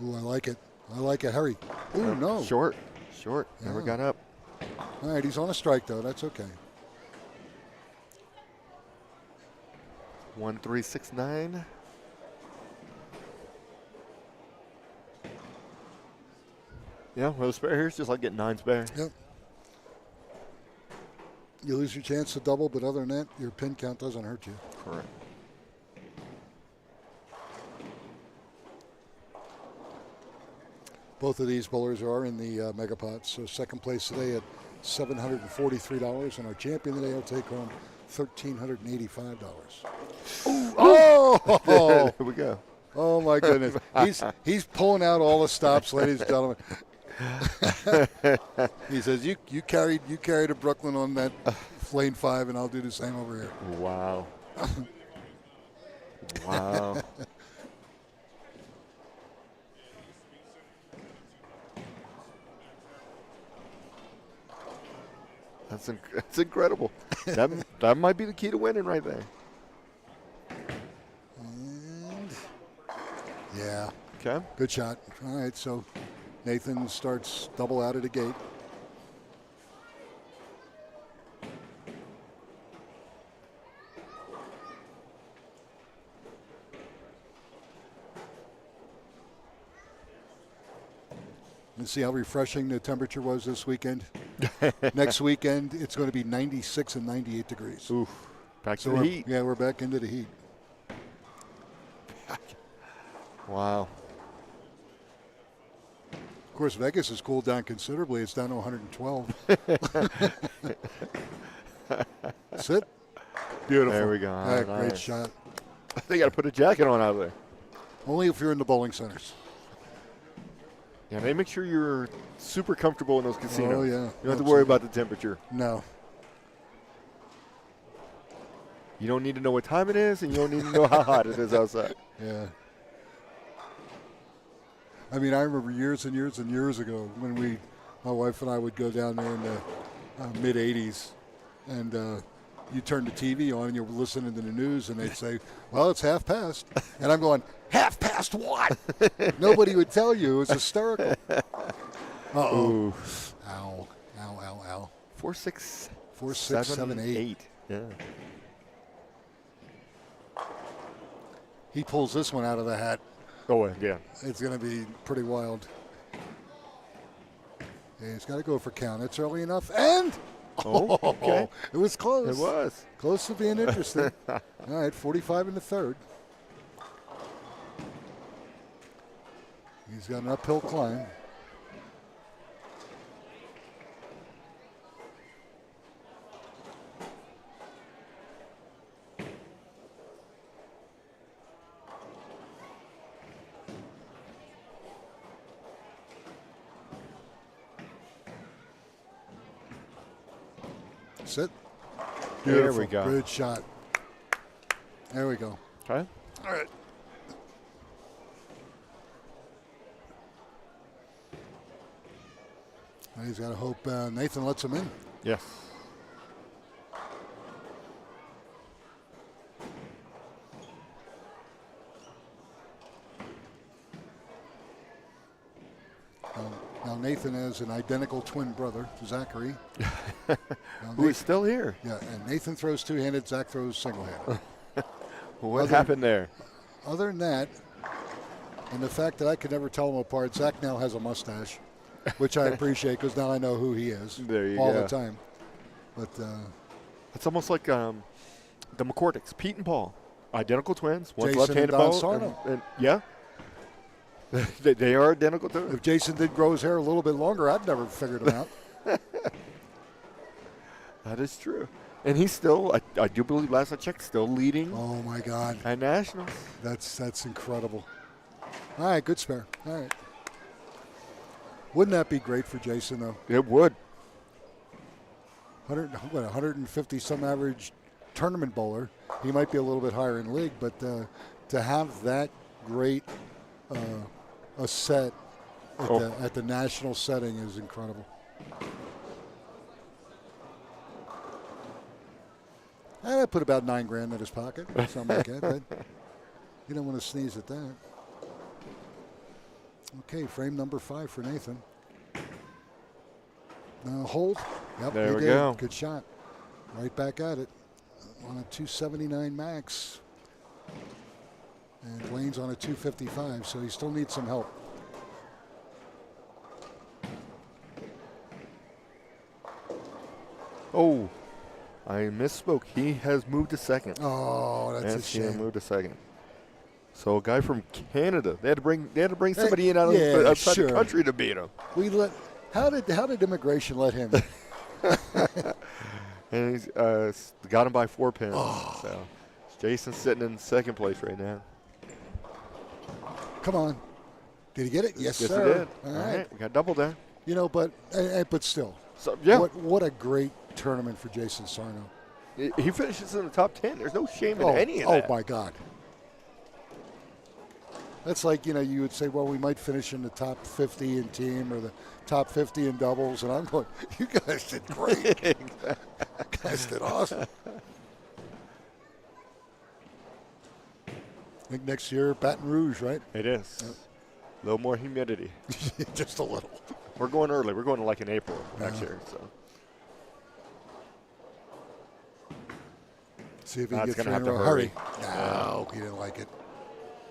Speaker 4: Ooh, I like it. Hurry. Ooh, no.
Speaker 2: Short. Never got up.
Speaker 4: All right, he's on a strike, though. That's okay.
Speaker 2: 1-3-6-9. Yeah, well, the spare here is just like getting 9 spare.
Speaker 4: Yep. You lose your chance to double, but other than that, your pin count doesn't hurt you.
Speaker 2: Correct.
Speaker 4: Both of these bowlers are in the mega pots. So second place today at $743, and our champion today will take home $1,385. Oh!
Speaker 2: Here we go.
Speaker 4: Oh my goodness! He's pulling out all the stops, ladies and gentlemen. He says, "You carried to Brooklyn on that lane 5, and I'll do the same over here."
Speaker 2: Wow. Wow. That's incredible. That might be the key to winning right there.
Speaker 4: And yeah.
Speaker 2: Okay.
Speaker 4: Good shot. All right, so Nathan starts double out of the gate. And see how refreshing the temperature was this weekend. Next weekend, it's going to be 96 and 98 degrees.
Speaker 2: Oof. Back to the heat.
Speaker 4: Yeah, we're back into the heat.
Speaker 2: Wow.
Speaker 4: Of course, Vegas has cooled down considerably. It's down to 112. That's it. Beautiful.
Speaker 2: There we go.
Speaker 4: Nice.
Speaker 2: Nice.
Speaker 4: Great shot.
Speaker 2: They got to put a jacket on out there.
Speaker 4: Only if you're in the bowling centers.
Speaker 2: Yeah, they make sure you're super comfortable in those casinos.
Speaker 4: Oh, yeah.
Speaker 2: You don't have to worry about the temperature.
Speaker 4: No.
Speaker 2: You don't need to know what time it is, and you don't need to know how hot it is outside.
Speaker 4: Yeah. I mean, I remember years and years and years ago when my wife and I would go down there in the mid-'80s, and you turn the TV on and you're listening to the news and they'd say, well, it's half past. And I'm going, half past what? Nobody would tell you. It was hysterical. Uh-oh.
Speaker 2: Ooh.
Speaker 4: Ow, ow, ow, ow.
Speaker 2: 4, 6,
Speaker 4: 4, 6, 7, 8.
Speaker 2: Yeah.
Speaker 4: He pulls this one out of the hat.
Speaker 2: Oh, yeah.
Speaker 4: It's going to be pretty wild. Yeah, he's got to go for count. It's early enough. And
Speaker 2: Oh, okay.
Speaker 4: it was close.
Speaker 2: It was.
Speaker 4: Close to being interesting. All right, 45 in the third. He's got an uphill climb. Sit.
Speaker 2: There we go.
Speaker 4: Good shot. There we go.
Speaker 2: Okay.
Speaker 4: All right. Now he's got to hope Nathan lets him in.
Speaker 2: Yes.
Speaker 4: Now Nathan has an identical twin brother, Zachary.
Speaker 2: Who is still here.
Speaker 4: Yeah, and Nathan throws two-handed, Zach throws single-handed.
Speaker 2: What happened there?
Speaker 4: Other than that, and the fact that I could never tell them apart, Zach now has a mustache, which I appreciate because now I know who he is
Speaker 2: There you
Speaker 4: all
Speaker 2: go.
Speaker 4: the time. But
Speaker 2: It's almost like the McCorticks, Pete and Paul, identical twins. One's
Speaker 4: Jason and
Speaker 2: left-handed
Speaker 4: Don
Speaker 2: ball.
Speaker 4: Sarno.
Speaker 2: And yeah. they are identical too.
Speaker 4: if Jason did grow his hair a little bit longer, I'd never figured him out.
Speaker 2: That is true. And he's still, I do believe, last I checked, still leading
Speaker 4: Oh, my God.
Speaker 2: at Nationals.
Speaker 4: That's incredible. All right, good spare. All right. Wouldn't that be great for Jason, though?
Speaker 2: It would.
Speaker 4: 150-some average tournament bowler. He might be a little bit higher in league, but to have that great a set at the national setting is incredible. And I put about $9,000 in his pocket, something like that. But you don't want to sneeze at that. Okay, frame number 5 for Nathan. Now hold. Yep,
Speaker 2: There
Speaker 4: he
Speaker 2: we
Speaker 4: did.
Speaker 2: go.
Speaker 4: Good shot. Right back at it. On a 279 max. And Blaine's on a 255, so he still needs some help.
Speaker 2: Oh, I misspoke. He has moved to second.
Speaker 4: Oh, that's a
Speaker 2: Yes, he
Speaker 4: shame.
Speaker 2: moved to second. So a guy from Canada. They had to bring somebody in
Speaker 4: yeah,
Speaker 2: outside
Speaker 4: sure.
Speaker 2: the country to beat him.
Speaker 4: How did immigration let him?
Speaker 2: And he's got him by 4 pins.
Speaker 4: Oh.
Speaker 2: So Jason's sitting in second place right now.
Speaker 4: Come on. Did he get it? Yes,
Speaker 2: Yes,
Speaker 4: sir.
Speaker 2: he did.
Speaker 4: All
Speaker 2: All
Speaker 4: right.
Speaker 2: right, we got double there.
Speaker 4: You know, but still.
Speaker 2: So yeah,
Speaker 4: What a great tournament for Jason Sarno.
Speaker 2: he finishes in the top 10. There's no shame in any of that.
Speaker 4: Oh, my God. That's like, you would say, well, we might finish in the top 50 in team or the top 50 in doubles. And I'm going, you guys did great. You guys did awesome. I think next year, Baton Rouge, right?
Speaker 2: It is.
Speaker 4: Yep.
Speaker 2: A little more humidity.
Speaker 4: Just a little.
Speaker 2: We're going early. We're going to like in April next year. So
Speaker 4: See if he
Speaker 2: That's
Speaker 4: gets
Speaker 2: gonna
Speaker 4: three
Speaker 2: have
Speaker 4: in a
Speaker 2: to
Speaker 4: row.
Speaker 2: hurry.
Speaker 4: No, he didn't like it.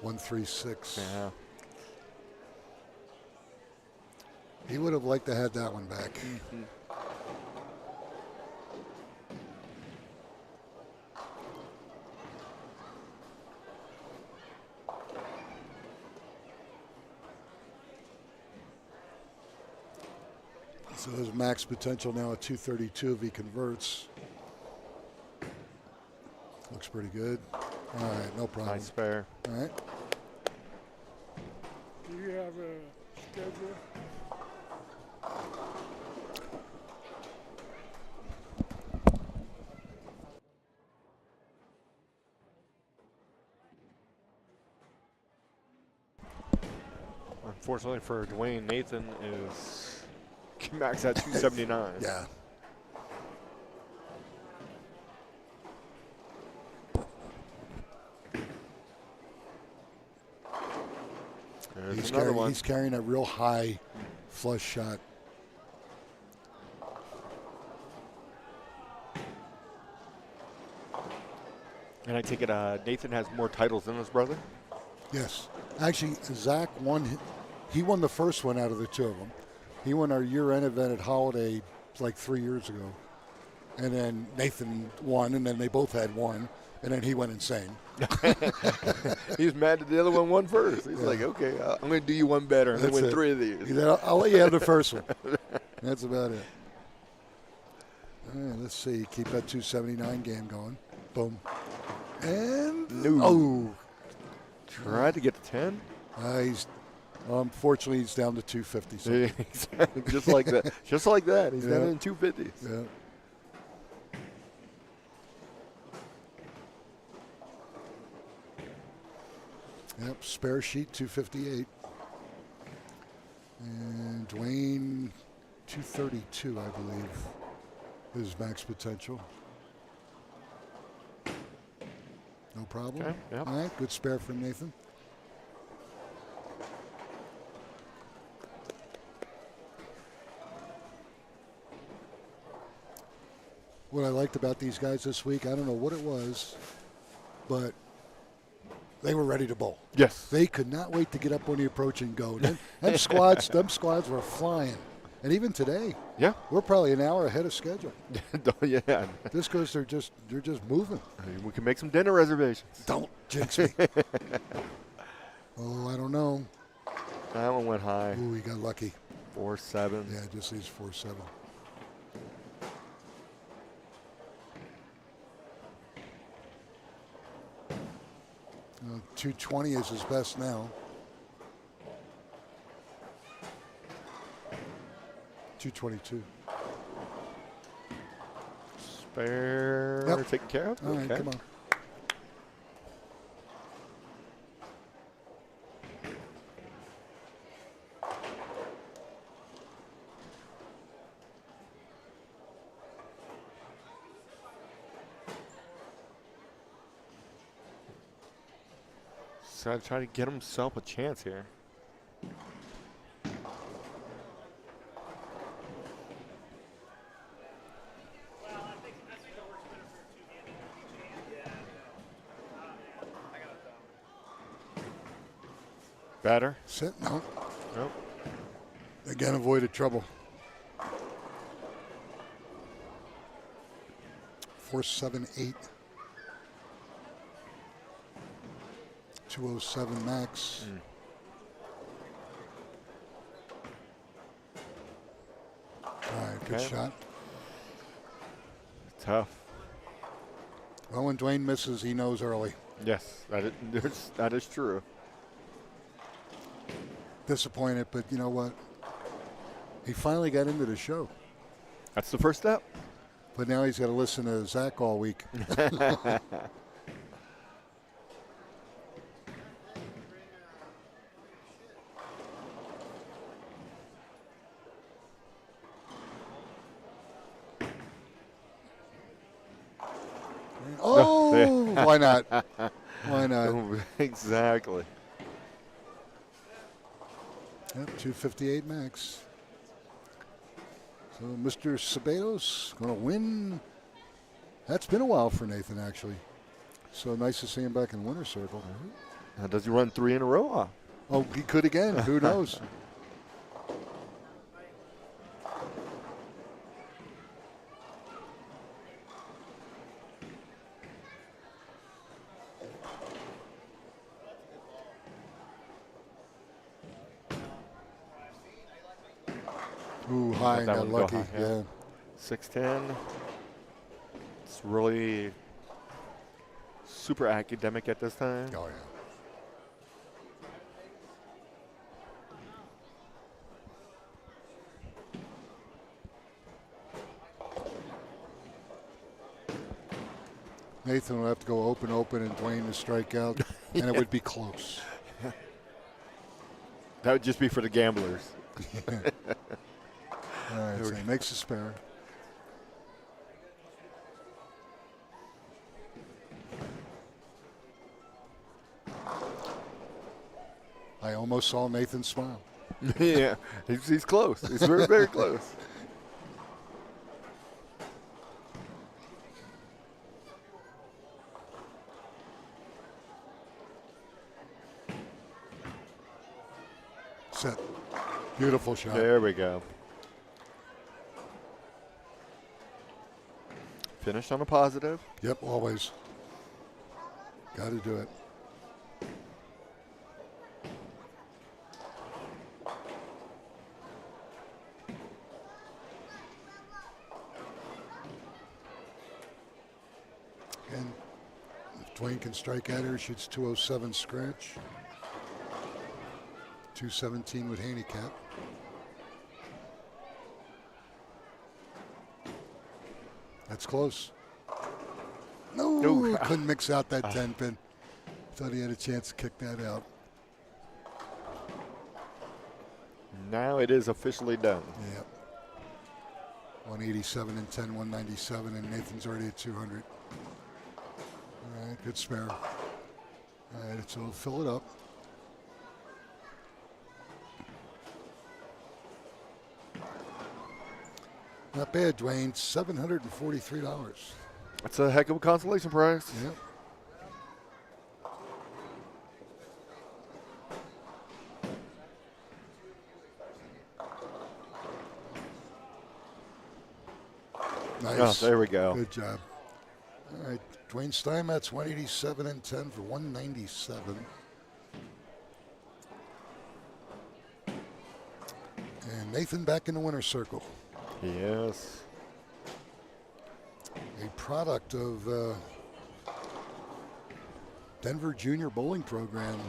Speaker 4: 136.
Speaker 2: yeah.
Speaker 4: He would have liked to have that one back. So his max potential now at 232 if he converts. Looks pretty good. All right, no problem.
Speaker 2: Nice spare.
Speaker 4: All right.
Speaker 8: Do you have a schedule?
Speaker 2: Unfortunately for Dwayne, Nathan is max at 279.
Speaker 4: Yeah.
Speaker 2: There's another one.
Speaker 4: He's carrying a real high flush shot.
Speaker 2: And I take it Nathan has more titles than his brother?
Speaker 4: Yes. Actually, Zach won. He won the first one out of the two of them. He won our year-end event at Holiday like 3 years ago. And then Nathan won, and then they both had one. And then he went insane.
Speaker 2: He's mad that the other one won first. He's like, okay, I'm going to do you one better and then win 3 of these.
Speaker 4: He said, I'll let you have the first one. That's about it. All right, let's see. Keep that 279 game going. Boom. And
Speaker 2: Tried to get to 10.
Speaker 4: Unfortunately, he's down to 250. So.
Speaker 2: Just like that. Just like that. He's down in 250s.
Speaker 4: Yeah. Yep, spare sheet 258. And Dwayne 232, I believe, is max potential. No problem.
Speaker 2: Okay, yep.
Speaker 4: All right, good spare from Nathan. What I liked about these guys this week, I don't know what it was, but they were ready to bowl.
Speaker 2: Yes.
Speaker 4: They could not wait to get up on the approach and go. Them squads were flying. And even today, we're probably an hour ahead of schedule.
Speaker 2: Yeah.
Speaker 4: This goes, they're just moving.
Speaker 2: We can make some dinner reservations.
Speaker 4: Don't jinx me. Oh, I don't know.
Speaker 2: That one went high.
Speaker 4: Ooh, he got lucky.
Speaker 2: 4-7.
Speaker 4: Yeah, just leaves 4-7. 220 is his best now. 222.
Speaker 2: Spare taken care of?
Speaker 4: All right, come on.
Speaker 2: So I try to get himself a chance here. Batter?
Speaker 4: Sit? No.
Speaker 2: Nope.
Speaker 4: Again, avoided trouble. 478. 207 max. All right, good shot.
Speaker 2: Tough.
Speaker 4: Well, when Dwayne misses, he knows early.
Speaker 2: Yes, that is true.
Speaker 4: Disappointed, but you know what? He finally got into the show.
Speaker 2: That's the first step.
Speaker 4: But now he's got to listen to Zach all week. Oh, why not? Why not?
Speaker 2: Exactly.
Speaker 4: Yep, 258 max. So Mr. Ceballos going to win. That's been a while for Nathan, actually. So nice to see him back in the winner's circle.
Speaker 2: Now, does he run 3 in a row?
Speaker 4: Oh, he could again. Who knows? Ooh, high, got lucky. Yeah.
Speaker 2: 610. It's really super academic at this time.
Speaker 4: Oh, yeah. Nathan will have to go open, and Dwayne to strike out, and it would be close.
Speaker 2: That would just be for the gamblers.
Speaker 4: All right, so he makes a spare. I almost saw Nathan smile.
Speaker 2: Yeah, he's close. He's very, very close.
Speaker 4: Set. Beautiful shot.
Speaker 2: There we go. Finished on a positive.
Speaker 4: Yep, always. Got to do it. And if Dwayne can strike at her, shoots 207 scratch. 217 with handicap. That's close. No,
Speaker 2: Ooh.
Speaker 4: couldn't mix out that 10 pin. Thought he had a chance to kick that out.
Speaker 2: Now it is officially done.
Speaker 4: Yep. 187 and 10, 197, and Nathan's already at 200. All right, good spare. All right, so we'll fill it up. Not bad, Dwayne. $743.
Speaker 2: That's a heck of a consolation prize.
Speaker 4: Yep. Nice.
Speaker 2: Oh, there we go.
Speaker 4: Good job. All right, Dwayne Steinmetz, 187 and 10 for 197. And Nathan back in the winner's circle.
Speaker 2: Yes.
Speaker 4: A product of Denver Junior Bowling Program.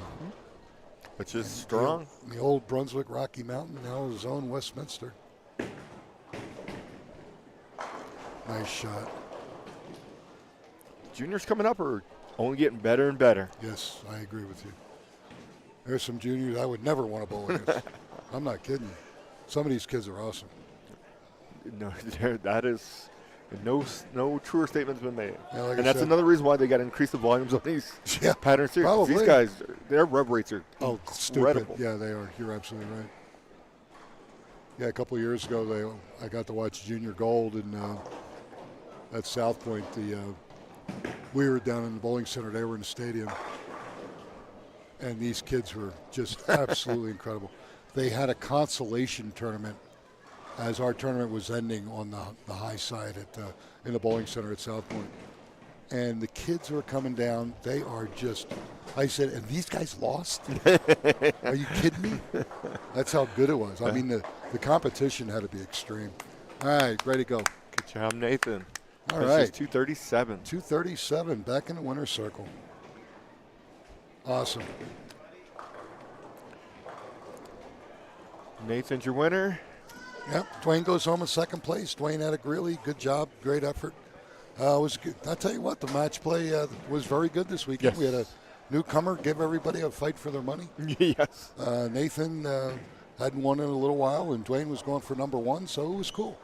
Speaker 2: Which is strong.
Speaker 4: The old Brunswick Rocky Mountain, now his own Westminster. Nice shot.
Speaker 2: Juniors coming up are only getting better and better.
Speaker 4: Yes, I agree with you. There's some juniors I would never want to bowl against. I'm not kidding. Some of these kids are awesome.
Speaker 2: No, that is no truer statement's been made.
Speaker 4: Yeah, like
Speaker 2: and
Speaker 4: I
Speaker 2: that's
Speaker 4: said,
Speaker 2: another reason why they got to increase the volumes on these
Speaker 4: Yeah,
Speaker 2: pattern series.
Speaker 4: probably.
Speaker 2: These guys, their rub rates are
Speaker 4: stupid.
Speaker 2: incredible.
Speaker 4: Yeah, they are. You're absolutely right. Yeah, a couple of years ago, I got to watch Junior Gold at South Point. We were down in the bowling center. They were in the stadium. And these kids were just absolutely incredible. They had a consolation tournament as our tournament was ending on the high side in the bowling center at South Point. And the kids were coming down. They are just, I said, and these guys lost? Are you kidding me? That's how good it was. I mean, the competition had to be extreme. All right, ready to go.
Speaker 2: Good job, Nathan.
Speaker 4: All
Speaker 2: This
Speaker 4: right.
Speaker 2: is 237.
Speaker 4: 237, back in the winner's circle. Awesome.
Speaker 2: Nathan's your winner.
Speaker 4: Yep, Dwayne goes home in second place. Dwayne had a really good job, great effort. Was good. I'll tell you what, the match play was very good this weekend.
Speaker 2: Yes.
Speaker 4: We had a newcomer give everybody a fight for their money.
Speaker 2: Yes.
Speaker 4: Nathan hadn't won in a little while, and Dwayne was going for number one, so it was cool.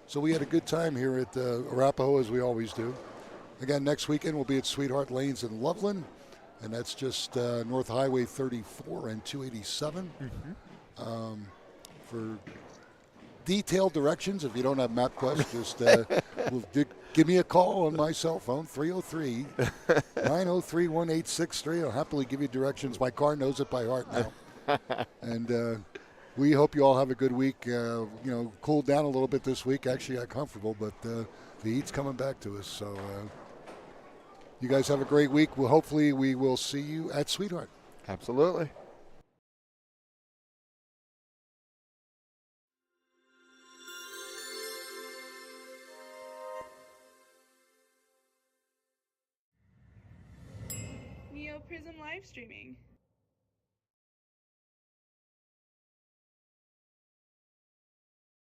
Speaker 4: So we had a good time here at Arapahoe, as we always do. Again, next weekend we'll be at Sweetheart Lanes in Loveland, and that's just North Highway 34 and 287. For detailed directions, if you don't have MapQuest, just give me a call on my cell phone, 303-903-1863. I'll happily give you directions. My car knows it by heart now. And we hope you all have a good week. Cooled down a little bit this week. Actually got comfortable, but the heat's coming back to us. So you guys have a great week. Hopefully we will see you at Sweetheart.
Speaker 2: Absolutely.
Speaker 9: Neoprizm live streaming.